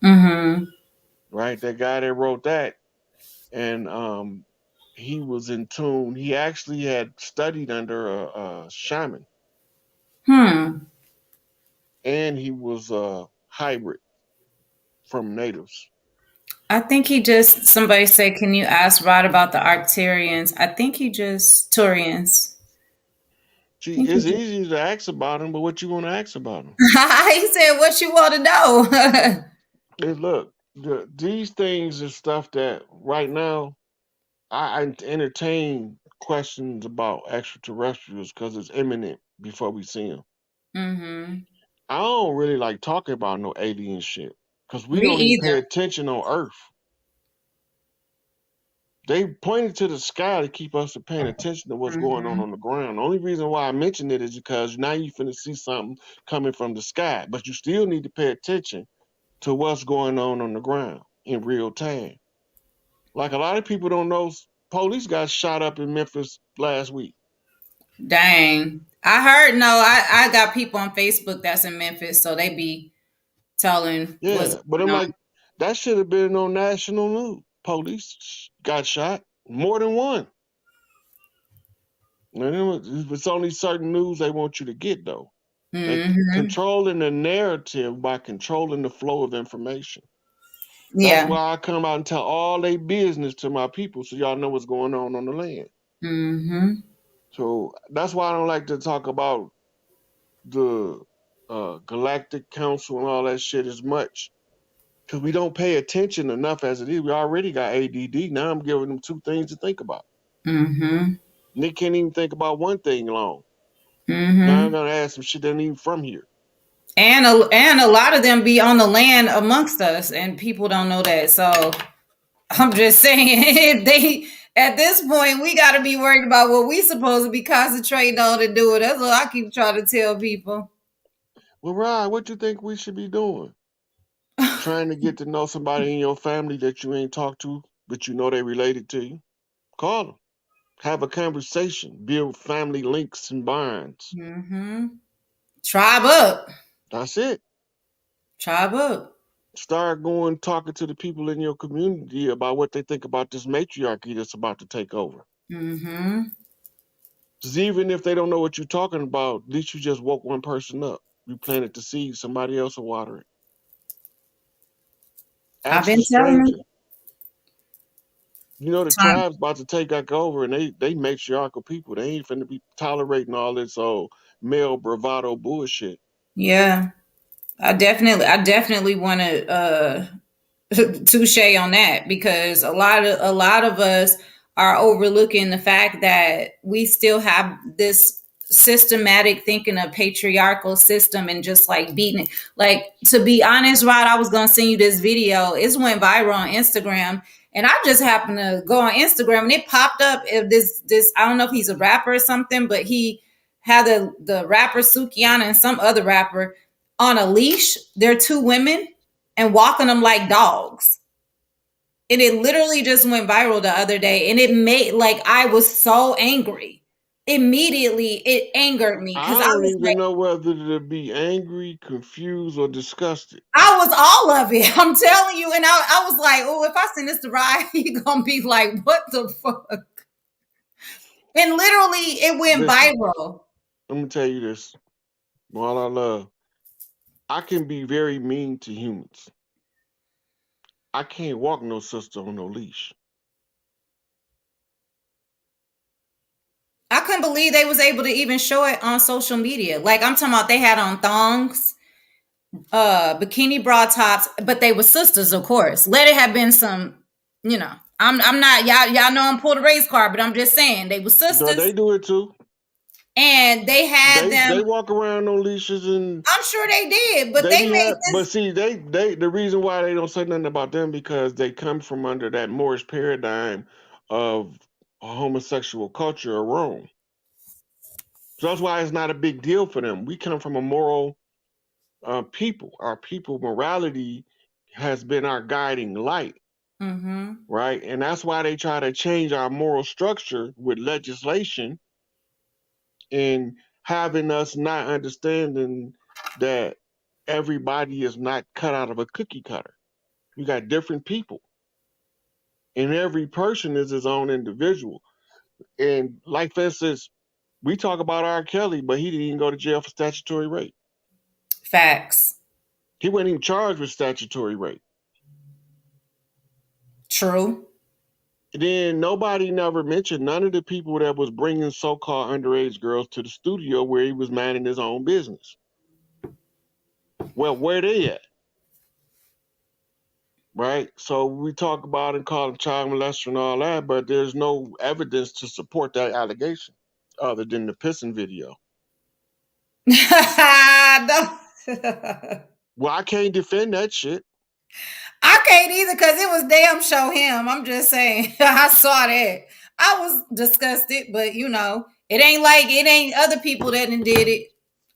[SPEAKER 1] Mhm.
[SPEAKER 2] right? That guy that wrote that, and he was in tune. He actually had studied under a shaman,
[SPEAKER 1] Hmm.
[SPEAKER 2] and he was a hybrid from natives.
[SPEAKER 1] I think he just somebody said, can you ask Rod about the Arcturians? I think he just Turians. I
[SPEAKER 2] See,
[SPEAKER 1] think he
[SPEAKER 2] it's
[SPEAKER 1] just
[SPEAKER 2] easy to ask about him, but what you want to ask about him?
[SPEAKER 1] he said what you want to know.
[SPEAKER 2] Is look, these things are stuff that right now I entertain questions about extraterrestrials because it's imminent before we see them.
[SPEAKER 1] Mm-hmm.
[SPEAKER 2] I don't really like talking about no alien shit because we
[SPEAKER 1] Me
[SPEAKER 2] don't even
[SPEAKER 1] either.
[SPEAKER 2] pay attention on Earth. They pointed to the sky to keep us from paying attention to what's going
[SPEAKER 1] Mm-hmm.
[SPEAKER 2] on the ground. The only reason why I mention it is because now you finna see something coming from the sky, but you still need to pay attention to what's going on the ground in real time. Like a lot of people don't know, police got shot up in Memphis last week.
[SPEAKER 1] Dang. I heard no, I got people on Facebook that's in Memphis, so they be telling what's
[SPEAKER 2] Yeah, but I'm
[SPEAKER 1] going
[SPEAKER 2] like, that should have been on national news. Police got shot, more than one. And it's only certain news they want you to get though.
[SPEAKER 1] on.
[SPEAKER 2] They
[SPEAKER 1] Mm-hmm.
[SPEAKER 2] controlling the narrative by controlling the flow of information. That's
[SPEAKER 1] Yeah.
[SPEAKER 2] why I come out and tell all they business to my people so y'all know what's going on the land.
[SPEAKER 1] Mm-hmm.
[SPEAKER 2] So that's why I don't like to talk about the Galactic Council and all that shit as much. Because we don't pay attention enough as it is. We already got ADD. Now I'm giving them two things to think about.
[SPEAKER 1] Mm-hmm.
[SPEAKER 2] And they can't even think about one thing long. Now I'm
[SPEAKER 1] Mm-hmm.
[SPEAKER 2] going to ask some shit that ain't even from here.
[SPEAKER 1] And a lot of them be on the land amongst us, and people don't know that. So I'm just saying, if they at this point, we got to be worried about what we supposed to be concentrating on to do it. That's what I keep trying to tell people.
[SPEAKER 2] Well, Rod, what you think we should be doing? Trying to get to know somebody in your family that you ain't talked to, but you know they related to you? Call them. Have a conversation. Build family links and bonds.
[SPEAKER 1] Mm-hmm. Tribe up,
[SPEAKER 2] That's it.
[SPEAKER 1] tribe up.
[SPEAKER 2] Start going talking to the people in your community about what they think about this matriarchy that's about to take over.
[SPEAKER 1] Mm-hmm.
[SPEAKER 2] Because even if they don't know what you're talking about, at least you just woke one person up. You planted the seed, somebody else will water it.
[SPEAKER 1] I've
[SPEAKER 2] Ask
[SPEAKER 1] been
[SPEAKER 2] the
[SPEAKER 1] telling them.
[SPEAKER 2] stranger. You know the
[SPEAKER 1] Time.
[SPEAKER 2] tribe's about to take back over, and they matriarchal people. They ain't finna be tolerating all this old male bravado bullshit.
[SPEAKER 1] Yeah, I definitely want to touche on that because a lot of us are overlooking the fact that we still have this systematic thinking of patriarchal system and just like beating it. Like to be honest, Rod, I was gonna send you this video. It went viral on Instagram, and I just happened to go on Instagram and it popped up. If this I don't know if he's a rapper or something, but he had the rapper Sukiana and some other rapper on a leash. They're two women and walking them like dogs. And it literally just went viral the other day. And it made like I was so angry. Immediately it angered me
[SPEAKER 2] I
[SPEAKER 1] because I
[SPEAKER 2] don't
[SPEAKER 1] was like,
[SPEAKER 2] even know whether to be angry, confused, or disgusted.
[SPEAKER 1] I was all of it. I'm telling you. And I was like, oh, if I send this to Ryan, he gonna be like, what the fuck? And literally it went
[SPEAKER 2] Listen,
[SPEAKER 1] viral.
[SPEAKER 2] let me tell you this. While I love, I can be very mean to humans. I can't walk no sister on no leash.
[SPEAKER 1] I couldn't believe they was able to even show it on social media. Like I'm talking about they had on thongs, bikini bra tops, but they were sisters, of course. Let it have been some, you know. I'm not y'all know I'm pulled a race car, but I'm just saying they were
[SPEAKER 2] No, they
[SPEAKER 1] sisters
[SPEAKER 2] do it too.
[SPEAKER 1] and they had them.
[SPEAKER 2] They walk around on leashes and
[SPEAKER 1] I'm sure they did, but
[SPEAKER 2] they
[SPEAKER 1] they
[SPEAKER 2] be
[SPEAKER 1] made
[SPEAKER 2] but
[SPEAKER 1] this.
[SPEAKER 2] see they the reason why they don't say nothing about them because they come from under that Moorish paradigm of a homosexual culture of Rome. So that's why it's not a big deal for them. We come from a moral people. Our people morality has been our guiding light,
[SPEAKER 1] Mm-hmm.
[SPEAKER 2] right? And that's why they try to change our moral structure with legislation and having us not understanding that everybody is not cut out of a cookie cutter. You got different people. And every person is his own individual. And like for instance, we talk about R. Kelly, but he didn't even go to jail for statutory rape.
[SPEAKER 1] Facts.
[SPEAKER 2] He wasn't even charged with statutory rape.
[SPEAKER 1] True.
[SPEAKER 2] Then nobody never mentioned none of the people that was bringing so-called underage girls to the studio where he was minding his own business. Well, where they at? Right? So we talk about and call him child molester and all that, but there's no evidence to support that allegation other than the pissing video.
[SPEAKER 1] No.
[SPEAKER 2] Well, I can't defend that shit.
[SPEAKER 1] I can't either because it was damn show him. I'm just saying. I saw that. I was disgusted, but it ain't other people that done did it.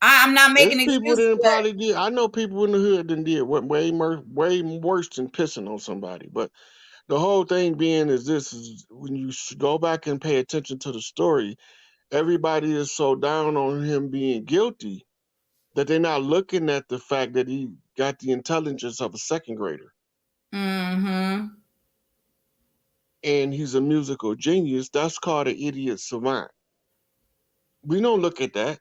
[SPEAKER 1] I'm not
[SPEAKER 2] There's
[SPEAKER 1] making
[SPEAKER 2] people
[SPEAKER 1] excuses,
[SPEAKER 2] that
[SPEAKER 1] but
[SPEAKER 2] probably did. I know people in the hood that did way worse than pissing on somebody. But the whole thing being is this: is when you go back and pay attention to the story, everybody is so down on him being guilty that they're not looking at the fact that he got the intelligence of a second grader
[SPEAKER 1] mm-hmm.
[SPEAKER 2] and he's a musical genius. That's called an idiot savant. We don't look at that.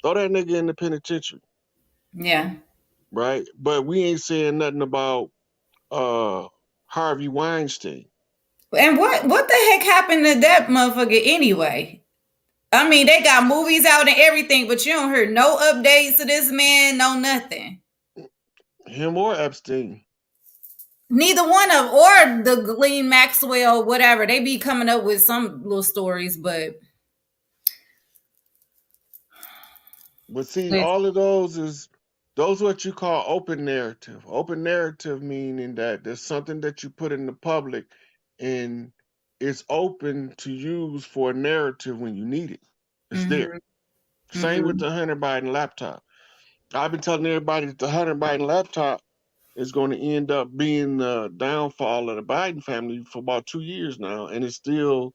[SPEAKER 2] Throw that nigga in the penitentiary,
[SPEAKER 1] Yeah.
[SPEAKER 2] right? But we ain't saying nothing about uh Harvey Weinstein.
[SPEAKER 1] And what the heck happened to that motherfucker anyway? I mean, they got movies out and everything, but you don't hear no updates to this man, no nothing.
[SPEAKER 2] Him or Epstein.
[SPEAKER 1] Neither one of or the Glenn Maxwell, whatever. They be coming up with some little stories, but
[SPEAKER 2] But see,
[SPEAKER 1] listen.
[SPEAKER 2] all of those what you call open narrative. Open narrative meaning that there's something that you put in the public and it's open to use for a narrative when you need it. It's there.
[SPEAKER 1] Mm-hmm,
[SPEAKER 2] Same with
[SPEAKER 1] mm-hmm.
[SPEAKER 2] the Hunter Biden laptop. I've been telling everybody that the Hunter Biden laptop is going to end up being the downfall of the Biden family for about 2 years now, and it's still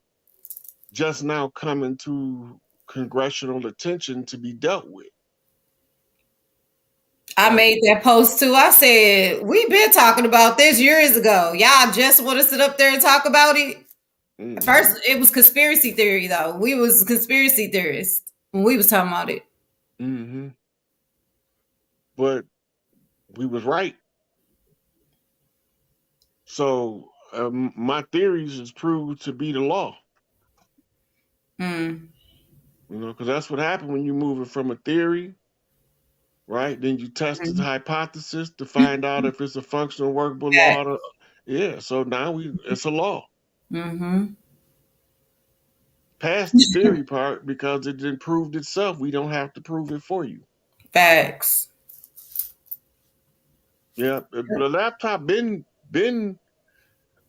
[SPEAKER 2] just now coming to congressional attention to be dealt with.
[SPEAKER 1] I
[SPEAKER 2] Right?
[SPEAKER 1] made that post too. I said, we've been talking about this years ago. Y'all just want to sit up there and talk about it. At
[SPEAKER 2] Mm-hmm.
[SPEAKER 1] first, it was conspiracy theory though. We was conspiracy theorists when we was talking about it.
[SPEAKER 2] Mm-hmm. But we was right. So my theories is proved to be the law.
[SPEAKER 1] Mm.
[SPEAKER 2] Because that's what happened when you move it from a theory, right? Then you test the
[SPEAKER 1] Mhm.
[SPEAKER 2] hypothesis to find out if it's a functional, workable law. Yeah. So now it's a law.
[SPEAKER 1] Mm-hmm.
[SPEAKER 2] Past the theory part because it didn't prove itself. We don't have to prove it for you.
[SPEAKER 1] Facts.
[SPEAKER 2] Yeah. The laptop been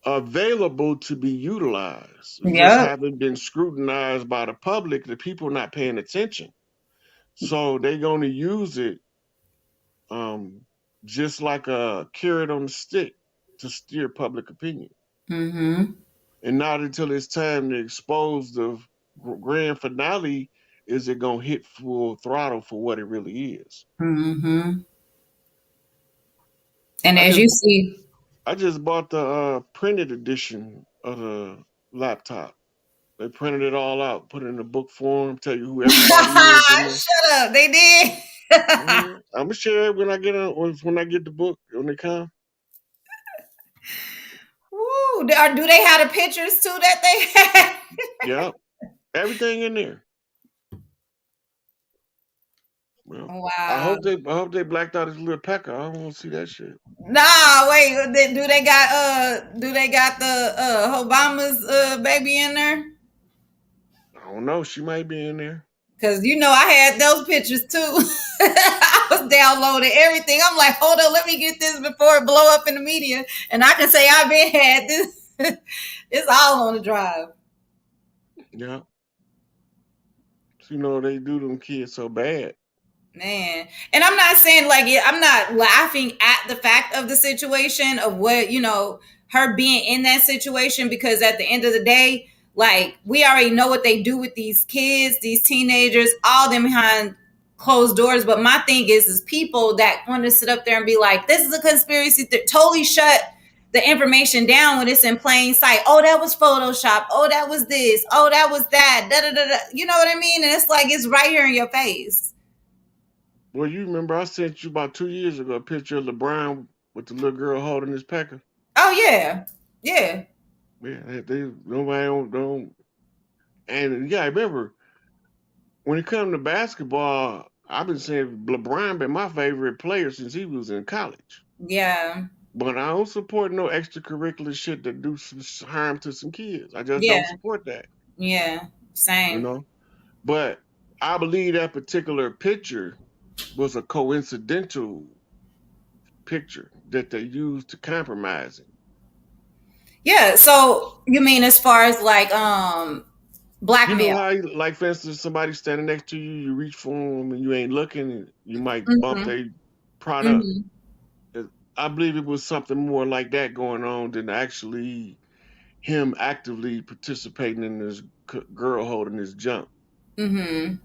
[SPEAKER 2] available to be utilized. It just
[SPEAKER 1] Yep.
[SPEAKER 2] haven't been scrutinized by the public. The people not paying attention. So they're going to use it um, just like a carrot on a stick to steer public opinion.
[SPEAKER 1] Mm-hmm.
[SPEAKER 2] And not until it's time to expose the grand finale is it going to hit full throttle for what it really is.
[SPEAKER 1] Mm-hmm. And
[SPEAKER 2] I
[SPEAKER 1] as
[SPEAKER 2] just
[SPEAKER 1] you see,
[SPEAKER 2] I just bought the printed edition of the laptop. They printed it all out, put it in a book form, tell you who everybody is in there.
[SPEAKER 1] shut up. They did.
[SPEAKER 2] I'm gonna share it when I get when I get the book when they come.
[SPEAKER 1] Woo. Do they have the pictures too that they had?
[SPEAKER 2] Yeah, everything in there. Well,
[SPEAKER 1] Wow.
[SPEAKER 2] I hope they blacked out his little pecker. I don't want to see that shit.
[SPEAKER 1] Nah, wait. Do they got the Obama's baby in there?
[SPEAKER 2] I don't know. She might be in there.
[SPEAKER 1] Cause I had those pictures too. I was downloading everything. I'm like, hold on, let me get this before it blow up in the media. And I can say I've been had this. It's all on the drive.
[SPEAKER 2] Yeah, so, they do them kids so bad.
[SPEAKER 1] Man. And I'm not saying like I'm not laughing at the fact of the situation of what, her being in that situation, because at the end of the day, like we already know what they do with these kids, these teenagers, all them behind closed doors. But my thing is people that want to sit up there and be like, this is a conspiracy, totally shut the information down when it's in plain sight. Oh, that was Photoshop. Oh, that was this. Oh, that was that. Da, da, da, da. You know what I mean? And it's like it's right here in your face.
[SPEAKER 2] Well, you remember I sent you about 2 years ago a picture of LeBron with the little girl holding his pecker.
[SPEAKER 1] Oh yeah, yeah,
[SPEAKER 2] Yeah, they nobody don't. And yeah, I remember when it comes to basketball, I've been saying LeBron been my favorite player since he was in college.
[SPEAKER 1] yeah,
[SPEAKER 2] But I don't support no extracurricular shit that do some harm to some kids. I just don't
[SPEAKER 1] yeah,
[SPEAKER 2] support that,
[SPEAKER 1] yeah.
[SPEAKER 2] you
[SPEAKER 1] Same.
[SPEAKER 2] know. But I believe that particular picture was a coincidental picture that they used to compromise him.
[SPEAKER 1] Yeah. So you mean as far as like
[SPEAKER 2] You know
[SPEAKER 1] blackmail?
[SPEAKER 2] how, like, for instance, somebody standing next to you, you reach for them and you ain't looking, and you might bump
[SPEAKER 1] Mm-hmm.
[SPEAKER 2] their product.
[SPEAKER 1] Mm-hmm.
[SPEAKER 2] I believe it was something more like that going on than actually him actively participating in this girl holding this junk,
[SPEAKER 1] Mm-hmm.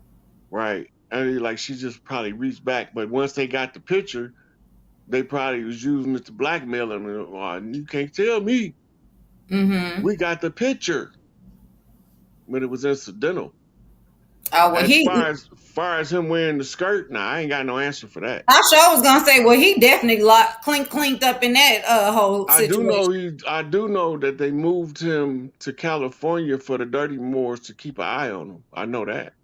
[SPEAKER 2] right? And like she just probably reached back, but once they got the picture, they probably was using it to blackmail him. Oh, you can't tell me
[SPEAKER 1] Mm-hmm.
[SPEAKER 2] we got the picture, but it was incidental.
[SPEAKER 1] Oh well,
[SPEAKER 2] As
[SPEAKER 1] he.
[SPEAKER 2] far as him wearing the skirt, nah, I ain't got no answer for that.
[SPEAKER 1] I sure was gonna say, well, he definitely clinked up in that whole situation.
[SPEAKER 2] I do know that they moved him to California for the Dirty Moors to keep an eye on him. I know that.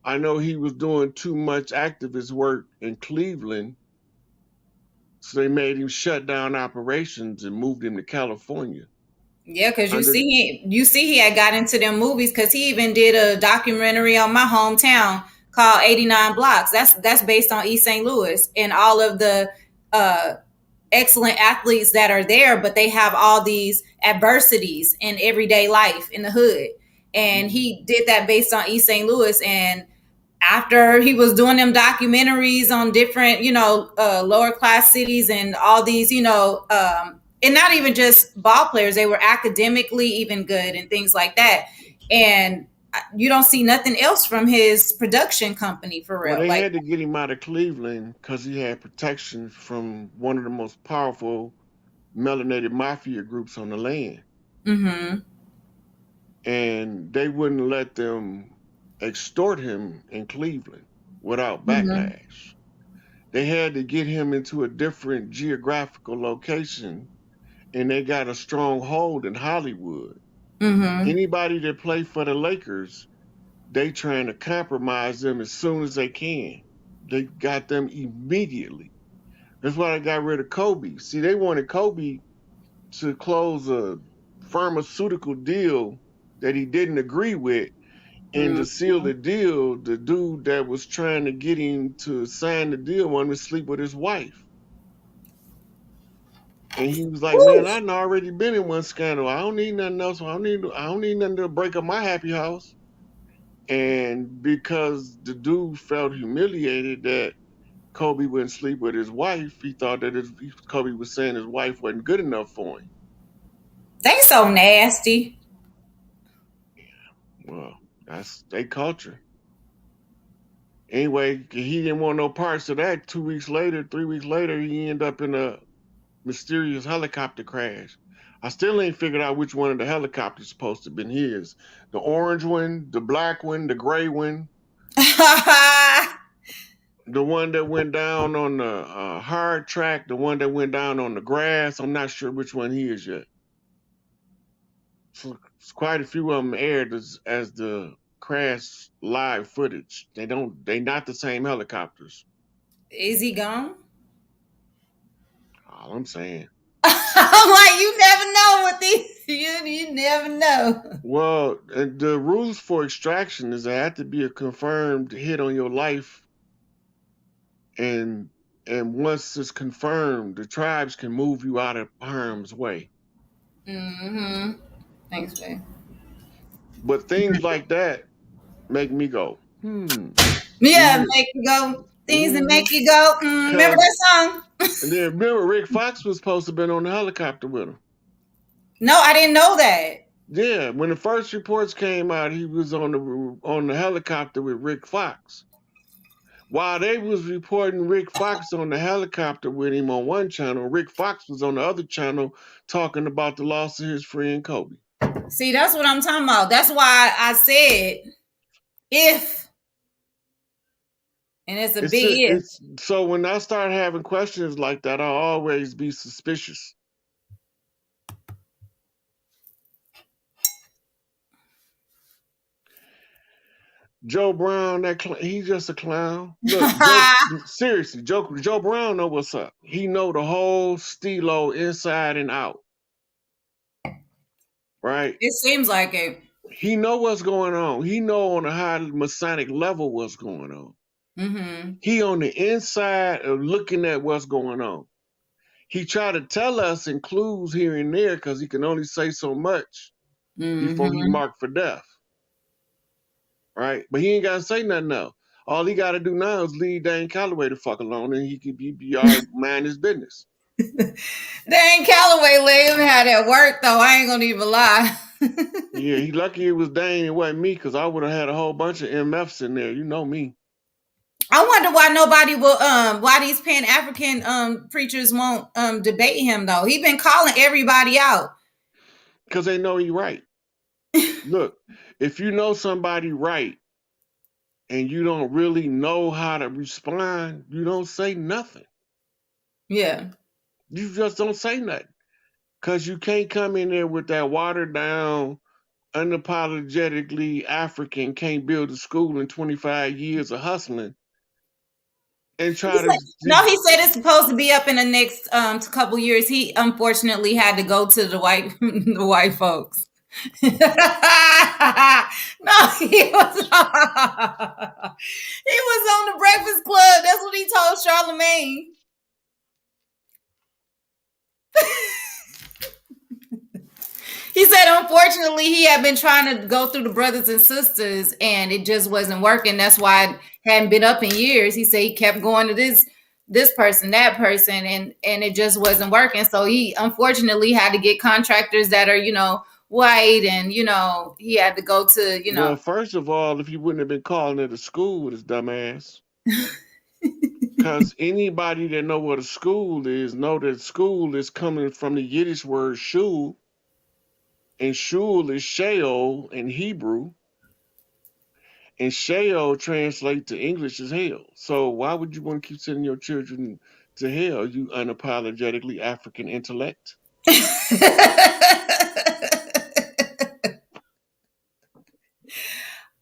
[SPEAKER 2] I know he was doing too much activist work in Cleveland, so they made him shut down operations and moved him to California.
[SPEAKER 1] Yeah, because
[SPEAKER 2] Under
[SPEAKER 1] you see he had got into them movies because he even did a documentary on my hometown called 89 Blocks. That's based on East St. Louis and all of the uh excellent athletes that are there, but they have all these adversities in everyday life in the hood. And
[SPEAKER 2] Mhm.
[SPEAKER 1] he did that based on East St. Louis. And after he was doing them documentaries on different, lower class cities and all these, and not even just ball players, they were academically even good and things like that. And you don't see nothing else from his production company for
[SPEAKER 2] Well,
[SPEAKER 1] real.
[SPEAKER 2] they
[SPEAKER 1] Like,
[SPEAKER 2] had to get him out of Cleveland because he had protection from one of the most powerful melanated mafia groups on the land.
[SPEAKER 1] mm-hmm,
[SPEAKER 2] And they wouldn't let them extort him in Cleveland without
[SPEAKER 1] mm-hmm,
[SPEAKER 2] backlash. They had to get him into a different geographical location, and they got a strong hold in Hollywood.
[SPEAKER 1] mm-hmm.
[SPEAKER 2] Anybody that play for the Lakers, they trying to compromise them as soon as they can. They got them immediately. That's why they got rid of Kobe. See, they wanted Kobe to close a pharmaceutical deal that he didn't agree with. And to seal
[SPEAKER 1] Mm-hmm.
[SPEAKER 2] the deal, the dude that was trying to get him to sign the deal wanted to sleep with his wife. And he was like, "Man,
[SPEAKER 1] Woo!
[SPEAKER 2] I've already been in one scandal. I don't need nothing else. I don't need nothing to break up my happy house." And because the dude felt humiliated that Kobe wouldn't sleep with his wife, he thought that Kobe was saying his wife wasn't good enough for him.
[SPEAKER 1] They so nasty.
[SPEAKER 2] Well, that's their culture. Anyway, he didn't want no parts of that. 2 weeks later, 3 weeks later, he ended up in a mysterious helicopter crash. I still ain't figured out which one of the helicopters supposed to have been his. The orange one, the black one, the gray one, the one that went down on the hard track, the one that went down on the grass. I'm not sure which one he is yet. So it's quite a few of them aired as the crash live footage. They not the same helicopters.
[SPEAKER 1] Is he gone?
[SPEAKER 2] All I'm saying.
[SPEAKER 1] I'm like, you never know what these. You never know.
[SPEAKER 2] Well, the rules for extraction is there had to be a confirmed hit on your life, and once it's confirmed, the tribes can move you out of harm's way.
[SPEAKER 1] Mm-hmm. Thanks, babe.
[SPEAKER 2] But things like that make me go,
[SPEAKER 1] Yeah,
[SPEAKER 2] hmm,
[SPEAKER 1] make you go things that
[SPEAKER 2] mm-hmm.
[SPEAKER 1] make you go. Remember
[SPEAKER 2] Cause
[SPEAKER 1] that song?
[SPEAKER 2] and then remember Rick Fox was supposed to have been on the helicopter with him.
[SPEAKER 1] No, I didn't know that.
[SPEAKER 2] Yeah, when the first reports came out, he was on the helicopter with Rick Fox. While they was reporting Rick Fox on the helicopter with him on one channel, Rick Fox was on the other channel talking about the loss of his friend Kobe.
[SPEAKER 1] See, that's what I'm talking about. That's why I said if, and it's a big if.
[SPEAKER 2] It's so when I start having questions like that, I'll always be suspicious. Joe Brown, he's just a clown. Look, seriously, Joe Brown know what's up. He know the whole stilo inside and out, right?
[SPEAKER 1] It seems like it.
[SPEAKER 2] He know what's going on. He know on a high Masonic level what's going on.
[SPEAKER 1] Mm-hmm.
[SPEAKER 2] He on the inside of looking at what's going on. He try to tell us in clues here and there because he can only say so much before he
[SPEAKER 1] Mm-hmm.
[SPEAKER 2] marked for death. Right? But he ain't got to say nothing else. All he got to do now is leave Dane Calloway the fuck alone and he can be all right, mind his business.
[SPEAKER 1] Dane Calloway let him have that work, though. I ain't gonna even lie.
[SPEAKER 2] Yeah, he lucky it was Dane, it wasn't me, because I would have had a whole bunch of MFs in there. You know me.
[SPEAKER 1] I wonder why nobody will why these Pan African preachers won't debate him though. He been calling everybody out.
[SPEAKER 2] Because they know he right. Look, if you know somebody right and you don't really know how to respond, you don't say nothing.
[SPEAKER 1] Yeah.
[SPEAKER 2] You just don't say nothing. Because you can't come in there with that watered down, unapologetically African, can't build a school in 25 years of hustling and try to.
[SPEAKER 1] No, he said it's supposed to be up in the next couple years. He unfortunately had to go to the white the white folks. No, he was he was on the Breakfast Club. That's what he told Charlemagne. He said, unfortunately, he had been trying to go through the brothers and sisters, and it just wasn't working. That's why it hadn't been up in years. He said he kept going to this person, that person, and it just wasn't working. So he unfortunately had to get contractors that are, white, and he had to go to,
[SPEAKER 2] Well, first of all, if you wouldn't have been calling it a school with his dumb ass. Because anybody that know what a school is know that school is coming from the Yiddish word shul, and shul is Sheol in Hebrew, and Sheol translates to English as hell. So why would you want to keep sending your children to hell, you unapologetically African intellect?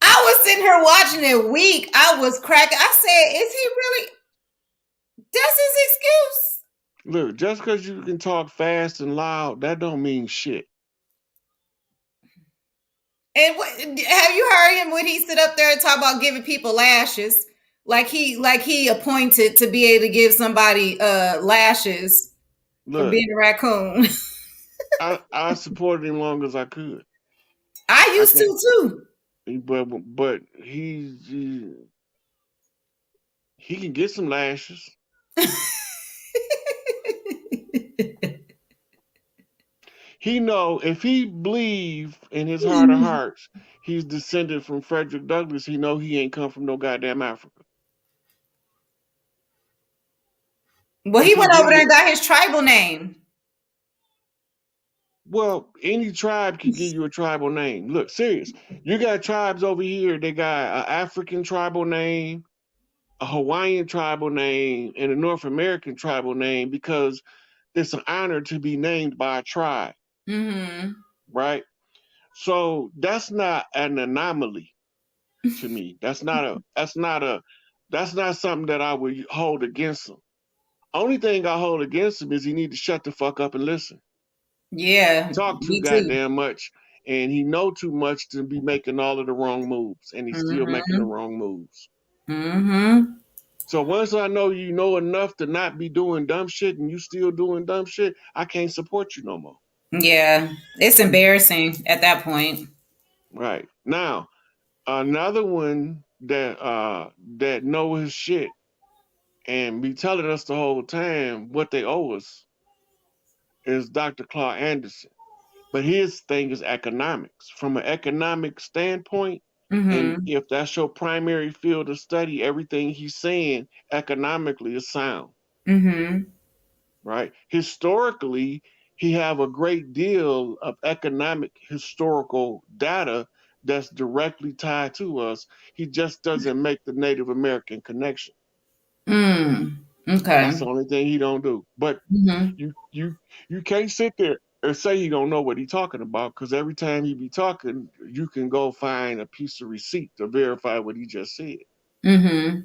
[SPEAKER 1] I was sitting here watching it weak. I was cracking. I said, is he really? That's his excuse.
[SPEAKER 2] Look, just because you can talk fast and loud, that don't mean shit.
[SPEAKER 1] And have you heard him when he sit up there and talk about giving people lashes? Like he appointed to be able to give somebody lashes for
[SPEAKER 2] Look,
[SPEAKER 1] being a raccoon.
[SPEAKER 2] I supported him long as I could.
[SPEAKER 1] I
[SPEAKER 2] I
[SPEAKER 1] used to
[SPEAKER 2] can't,
[SPEAKER 1] too.
[SPEAKER 2] but he can get some lashes. He know if he believe in his heart of hearts he's descended from Frederick Douglass, he know he ain't come from no goddamn Africa.
[SPEAKER 1] Well, he went over there and got his tribal name.
[SPEAKER 2] Well, any tribe can give you a tribal name. Look, serious. You got tribes over here, they got an African tribal name, a Hawaiian tribal name, and a North American tribal name because it's an honor to be named by a tribe.
[SPEAKER 1] Mm-hmm.
[SPEAKER 2] Right? So that's not an anomaly to me. That's not something that I would hold against him. Only thing I hold against him is he need to shut the fuck up and listen.
[SPEAKER 1] Yeah,
[SPEAKER 2] Talk too
[SPEAKER 1] me too.
[SPEAKER 2] goddamn much, and he know too much to be making all of the wrong moves, and he's still making the
[SPEAKER 1] Mm-hmm.
[SPEAKER 2] wrong moves.
[SPEAKER 1] Mm-hmm.
[SPEAKER 2] So once I know you know enough to not be doing dumb shit, and you still doing dumb shit, I can't support you no more.
[SPEAKER 1] Yeah, it's embarrassing at that point.
[SPEAKER 2] Right now, another one that know his shit and be telling us the whole time what they owe us is Dr. Clark Anderson. But his thing is economics. From an economic standpoint, And
[SPEAKER 1] Mm-hmm.
[SPEAKER 2] if that's your primary field of study, everything he's saying economically is sound,
[SPEAKER 1] Mm-hmm.
[SPEAKER 2] right? Historically, he have a great deal of economic historical data that's directly tied to us. He just doesn't make the Native American connection.
[SPEAKER 1] Mm.
[SPEAKER 2] That's
[SPEAKER 1] Okay.
[SPEAKER 2] the only thing he don't do. But
[SPEAKER 1] Mm-hmm.
[SPEAKER 2] you can't sit there and say he don't know what he talking about, because every time he be talking, you can go find a piece of receipt to verify what he just said.
[SPEAKER 1] Mm-hmm.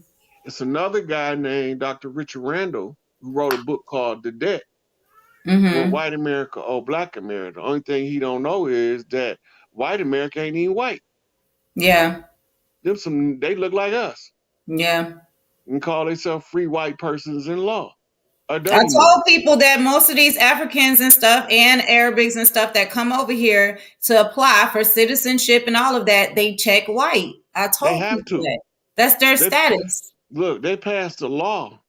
[SPEAKER 2] It's another guy named Dr. Richard Randall who wrote a book called The Debt: Will
[SPEAKER 1] Mm-hmm.
[SPEAKER 2] White America Owe Black America? The only thing he don't know is that white America ain't even white.
[SPEAKER 1] Yeah.
[SPEAKER 2] They look like us
[SPEAKER 1] Yeah.
[SPEAKER 2] and call themselves free white persons in law. A
[SPEAKER 1] I
[SPEAKER 2] dirty mo.
[SPEAKER 1] told people that most of these Africans and stuff and Arabics and stuff that come over here to apply for citizenship and all of that, they check white. I
[SPEAKER 2] They
[SPEAKER 1] told
[SPEAKER 2] have
[SPEAKER 1] people
[SPEAKER 2] to.
[SPEAKER 1] that. That's their
[SPEAKER 2] They
[SPEAKER 1] status.
[SPEAKER 2] look. They passed a law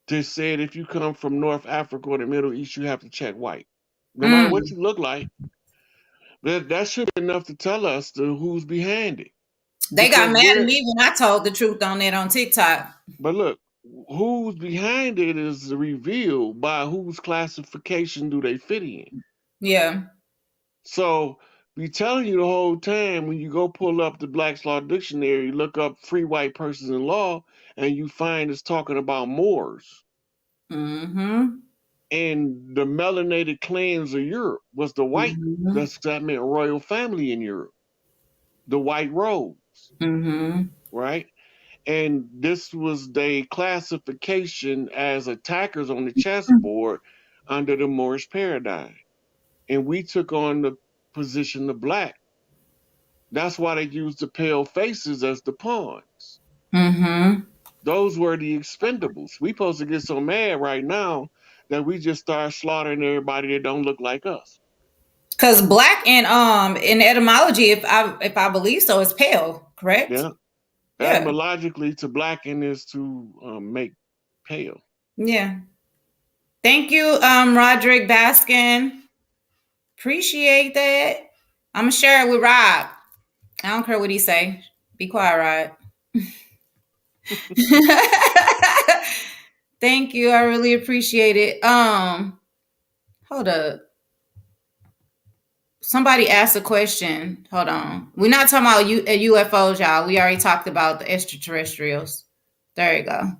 [SPEAKER 2] that said if you come from North Africa or the Middle East, you have to check white, no matter what
[SPEAKER 1] Mm.
[SPEAKER 2] you look like. That should be enough to tell us who's behind it.
[SPEAKER 1] They got
[SPEAKER 2] Because
[SPEAKER 1] mad at
[SPEAKER 2] we're,
[SPEAKER 1] me when I told the truth on it on TikTok.
[SPEAKER 2] but look, who's behind it is revealed by whose classification do they fit in.
[SPEAKER 1] Yeah.
[SPEAKER 2] So, be telling you the whole time when you go pull up the Black's Law Dictionary, look up free white persons in law, and you find it's talking about Moors.
[SPEAKER 1] Mm-hmm.
[SPEAKER 2] And the melanated clans of Europe was the white.
[SPEAKER 1] Mm-hmm.
[SPEAKER 2] That meant royal family in Europe, the white robes,
[SPEAKER 1] Mm-hmm.
[SPEAKER 2] right? And this was their classification as attackers on the chessboard under the Moorish paradigm. And we took on the position of black. That's why they used the pale faces as the pawns.
[SPEAKER 1] Mm-hmm.
[SPEAKER 2] Those were the expendables. We supposed to get so mad right now that we just start slaughtering everybody that don't look like us.
[SPEAKER 1] Because black in etymology, if I believe so, is pale, correct?
[SPEAKER 2] Yeah.
[SPEAKER 1] Yeah.
[SPEAKER 2] Etymologically, to blacken is to make pale.
[SPEAKER 1] Yeah. Thank you, Roderick Baskin. Appreciate that. I'm gonna share it with Rob. I don't care what he say. Be quiet, Rod. Thank you. I really appreciate it. Hold up. Somebody asked a question. Hold on. We're not talking about UFOs, y'all. We already talked about the extraterrestrials. There you go.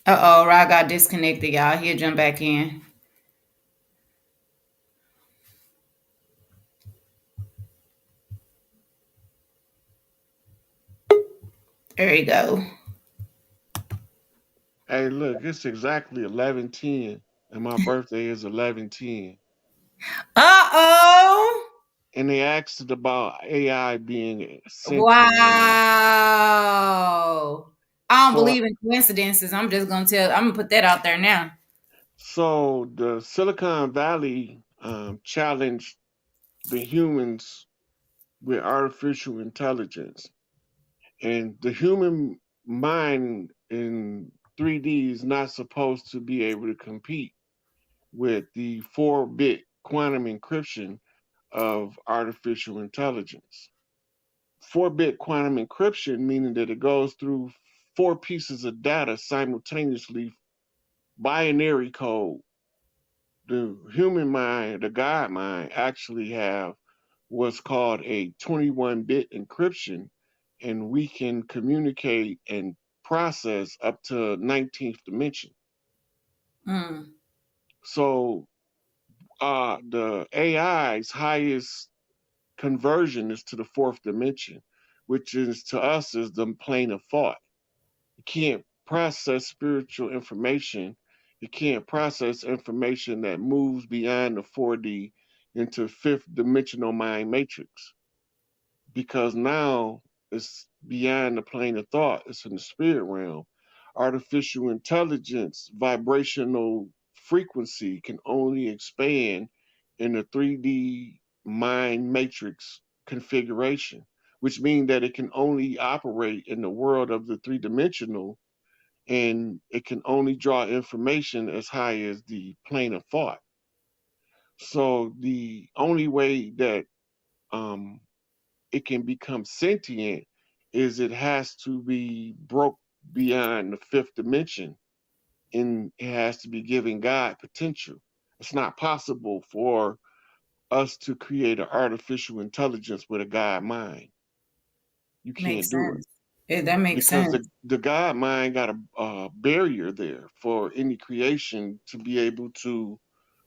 [SPEAKER 1] Uh oh, Rod got disconnected, y'all. He'll jump back in. There you go.
[SPEAKER 2] Hey, look, it's exactly 11:10, and my birthday is 11:10.
[SPEAKER 1] Uh oh.
[SPEAKER 2] And they asked about AI being sentient or not.
[SPEAKER 1] Wow. I don't
[SPEAKER 2] So,
[SPEAKER 1] believe in coincidences. I'm gonna put that out there now.
[SPEAKER 2] so the Silicon Valley challenged the humans with artificial intelligence, and the human mind in 3D is not supposed to be able to compete with the 4-bit quantum encryption of artificial intelligence. 4-bit quantum encryption, meaning that it goes through 4 pieces of data simultaneously, binary code. The human mind, the God mind, actually have what's called a 21-bit encryption, and we can communicate and process up to 19th dimension.
[SPEAKER 1] Mm.
[SPEAKER 2] So the AI's highest conversion is to the fourth dimension, which is to us is the plane of thought. You can't process spiritual information. You can't process information that moves beyond the 4D into fifth dimensional mind matrix, because now it's beyond the plane of thought. It's in the spirit realm. Artificial intelligence, vibrational frequency can only expand in the 3D mind matrix configuration, which means that it can only operate in the world of the three dimensional, and it can only draw information as high as the plane of thought. So the only way that um, it can become sentient is it has to be broke beyond the fifth dimension, and it has to be giving God potential. It's not possible for us to create an artificial intelligence with a God mind. You can't
[SPEAKER 1] Makes
[SPEAKER 2] do it
[SPEAKER 1] sense. Yeah, that makes
[SPEAKER 2] because
[SPEAKER 1] sense.
[SPEAKER 2] the God mind got a barrier there for any creation to be able to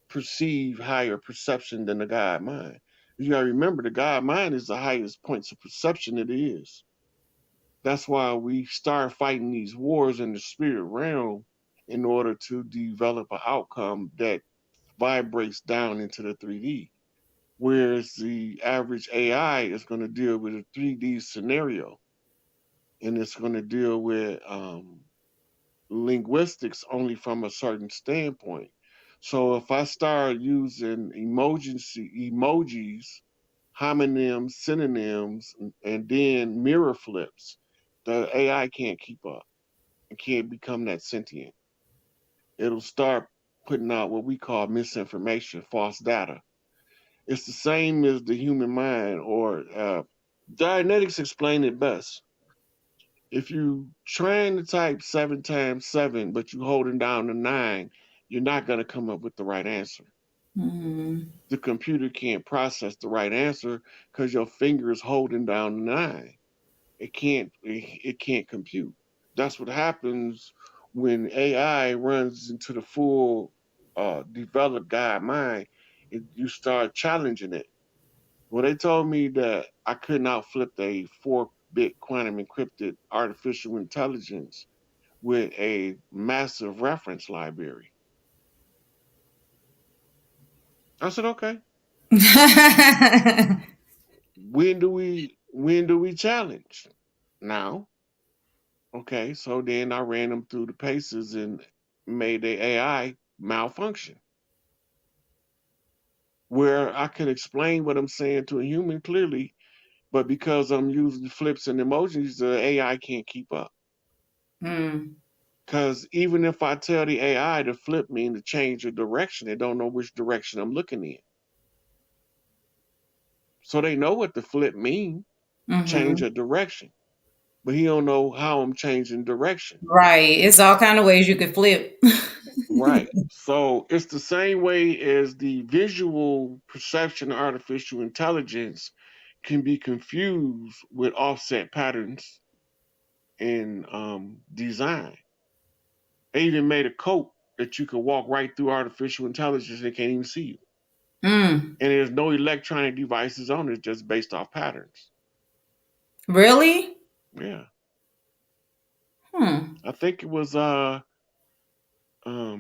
[SPEAKER 2] perceive higher perception than the God mind. You gotta remember the God mind is the highest points of perception it is. That's why we start fighting these wars in the spirit realm in order to develop an outcome that vibrates down into the 3D. Whereas the average AI is going to deal with a 3D scenario, and it's going to deal with linguistics only from a certain standpoint. So if I start using emojis, homonyms, synonyms, and then mirror flips, the AI can't keep up. It can't become that sentient. It'll start putting out what we call misinformation, false data. It's the same as the human mind, or Dianetics explain it best. If you trying to type 7 times 7, but you holding down the 9, you're not going to come up with the right answer.
[SPEAKER 1] Mm-hmm.
[SPEAKER 2] The computer can't process the right answer because your finger is holding down the 9. It can't compute. That's what happens when AI runs into the full developed God mind. You start challenging it. Well, they told me that I could not flip a 4-bit quantum encrypted artificial intelligence with a massive reference library. I said, okay. When do we challenge? Now. Okay, so then I ran them through the paces and made the AI malfunction, where I can explain what I'm saying to a human clearly, but because I'm using flips and emojis, the AI can't keep up.
[SPEAKER 1] Mm.
[SPEAKER 2] Because even if I tell the AI to flip me and to change a direction, they don't know which direction I'm looking in. So they know what the flip mean, change
[SPEAKER 1] Mm-hmm.
[SPEAKER 2] a direction, but he don't know how I'm changing direction.
[SPEAKER 1] Right. It's all kind of ways you could flip.
[SPEAKER 2] Right. So it's the same way as the visual perception of artificial intelligence can be confused with offset patterns in design. They even made a coat that you could walk right through artificial intelligence and they can't even see you.
[SPEAKER 1] Mm.
[SPEAKER 2] And there's no electronic devices on it, just based off patterns.
[SPEAKER 1] Really?
[SPEAKER 2] Yeah.
[SPEAKER 1] Hmm.
[SPEAKER 2] I think it was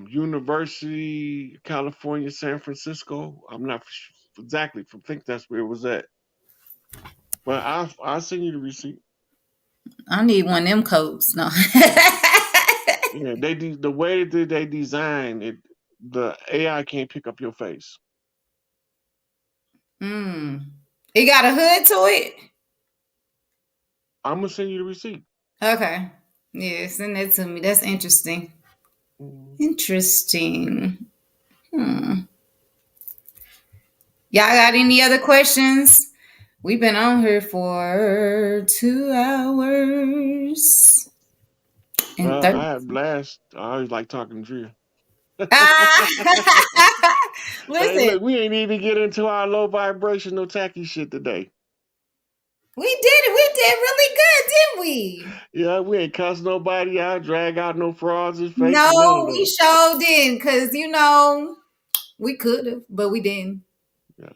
[SPEAKER 2] University California, San Francisco. I'm not exactly, I think that's where it was at. But I'll send you the receipt.
[SPEAKER 1] I need one of them coats. No.
[SPEAKER 2] Yeah, the way that they design it, the AI can't pick up your face.
[SPEAKER 1] Mm. It got a hood to it?
[SPEAKER 2] I'm gonna send you the receipt.
[SPEAKER 1] Okay. Yeah, send that to me. That's interesting.
[SPEAKER 2] Mhm.
[SPEAKER 1] Interesting. Hmm. Y'all got any other questions? We've been on here for 2 hours and
[SPEAKER 2] Well,
[SPEAKER 1] 30.
[SPEAKER 2] I had blast. I always like talking to you.
[SPEAKER 1] Ah!
[SPEAKER 2] Hey,
[SPEAKER 1] Listen,
[SPEAKER 2] look, we ain't even get into our low vibrational tacky shit today.
[SPEAKER 1] we did it. We did really good, didn't we?
[SPEAKER 2] Yeah, we ain't cuss nobody out, drag out no frauds and fakes, and none of
[SPEAKER 1] No, we
[SPEAKER 2] that.
[SPEAKER 1] sure didn't. Cause we could have, but we didn't.
[SPEAKER 2] Yeah,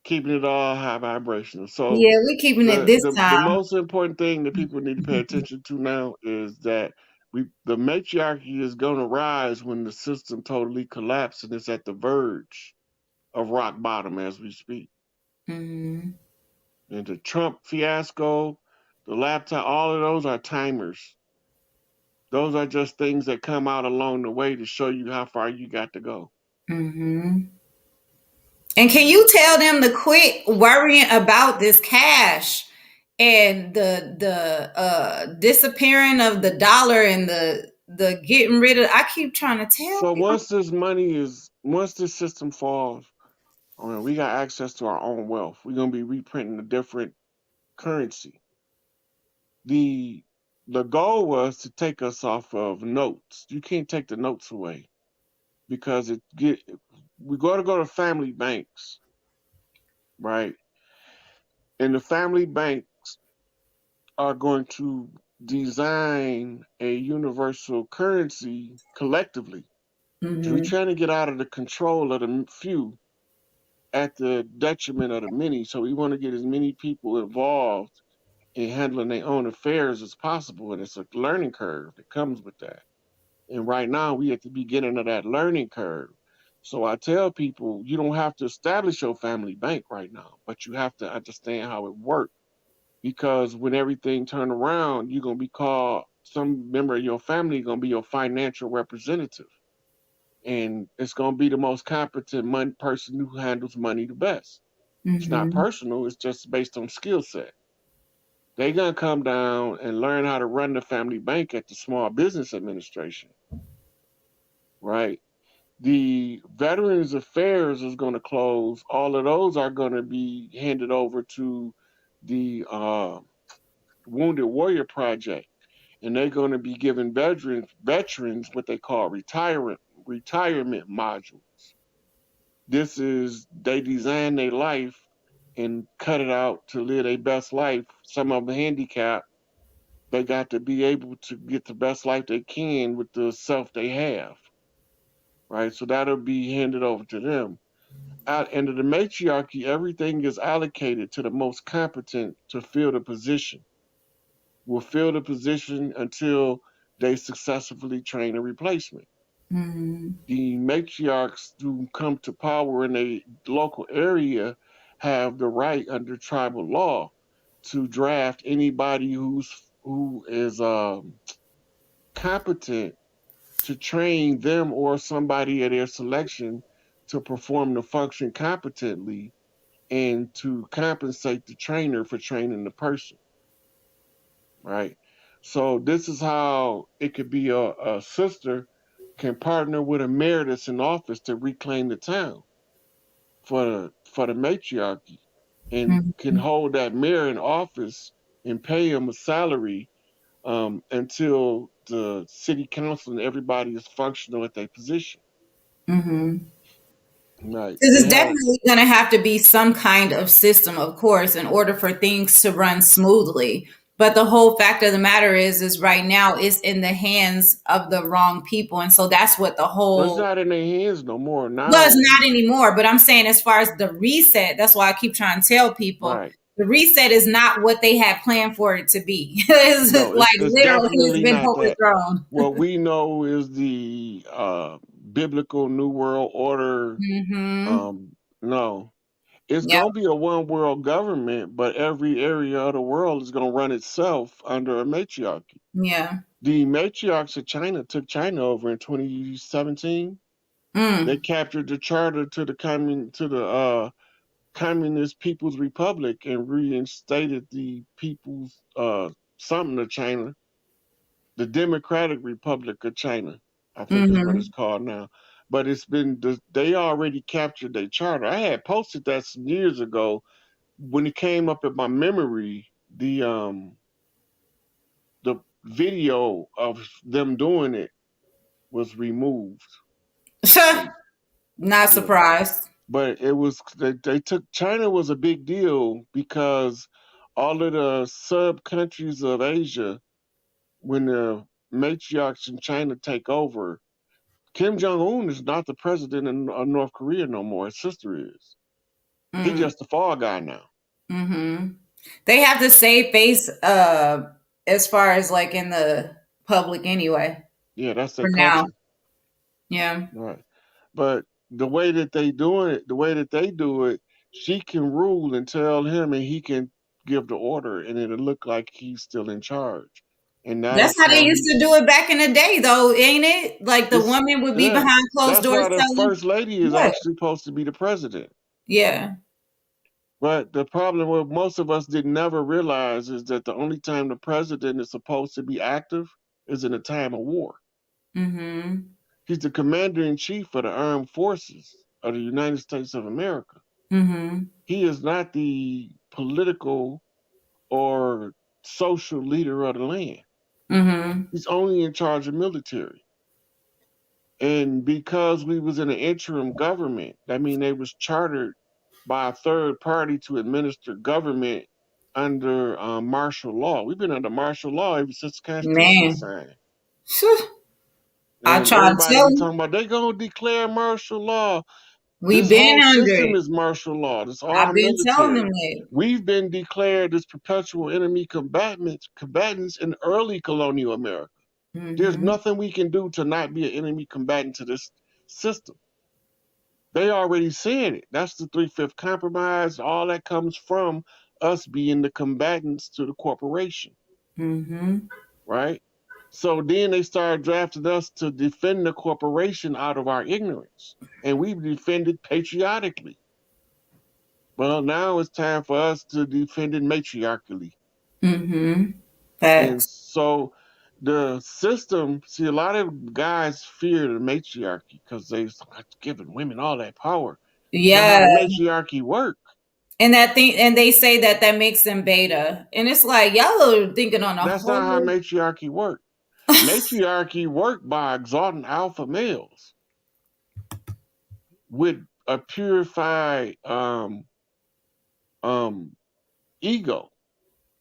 [SPEAKER 2] keeping it all high vibrational. So
[SPEAKER 1] Yeah, we keeping it
[SPEAKER 2] the
[SPEAKER 1] this
[SPEAKER 2] the the
[SPEAKER 1] time.
[SPEAKER 2] most important thing that people need to pay attention to now is that the matriarchy is going to rise when the system totally collapses and it's at the verge of rock bottom as we speak.
[SPEAKER 1] Mhm.
[SPEAKER 2] And the Trump fiasco, the laptop, all of those are timers. Those are just things that come out along the way to show you how far you got to go.
[SPEAKER 1] Mhm. And can you tell them to quit worrying about this cash and the disappearing of the dollar and the getting rid of? I keep trying to tell
[SPEAKER 2] So
[SPEAKER 1] people.
[SPEAKER 2] once this system falls, We got access to our own wealth. We're gonna be reprinting a different currency. The the goal was to take us off of notes. You can't take the notes away because we got to go to family banks, right? And the family banks are going to design a universal currency collectively. We're
[SPEAKER 1] Mm-hmm.
[SPEAKER 2] trying to get out of the control of the few at the detriment of the many. So we want to get as many people involved in handling their own affairs as possible. And it's a learning curve that comes with that. And right now, we at the beginning of that learning curve. So I tell people, you don't have to establish your family bank right now, but you have to understand how it works. Because when everything turn around, you're gonna be called some member of your family gonna be your financial representative, and it's gonna be the most competent person who handles money the best. It's not
[SPEAKER 1] Mm-hmm.
[SPEAKER 2] personal; it's just based on skill set. They gonna come down and learn how to run the family bank at the Small Business Administration, right? The Veterans Affairs is going to close. All of those are going to be handed over to the Wounded Warrior Project, and they're going to be giving veterans what they call retirement modules. This is they design their life and cut it out to live their best life. Some of them handicapped. They got to be able to get the best life they can with the self they have, right? So that'll be handed over to them. Under the matriarchy, everything is allocated to the most competent to fill the position. Will fill the position until they successfully train a replacement.
[SPEAKER 1] Mm-hmm.
[SPEAKER 2] The matriarchs who come to power in a local area have the right under tribal law to draft anybody who is competent to train them or somebody at their selection to perform the function competently and to compensate the trainer for training the person, right? So this is how it could be a sister can partner with a mayor that's in office to reclaim the town for the matriarchy and can
[SPEAKER 1] Mm-hmm.
[SPEAKER 2] hold that mayor in office and pay him a salary until the city council and everybody is functional at their position.
[SPEAKER 1] Mm-hmm.
[SPEAKER 2] Right.
[SPEAKER 1] Because
[SPEAKER 2] They
[SPEAKER 1] it's
[SPEAKER 2] have
[SPEAKER 1] definitely going to have to be some kind of system, of course, in order for things to run smoothly. But the whole fact of the matter is right now it's in the hands of the wrong people, and so that's what the
[SPEAKER 2] well, it's
[SPEAKER 1] whole
[SPEAKER 2] not in their hands no more.
[SPEAKER 1] well, it's
[SPEAKER 2] Now
[SPEAKER 1] not anymore. But I'm saying, as far as the reset, that's why I keep trying to tell people
[SPEAKER 2] right.
[SPEAKER 1] the reset is not what they had planned for it to be. It's
[SPEAKER 2] No,
[SPEAKER 1] like
[SPEAKER 2] it's
[SPEAKER 1] literally, it's
[SPEAKER 2] definitely
[SPEAKER 1] been
[SPEAKER 2] not that.
[SPEAKER 1] overthrown.
[SPEAKER 2] What we know is the biblical New World Order.
[SPEAKER 1] Mm-hmm.
[SPEAKER 2] Um, no, it's
[SPEAKER 1] Yep.
[SPEAKER 2] gonna be a one world government, but every area of the world is gonna run itself under a matriarchy.
[SPEAKER 1] Yeah.
[SPEAKER 2] The matriarchs of China took China over in 2017. They
[SPEAKER 1] Mm.
[SPEAKER 2] captured the charter to the Communist People's Republic and reinstated the People's something of China, the Democratic Republic of China, I think is what it's
[SPEAKER 1] Mm-hmm.
[SPEAKER 2] called now. But they already captured their charter. I had posted that some years ago. When it came up in my memory, the video of them doing it was removed. And
[SPEAKER 1] Not
[SPEAKER 2] yeah,
[SPEAKER 1] surprised.
[SPEAKER 2] but they took China was a big deal because all of the sub countries of Asia, when the matriarchs in China take over, Kim Jong Un is not the president of North Korea no more. His sister is. He's
[SPEAKER 1] Mm.
[SPEAKER 2] just the fall guy now.
[SPEAKER 1] Mm-hmm. They have to save face as far as like in the public anyway,
[SPEAKER 2] Yeah, that's their
[SPEAKER 1] for now.
[SPEAKER 2] culture.
[SPEAKER 1] Yeah.
[SPEAKER 2] Right. But the way that they do it, the way that they do it, she can rule and tell him, and he can give the order, and it'll look like he's still in charge. And that
[SPEAKER 1] That's
[SPEAKER 2] is
[SPEAKER 1] how they
[SPEAKER 2] how
[SPEAKER 1] used
[SPEAKER 2] he.
[SPEAKER 1] to do it back in the day though, ain't it? Like the
[SPEAKER 2] It's
[SPEAKER 1] woman would be
[SPEAKER 2] yeah.
[SPEAKER 1] behind closed
[SPEAKER 2] That's
[SPEAKER 1] doors
[SPEAKER 2] why the
[SPEAKER 1] telling
[SPEAKER 2] first lady is
[SPEAKER 1] yeah.
[SPEAKER 2] actually supposed to be the president.
[SPEAKER 1] Yeah.
[SPEAKER 2] But the problem with most of us did never realize is that the only time the president is supposed to be active is in a time of war.
[SPEAKER 1] Mm-hmm.
[SPEAKER 2] He's the commander in chief of the armed forces of the United States of America.
[SPEAKER 1] Mhm.
[SPEAKER 2] He is not the political or social leader of the land.
[SPEAKER 1] Mhm.
[SPEAKER 2] He's only in charge of military. And because we was in an interim government, that means they was chartered by a third party to administer government under martial law. We've been under martial law ever since the Constitution was
[SPEAKER 1] Man.
[SPEAKER 2] signed.
[SPEAKER 1] Phew. I
[SPEAKER 2] And
[SPEAKER 1] try to
[SPEAKER 2] everybody
[SPEAKER 1] tell
[SPEAKER 2] be
[SPEAKER 1] you,
[SPEAKER 2] talking about they gonna declare martial law.
[SPEAKER 1] we
[SPEAKER 2] This
[SPEAKER 1] been
[SPEAKER 2] whole
[SPEAKER 1] under
[SPEAKER 2] system
[SPEAKER 1] it.
[SPEAKER 2] is martial law. It's
[SPEAKER 1] I've
[SPEAKER 2] our
[SPEAKER 1] been telling them
[SPEAKER 2] military.
[SPEAKER 1] that.
[SPEAKER 2] We've been declared as perpetual enemy combatants in early colonial America. There's
[SPEAKER 1] Mhm.
[SPEAKER 2] nothing we can do to not be an enemy combatant to this system. They already said it. That's the three-fifth compromise. All that comes from us being the combatants to the corporation,
[SPEAKER 1] Mhm.
[SPEAKER 2] right? So then they started drafting us to defend the corporation out of our ignorance. And we defended patriotically. Well, now it's time for us to defend it matriarchally.
[SPEAKER 1] Mhm.
[SPEAKER 2] And
[SPEAKER 1] Facts.
[SPEAKER 2] so the system, see, a lot of guys fear the matriarchy because they're giving women all that power. It's not how
[SPEAKER 1] Yeah.
[SPEAKER 2] the matriarchy works.
[SPEAKER 1] And that thing, and they say that that makes them beta, and it's like y'all are thinking on a
[SPEAKER 2] That's not how
[SPEAKER 1] whole.
[SPEAKER 2] matriarchy works. Matriarchy worked by exalting alpha males with a purified um, ego.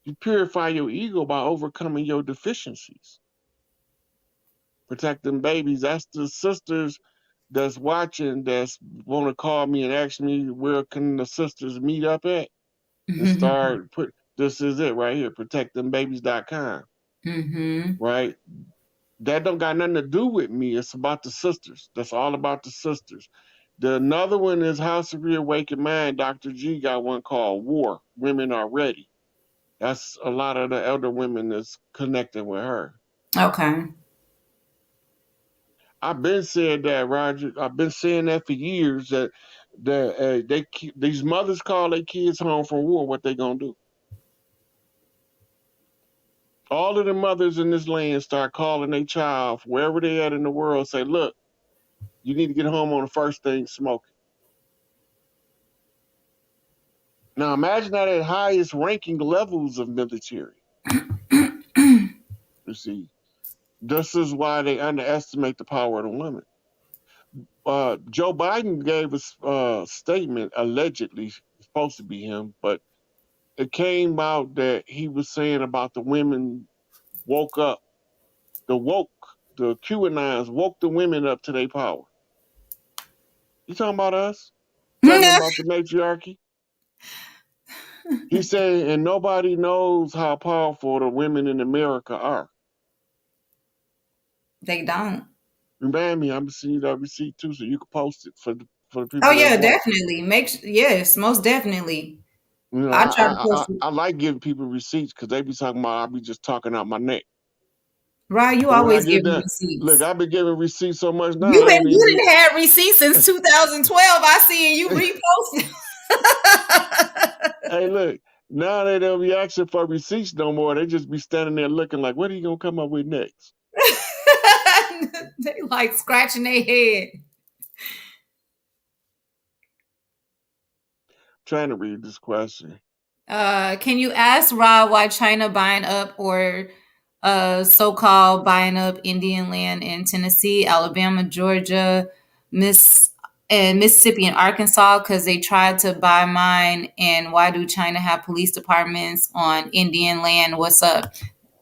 [SPEAKER 2] You purify your ego by overcoming your deficiencies. Protect them babies. That's the sisters that's watching that's want to call me and ask me where can the sisters meet up at and start put this is it right here, protectthembabies.com,
[SPEAKER 1] Mhm.
[SPEAKER 2] right? That don't got nothing to do with me. It's about the sisters. That's all about the sisters. The another one is House of Reawakened Mind. Dr. G got one called War. Women Are Ready. That's a lot of the elder women that's connecting with her.
[SPEAKER 1] Okay.
[SPEAKER 2] I've been saying that, Roger. I've been saying that for years. That these mothers call their kids home from war. What they gonna do? All of the mothers in this land start calling their child wherever they at in the world. Say, look, you need to get home on the first thing smoking. Now imagine that at highest ranking levels of military. You see, this is why they underestimate the power of the women. Joe Biden gave a statement, allegedly supposed to be him, but it came out that he was saying about the women woke up, the woke, the QAnons woke the women up to their power. You talking about us? Talking about the matriarchy? He said, and nobody knows how powerful the women in America are.
[SPEAKER 1] They don't.
[SPEAKER 2] Remind me, I'm gonna see that receipt too, so you can post it for the
[SPEAKER 1] Oh
[SPEAKER 2] people that's
[SPEAKER 1] yeah,
[SPEAKER 2] watching.
[SPEAKER 1] definitely. Yes, most definitely.
[SPEAKER 2] You know,
[SPEAKER 1] I try to post it.
[SPEAKER 2] I like giving people receipts because they be talking about I be just talking out my neck.
[SPEAKER 1] Right, you
[SPEAKER 2] But when I
[SPEAKER 1] always
[SPEAKER 2] get
[SPEAKER 1] give me
[SPEAKER 2] done, look,
[SPEAKER 1] receipts.
[SPEAKER 2] I've been giving receipts so much now, I ain't
[SPEAKER 1] You
[SPEAKER 2] even
[SPEAKER 1] didn't have receipts since 2012. I see you
[SPEAKER 2] be.
[SPEAKER 1] reposting.
[SPEAKER 2] Hey, look, now they don't be asking for receipts no more. They just be standing there looking like, what are you gonna come up with next?
[SPEAKER 1] They like scratching their head.
[SPEAKER 2] Trying to read this question.
[SPEAKER 1] Can you ask Rob why China buying up or so-called buying up Indian land in Tennessee, Alabama, Georgia, Miss and Mississippi and Arkansas because they tried to buy mine? And why do China have police departments on Indian land? What's up?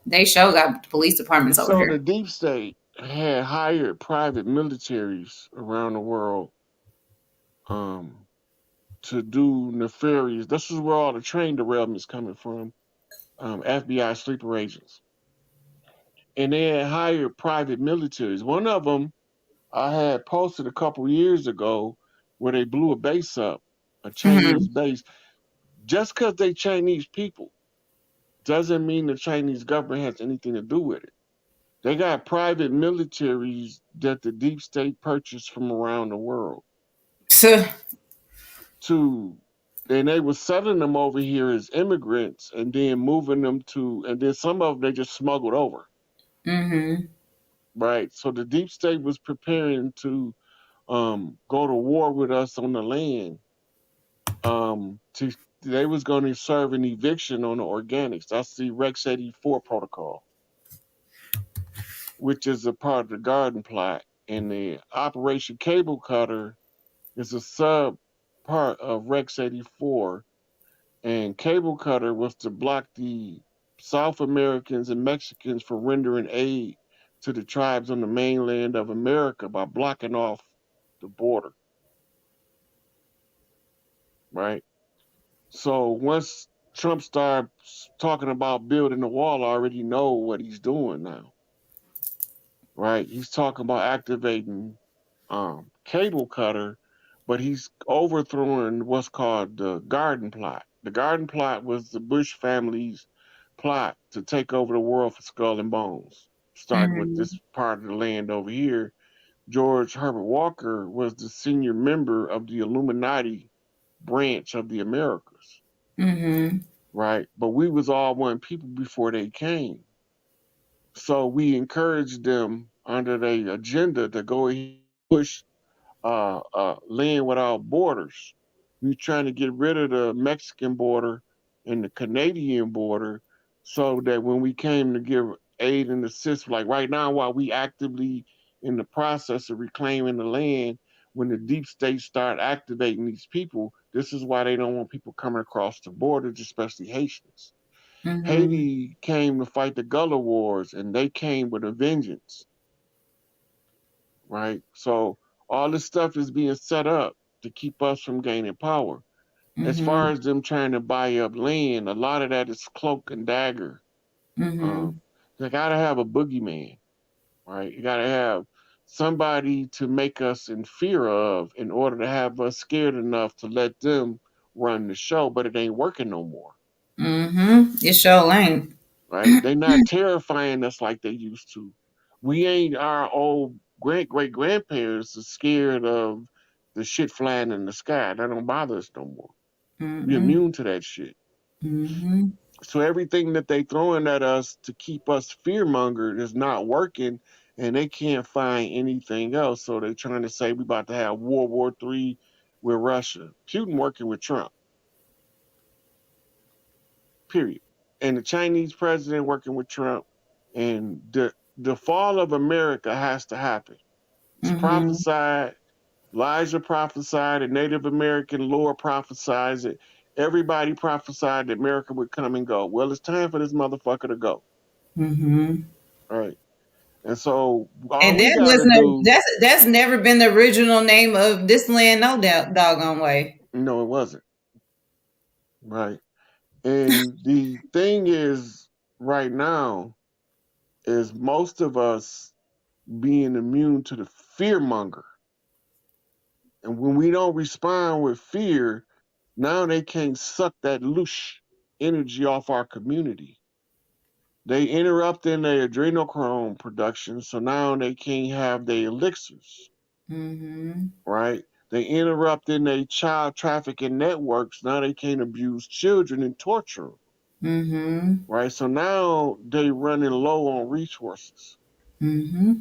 [SPEAKER 1] They sure got police departments over
[SPEAKER 2] So
[SPEAKER 1] here.
[SPEAKER 2] the deep state had hired private militaries around the world um, to do nefarious. This is where all the train derailments coming from. FBI sleeper agents, and they had hired private militaries. One of them I had posted a couple years ago where they blew a base up, a Chinese
[SPEAKER 1] Mhm.
[SPEAKER 2] base. Just because they Chinese people doesn't mean the Chinese government has anything to do with it. They got private militaries that the deep state purchased from around the world to, and they were selling them over here as immigrants and then moving them to, and then some of them they just smuggled over,
[SPEAKER 1] Mhm.
[SPEAKER 2] right? So the deep state was preparing to go to war with us on the land To they was going to serve an eviction on the organics. That's the Rex 84 protocol, which is a part of the garden plot. And the Operation Cable Cutter is a sub part of Rex 84. And Cable Cutter was to block the South Americans and Mexicans from rendering aid to the tribes on the mainland of America by blocking off the border, right? So once Trump starts talking about building the wall, I already know what he's doing now, right? He's talking about activating Cable Cutter, but he's overthrowing what's called the Garden Plot. The Garden Plot was the Bush family's plot to take over the world for Skull and Bones, starting with
[SPEAKER 1] Mm-hmm.
[SPEAKER 2] this part of the land over here. George Herbert Walker was the senior member of the Illuminati branch of the Americas,
[SPEAKER 1] Mm-hmm.
[SPEAKER 2] right? But we was all one people before they came. So we encouraged them under their agenda to go ahead and push land without borders. We're trying to get rid of the Mexican border and the Canadian border so that when we came to give aid and assist, like right now, while we actively in the process of reclaiming the land, when the deep state start activating these people, this is why they don't want people coming across the borders, especially Haitians.
[SPEAKER 1] Mm-hmm.
[SPEAKER 2] Haiti came to fight the Gullah Wars, and they came with a vengeance, right? So all this stuff is being set up to keep us from gaining power. As far
[SPEAKER 1] Mm-hmm.
[SPEAKER 2] as them trying to buy up land, a lot of that is cloak and dagger.
[SPEAKER 1] Mm-hmm.
[SPEAKER 2] You gotta have a boogeyman, right? You gotta have somebody to make us in fear of in order to have us scared enough to let them run the show, but it ain't working no more,
[SPEAKER 1] Mm-hmm. It sure ain't.
[SPEAKER 2] right? They not terrifying us like they used to. We ain't our old great grandparents are scared of the shit flying in the sky. That don't bother us no more. We
[SPEAKER 1] Mm-hmm.
[SPEAKER 2] immune to that shit.
[SPEAKER 1] Mm-hmm.
[SPEAKER 2] So everything that they throwing at us to keep us fear mongered is not working, and they can't find anything else. So they're trying to say we about to have World War III with Russia. Putin working with Trump. Period. And the Chinese president working with Trump. And the fall of America has to happen. It's
[SPEAKER 1] Mm-hmm.
[SPEAKER 2] prophesied. Elijah prophesied it. Native American lore prophesies it. Everybody prophesied that America would come and go. Well, it's time for this motherfucker to go.
[SPEAKER 1] Mm-hmm.
[SPEAKER 2] All right. And so all
[SPEAKER 1] And
[SPEAKER 2] we
[SPEAKER 1] that
[SPEAKER 2] gotta
[SPEAKER 1] wasn't
[SPEAKER 2] do,
[SPEAKER 1] that's never been the original name of this land, no doubt, doggone way.
[SPEAKER 2] no, it wasn't. Right. And the thing is, right now, is most of us being immune to the fear monger. And when we don't respond with fear, now they can't suck that loose energy off our community. They interrupt in their adrenochrome production, so now they can't have their elixirs,
[SPEAKER 1] Mm-hmm.
[SPEAKER 2] right? They interrupt in their child trafficking networks, now they can't abuse children and torture them,
[SPEAKER 1] Mm-hmm.
[SPEAKER 2] right? So now they running low on resources.
[SPEAKER 1] Mm-hmm.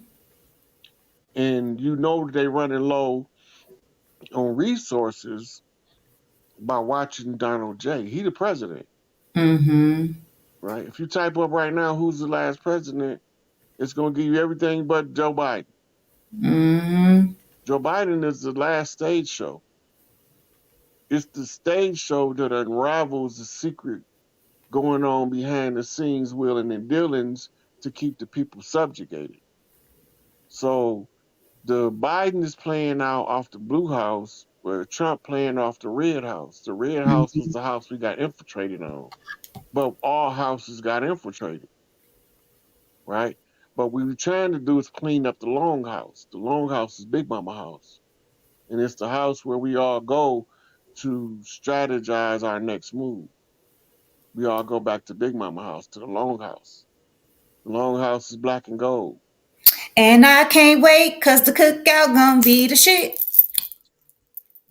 [SPEAKER 2] And you know they running low on resources by watching Donald J. He the president,
[SPEAKER 1] Mm-hmm.
[SPEAKER 2] right? If you type up right now, who's the last president, it's going to give you everything but Joe Biden.
[SPEAKER 1] Mm-hmm.
[SPEAKER 2] Joe Biden is the last stage show. It's the stage show that unravels the secret going on behind the scenes, willing and dealings to keep the people subjugated. So the Biden is playing out off the blue house, where Trump playing off the red house. The red house was
[SPEAKER 1] Mm-hmm.
[SPEAKER 2] the house we got infiltrated on, but all houses got infiltrated, right? But what we were trying to do is clean up the long house. The long house is Big Mama house, and it's the house where we all go to strategize our next move. We all go back to Big Mama house, to the long house. The long house is black and gold.
[SPEAKER 1] And I can't wait because the cookout gonna be the shit.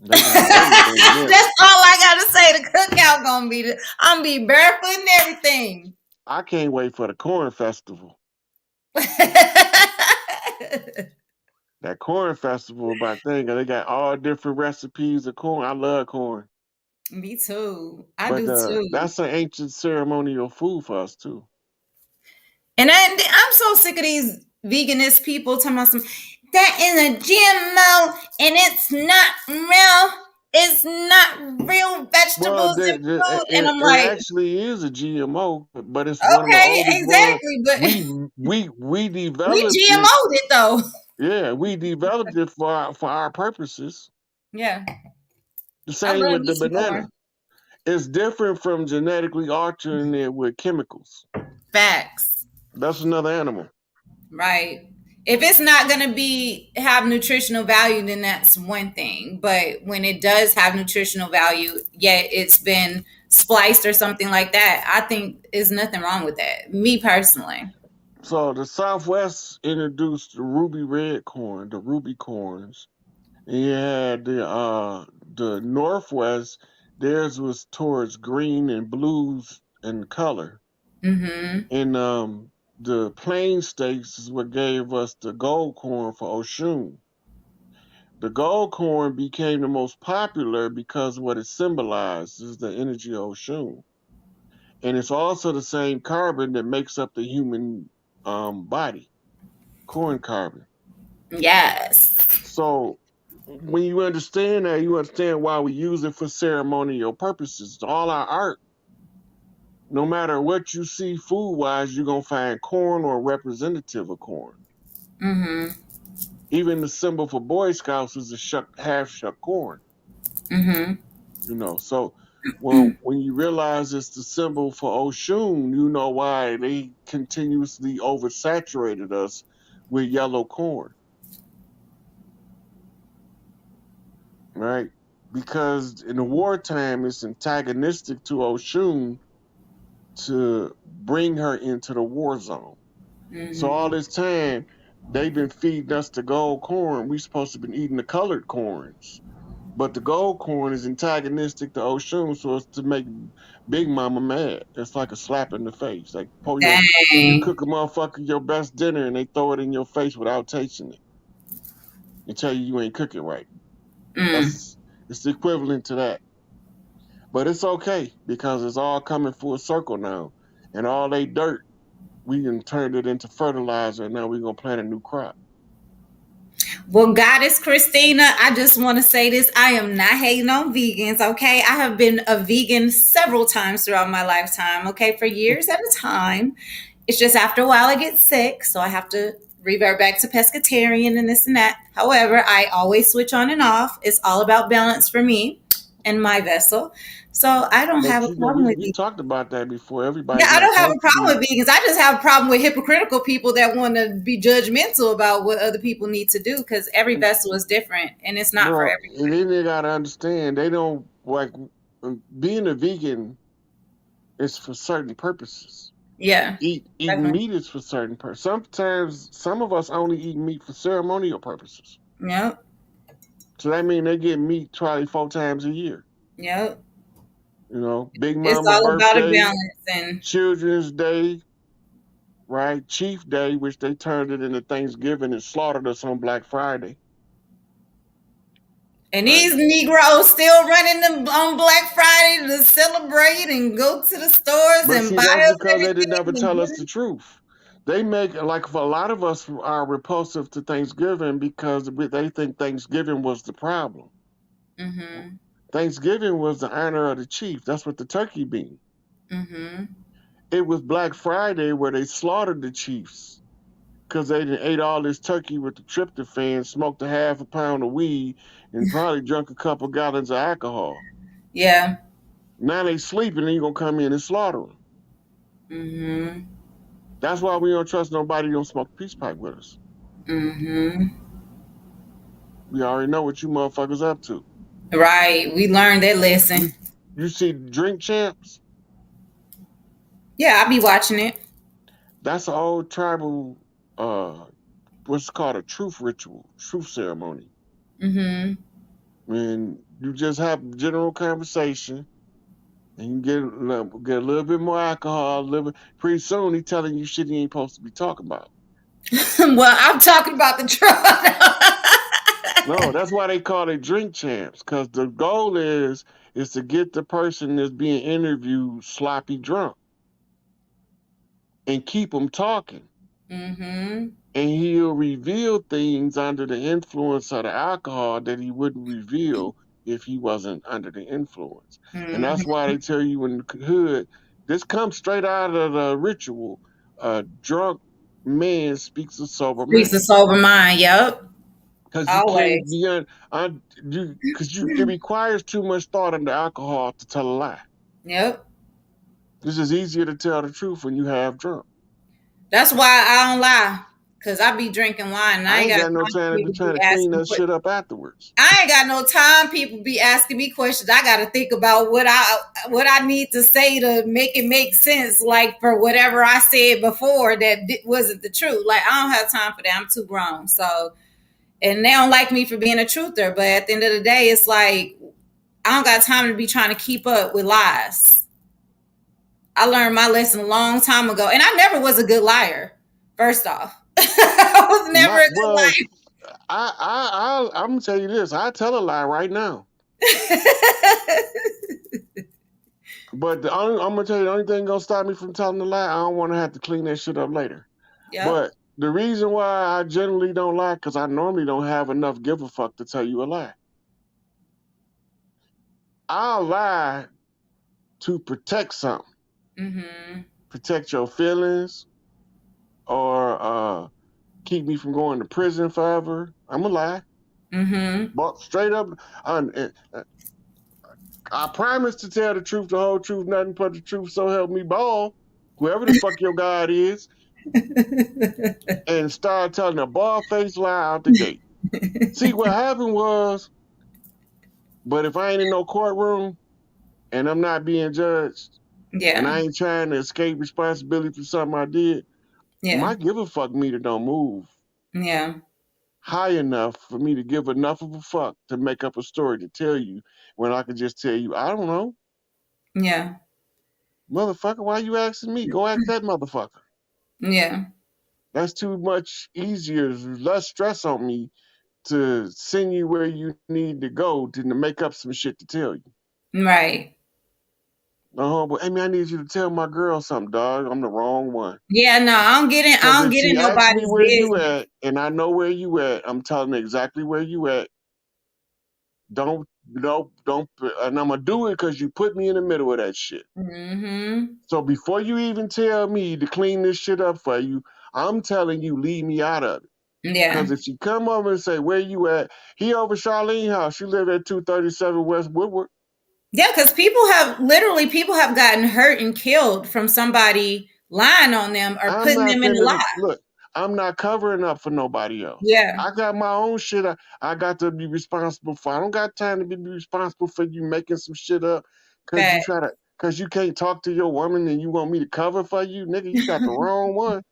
[SPEAKER 2] They got everything there.
[SPEAKER 1] That's all I gotta say. The cookout gonna be the. I'm gonna be barefoot and everything.
[SPEAKER 2] I can't wait for the corn festival. That corn festival, by thing, they got all different recipes of corn. I love corn.
[SPEAKER 1] Me too. I
[SPEAKER 2] But
[SPEAKER 1] do too.
[SPEAKER 2] that's an ancient ceremonial food for us too.
[SPEAKER 1] And I'm so sick of these veganist people talking about some that is a GMO and it's not real. It's not real
[SPEAKER 2] Well,
[SPEAKER 1] vegetables and food. And I'm
[SPEAKER 2] it
[SPEAKER 1] like,
[SPEAKER 2] actually is a GMO, but it's one of the
[SPEAKER 1] okay,
[SPEAKER 2] oldest ones.
[SPEAKER 1] exactly. But
[SPEAKER 2] We
[SPEAKER 1] we
[SPEAKER 2] developed it.
[SPEAKER 1] GMO'd it though.
[SPEAKER 2] Yeah, we developed it for our purposes.
[SPEAKER 1] Yeah.
[SPEAKER 2] The
[SPEAKER 1] I
[SPEAKER 2] same
[SPEAKER 1] love
[SPEAKER 2] with
[SPEAKER 1] me
[SPEAKER 2] the
[SPEAKER 1] some corn.
[SPEAKER 2] banana. It's different from genetically altering it with chemicals.
[SPEAKER 1] Facts.
[SPEAKER 2] That's another animal.
[SPEAKER 1] Right. If it's not going to be have nutritional value, then that's one thing. But when it does have nutritional value, yet it's been spliced or something like that, I think is nothing wrong with that. Me personally.
[SPEAKER 2] So the Southwest introduced the ruby red corn, the ruby corns. And you had the Northwest, theirs was towards green and blues in color.
[SPEAKER 1] Mm-hmm.
[SPEAKER 2] And the plain states is what gave us the gold corn for Oshun. The gold corn became the most popular because what it symbolized is the energy of Oshun. And it's also the same carbon that makes up the human body, corn carbon.
[SPEAKER 1] Yes.
[SPEAKER 2] So when you understand that, you understand why we use it for ceremonial purposes. All our art, no matter what you see food wise, you're gonna find corn or representative of corn.
[SPEAKER 1] Mm-hmm.
[SPEAKER 2] Even the symbol for Boy Scouts is a half shuck corn.
[SPEAKER 1] Mm-hmm.
[SPEAKER 2] So when you realize it's the symbol for Oshun, you know why they continuously oversaturated us with yellow corn, right? Because in the wartime, it's antagonistic to Oshun to bring her into the war zone. So all
[SPEAKER 1] Mm-hmm.
[SPEAKER 2] this time, they've been feeding us the gold corn. We supposed to have been eating the colored corns. But the gold corn is antagonistic to Oshun, so it's to make Big Mama mad. It's like a slap in the face. Like you
[SPEAKER 1] Dang.
[SPEAKER 2] cook a motherfucker your best dinner and they throw it in your face without tasting it and tell you you ain't cooking right.
[SPEAKER 1] Mm.
[SPEAKER 2] That's it's the equivalent to that. But it's okay because it's all coming full circle now. And all they dirt, we can turn it into fertilizer and now we're gonna plant a new crop.
[SPEAKER 1] Well, Goddess Christina, I just want to say this. I am not hating on vegans, okay? I have been a vegan several times throughout my lifetime, okay, for years at a time. It's just after a while I get sick, so I have to revert back to pescatarian and this and that. However, I always switch on and off. It's all about balance for me and my vessel. So I don't have
[SPEAKER 2] But
[SPEAKER 1] a
[SPEAKER 2] you know,
[SPEAKER 1] problem with
[SPEAKER 2] we
[SPEAKER 1] it.
[SPEAKER 2] talked about that before.
[SPEAKER 1] Yeah,
[SPEAKER 2] Everybody's
[SPEAKER 1] I
[SPEAKER 2] not
[SPEAKER 1] don't have a
[SPEAKER 2] supposed to
[SPEAKER 1] problem
[SPEAKER 2] be
[SPEAKER 1] with vegans. I just have a problem with hypocritical people that want to be judgmental about what other people need to do because every vessel is different and it's not for
[SPEAKER 2] well, and
[SPEAKER 1] everybody.
[SPEAKER 2] then they gotta understand they don't like being a vegan is for certain purposes.
[SPEAKER 1] Yeah,
[SPEAKER 2] Eating
[SPEAKER 1] definitely.
[SPEAKER 2] meat is for certain purposes. Sometimes some of us only eat meat for ceremonial purposes.
[SPEAKER 1] Yep,
[SPEAKER 2] So that means they get meat probably 4 times a year.
[SPEAKER 1] yep.
[SPEAKER 2] Big
[SPEAKER 1] It's
[SPEAKER 2] Mama
[SPEAKER 1] all about a
[SPEAKER 2] birthday,
[SPEAKER 1] balance, and
[SPEAKER 2] Children's Day, right? Chief Day, which they turned it into Thanksgiving and slaughtered us on Black Friday, right?
[SPEAKER 1] these Negroes still running them on Black Friday to celebrate and go to the stores
[SPEAKER 2] But
[SPEAKER 1] and
[SPEAKER 2] see,
[SPEAKER 1] buy
[SPEAKER 2] that's
[SPEAKER 1] us
[SPEAKER 2] because they didn't
[SPEAKER 1] everything
[SPEAKER 2] ever
[SPEAKER 1] and
[SPEAKER 2] tell
[SPEAKER 1] get
[SPEAKER 2] us the truth. They make like for a lot of us are repulsive to Thanksgiving because they think Thanksgiving was the problem.
[SPEAKER 1] it. Mm-hmm.
[SPEAKER 2] Thanksgiving was the honor of the chief. That's what the turkey means.
[SPEAKER 1] Mm-hmm.
[SPEAKER 2] It was Black Friday where they slaughtered the chiefs because they done ate all this turkey with the tryptophan, smoked a half a pound of weed, and probably drunk a couple gallons of alcohol.
[SPEAKER 1] Yeah.
[SPEAKER 2] Now they sleeping and you gonna come in and slaughter them.
[SPEAKER 1] Mm-hmm.
[SPEAKER 2] That's why we don't trust nobody don't smoke a peace pipe with us.
[SPEAKER 1] Mm-hmm.
[SPEAKER 2] We already know what you motherfuckers up to.
[SPEAKER 1] Right. We learned that lesson.
[SPEAKER 2] You you see Drink Champs?
[SPEAKER 1] Yeah, I'll be watching it.
[SPEAKER 2] That's an old tribal what's called a truth ritual, truth ceremony.
[SPEAKER 1] Mm-hmm.
[SPEAKER 2] When you just have general conversation and you get a little bit more alcohol, a little bit, pretty soon he telling you shit he ain't supposed to be talking about.
[SPEAKER 1] Well, I'm talking about the truck.
[SPEAKER 2] No, that's why they call it drink champs, because the goal is to get the person that's being interviewed sloppy drunk and keep them talking.
[SPEAKER 1] Mm-hmm.
[SPEAKER 2] And he'll reveal things under the influence of the alcohol that he wouldn't reveal if he wasn't under the influence. And that's
[SPEAKER 1] Mm-hmm.
[SPEAKER 2] why they tell you in the hood, this comes straight out of the ritual. A drunk man speaks a sober
[SPEAKER 1] Speaks a
[SPEAKER 2] man.
[SPEAKER 1] sober mind. Yep.
[SPEAKER 2] Because you can't
[SPEAKER 1] Always.
[SPEAKER 2] be because it requires too much thought into alcohol to tell a lie.
[SPEAKER 1] Yep.
[SPEAKER 2] It's just easier to tell the truth when you have drunk.
[SPEAKER 1] That's why I don't lie. Cause I be drinking wine and I
[SPEAKER 2] I
[SPEAKER 1] ain't
[SPEAKER 2] ain't
[SPEAKER 1] got
[SPEAKER 2] got no
[SPEAKER 1] time
[SPEAKER 2] time
[SPEAKER 1] for
[SPEAKER 2] to be
[SPEAKER 1] people to
[SPEAKER 2] trying
[SPEAKER 1] be
[SPEAKER 2] to clean
[SPEAKER 1] asking
[SPEAKER 2] that
[SPEAKER 1] questions.
[SPEAKER 2] shit up afterwards.
[SPEAKER 1] I ain't got no time. People be asking me questions. I got to think about what I need to say to make it make sense. Like for whatever I said before that wasn't the truth. Like I don't have time for that. I'm too grown. So and they don't like me for being a truther. But at the end of the day, it's like I don't got time to be trying to keep up with lies. I learned my lesson a long time ago, and I never was a good liar. First off, I was never
[SPEAKER 2] My
[SPEAKER 1] a
[SPEAKER 2] well, I'm gonna tell you this. I tell a lie right now,
[SPEAKER 1] good liar.
[SPEAKER 2] but I'm gonna tell you the only thing gonna stop me from telling a lie. I don't want to have to clean that shit up later.
[SPEAKER 1] Yep.
[SPEAKER 2] But the reason why I generally don't lie, because I normally don't have enough give a fuck to tell you a lie. I'll lie to protect something,
[SPEAKER 1] Mm-hmm.
[SPEAKER 2] protect your feelings, or keep me from going to prison forever. I'm a lie.
[SPEAKER 1] Mm-hmm.
[SPEAKER 2] But straight up, I promise to tell the truth, the whole truth, nothing but the truth. So help me, ball. Whoever the fuck your God is, and start telling a bald faced lie out the gate. See what happened was, but if I ain't in no courtroom and I'm not being judged, and
[SPEAKER 1] Yeah.
[SPEAKER 2] I ain't trying to escape responsibility for something I did,
[SPEAKER 1] Yeah.
[SPEAKER 2] my give a fuck meter don't move
[SPEAKER 1] Yeah.
[SPEAKER 2] high enough for me to give enough of a fuck to make up a story to tell you when I could just tell you, I don't know.
[SPEAKER 1] Yeah.
[SPEAKER 2] Motherfucker, why you asking me? Go ask that motherfucker.
[SPEAKER 1] Yeah.
[SPEAKER 2] That's too much easier, less stress on me to send you where you need to go than to make up some shit to tell you.
[SPEAKER 1] Right.
[SPEAKER 2] No, but Amy, I need you to tell my girl something, dog. I'm the wrong one.
[SPEAKER 1] Yeah, no, I don't get in.
[SPEAKER 2] Because
[SPEAKER 1] I don't
[SPEAKER 2] if
[SPEAKER 1] get in
[SPEAKER 2] she asks me
[SPEAKER 1] nobody's
[SPEAKER 2] where you
[SPEAKER 1] business.
[SPEAKER 2] at and I know where you at, I'm telling her exactly where you at. Don't, don't, and I'm gonna do it because you put me in the middle of that shit.
[SPEAKER 1] Mm-hmm.
[SPEAKER 2] So before you even tell me to clean this shit up for you, I'm telling you, leave me out of it.
[SPEAKER 1] Yeah.
[SPEAKER 2] Because if she come over and say, where you at? He over Charlene house. She live at 237 West Woodward.
[SPEAKER 1] Yeah, because people have gotten hurt and killed from somebody lying on them or
[SPEAKER 2] I'm
[SPEAKER 1] putting
[SPEAKER 2] not
[SPEAKER 1] them in a
[SPEAKER 2] finna,
[SPEAKER 1] lie.
[SPEAKER 2] look, I'm not covering up for nobody else.
[SPEAKER 1] Yeah.
[SPEAKER 2] I got my own shit I got to be responsible for. I don't got time to be responsible for you making some shit up because
[SPEAKER 1] Fact.
[SPEAKER 2] because you can't talk to your woman and you want me to cover for you. Nigga, you got the wrong one.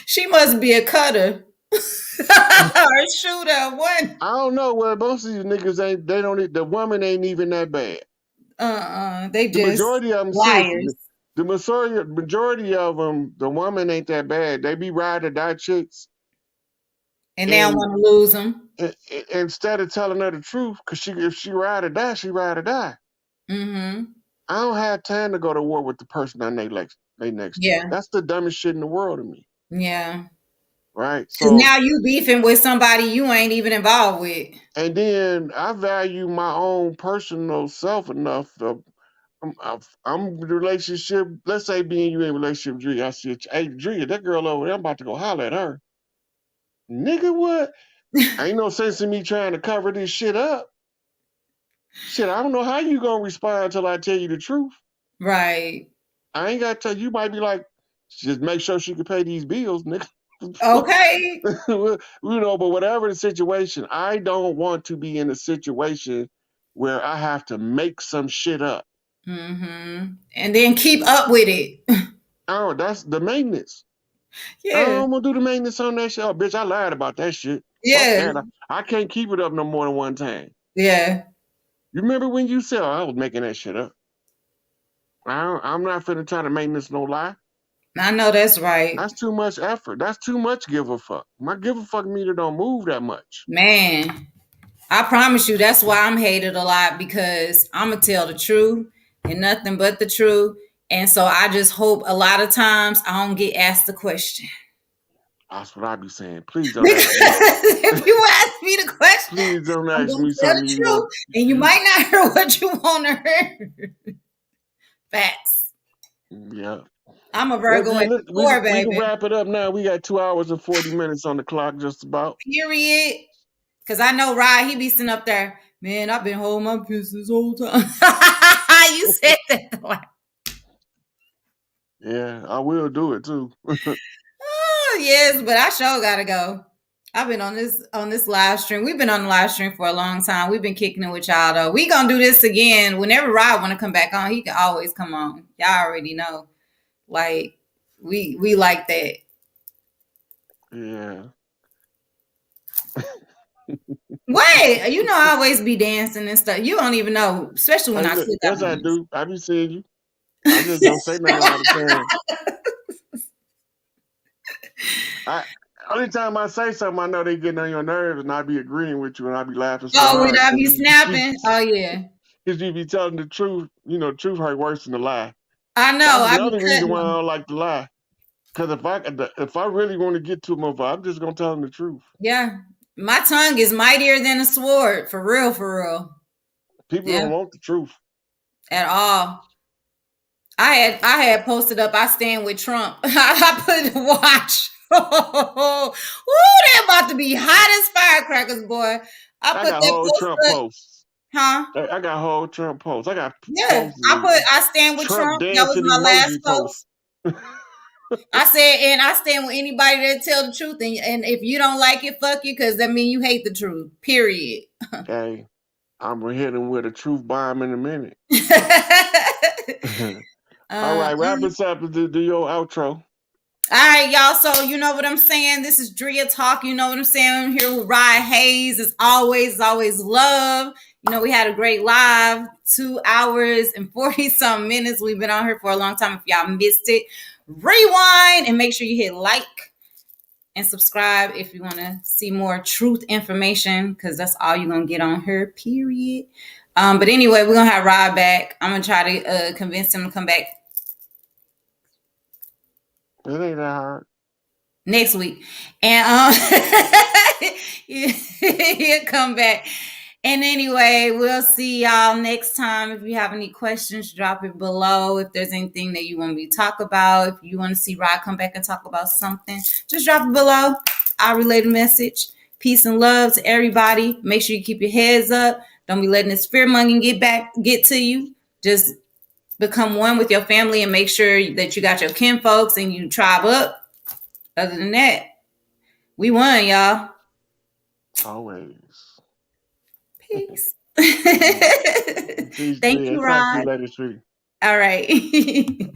[SPEAKER 1] She must be a cutter or a shooter. One.
[SPEAKER 2] I don't know where most of these niggas ain't, they don't, the woman ain't even that bad.
[SPEAKER 1] They
[SPEAKER 2] The
[SPEAKER 1] just
[SPEAKER 2] majority of them, seriously,
[SPEAKER 1] liars,
[SPEAKER 2] majority of them, the woman ain't that bad. They be ride or die chicks.
[SPEAKER 1] and they don't
[SPEAKER 2] And
[SPEAKER 1] want to lose them.
[SPEAKER 2] instead of telling her the truth, because if she ride or die, she ride or die.
[SPEAKER 1] Mm-hmm.
[SPEAKER 2] I don't have time to go to war with the person I lay next to.
[SPEAKER 1] Yeah.
[SPEAKER 2] That's the dumbest shit in the world to me,
[SPEAKER 1] Yeah.
[SPEAKER 2] right?
[SPEAKER 1] Because
[SPEAKER 2] So,
[SPEAKER 1] now you beefing with somebody you ain't even involved with.
[SPEAKER 2] and then I value my own personal self enough. I'm in a relationship. Let's say being you in a relationship, Drea. I see it. Hey, Drea, that girl over there, I'm about to go holler at her. Nigga, what? Ain't no sense in me trying to cover this shit up. Shit, I don't know how you gonna respond until I tell you the truth.
[SPEAKER 1] Right.
[SPEAKER 2] I ain't gotta tell you. You might be like, just make sure she can pay these bills, nigga.
[SPEAKER 1] Okay.
[SPEAKER 2] But whatever the situation, I don't want to be in a situation where I have to make some shit up.
[SPEAKER 1] Mm-hmm. And then keep up with it.
[SPEAKER 2] Oh, that's the maintenance. I
[SPEAKER 1] Yeah.
[SPEAKER 2] don't want to do the maintenance on that shit. Oh, bitch, I lied about that shit. Fuck
[SPEAKER 1] Yeah.
[SPEAKER 2] that. I can't keep it up no more than one time.
[SPEAKER 1] Yeah.
[SPEAKER 2] You remember when you said, oh, I was making that shit up? I'm not finna try to maintenance no lie.
[SPEAKER 1] I know that's right.
[SPEAKER 2] That's too much effort. That's too much give a fuck. My give a fuck meter don't move that much.
[SPEAKER 1] Man. I promise you, that's why I'm hated a lot because I'm gonna tell the truth and nothing but the truth. And so I just hope a lot of times I don't get asked the question.
[SPEAKER 2] That's what I be saying. Please don't
[SPEAKER 1] Because
[SPEAKER 2] ask me.
[SPEAKER 1] if you ask me the question,
[SPEAKER 2] Please don't
[SPEAKER 1] I'm
[SPEAKER 2] ask
[SPEAKER 1] gonna
[SPEAKER 2] me
[SPEAKER 1] tell
[SPEAKER 2] something
[SPEAKER 1] the
[SPEAKER 2] you
[SPEAKER 1] truth,
[SPEAKER 2] want.
[SPEAKER 1] and you might not hear what you want to hear. Facts.
[SPEAKER 2] Yeah.
[SPEAKER 1] I'm a
[SPEAKER 2] Well,
[SPEAKER 1] Virgo
[SPEAKER 2] Dre,
[SPEAKER 1] at the
[SPEAKER 2] look,
[SPEAKER 1] core,
[SPEAKER 2] we can
[SPEAKER 1] baby.
[SPEAKER 2] wrap it up now. We got 2 hours and 40 minutes on the clock, just about.
[SPEAKER 1] Period. Because I know Rod, he be sitting up there. Man, I've been holding my piss this whole time. You said that.
[SPEAKER 2] Yeah, I will do it too.
[SPEAKER 1] Oh, yes, but I sure gotta go. I've been on this live stream. We've been on the live stream for a long time. We've been kicking it with y'all though. We gonna do this again. Whenever Rod wanna come back on, he can always come on. Y'all already know. Like we like that.
[SPEAKER 2] Yeah.
[SPEAKER 1] Wait, you know I always be dancing and stuff. You don't even know, especially when
[SPEAKER 2] Hey,
[SPEAKER 1] I
[SPEAKER 2] look,
[SPEAKER 1] click
[SPEAKER 2] yes,
[SPEAKER 1] on
[SPEAKER 2] I
[SPEAKER 1] this.
[SPEAKER 2] do. I be seeing you. I just don't say nothing all the time. I Only time I say something, I know they getting on your nerves, and I be agreeing with you, and I be laughing so
[SPEAKER 1] Oh, when
[SPEAKER 2] hard
[SPEAKER 1] I
[SPEAKER 2] because
[SPEAKER 1] be snapping. Oh yeah.
[SPEAKER 2] you be telling the truth. You know, truth hurt worse than the lie.
[SPEAKER 1] I know.
[SPEAKER 2] That's
[SPEAKER 1] I be
[SPEAKER 2] another reason
[SPEAKER 1] cutting
[SPEAKER 2] why I
[SPEAKER 1] them.
[SPEAKER 2] don't like to lie. Because if I really want to get to a motherfucker, I'm just gonna tell them the truth.
[SPEAKER 1] Yeah. My tongue is mightier than a sword. For real, for real.
[SPEAKER 2] People
[SPEAKER 1] Yeah.
[SPEAKER 2] don't want the truth.
[SPEAKER 1] At all. I had posted up, I stand with Trump. I put watch. Ooh, they about to be hot as firecrackers, boy. I
[SPEAKER 2] I
[SPEAKER 1] put
[SPEAKER 2] got
[SPEAKER 1] that
[SPEAKER 2] whole Trump
[SPEAKER 1] post up,
[SPEAKER 2] posts.
[SPEAKER 1] huh?
[SPEAKER 2] I got whole Trump posts. I got
[SPEAKER 1] Yeah.
[SPEAKER 2] posts
[SPEAKER 1] I stand with
[SPEAKER 2] Trump
[SPEAKER 1] Trump. That was
[SPEAKER 2] dancing
[SPEAKER 1] my last
[SPEAKER 2] emoji posts.
[SPEAKER 1] post. I said, and I stand with anybody that tell the truth. And if you don't like it, fuck you, because that mean you hate the truth. Period.
[SPEAKER 2] Okay, I'm gonna hit him with a truth bomb in a minute. All
[SPEAKER 1] uh,
[SPEAKER 2] right, wrap us up and do your outro.
[SPEAKER 1] All right, y'all. So you know what I'm saying. This is Drea Talk. You know what I'm saying. I'm here with Rod Hayes. As always love. You know, we had a great live 2 hours and 40 some minutes. We've been on here for a long time. If y'all missed it, rewind and make sure you hit like and subscribe if you want to see more truth information, because that's all you're gonna get on her. Period. But anyway, we're gonna have Rod back. I'm gonna try to convince him to come back
[SPEAKER 2] It ain't that hard.
[SPEAKER 1] next week, and he'll come back. And anyway, we'll see y'all next time. If you have any questions, drop it below. If there's anything that you want me to talk about, if you want to see Rod come back and talk about something, just drop it below. I'll relay the message. Peace and love to everybody. Make sure you keep your heads up. Don't be letting this fear mongering get to you. Just become one with your family and make sure that you got your kin folks and you tribe up. Other than that, we won, y'all.
[SPEAKER 2] Always.
[SPEAKER 1] Peace.
[SPEAKER 2] Peace,
[SPEAKER 1] Thank
[SPEAKER 2] Drea.
[SPEAKER 1] you,
[SPEAKER 2] Talk to you
[SPEAKER 1] Rod.
[SPEAKER 2] later, sweetie.
[SPEAKER 1] All right.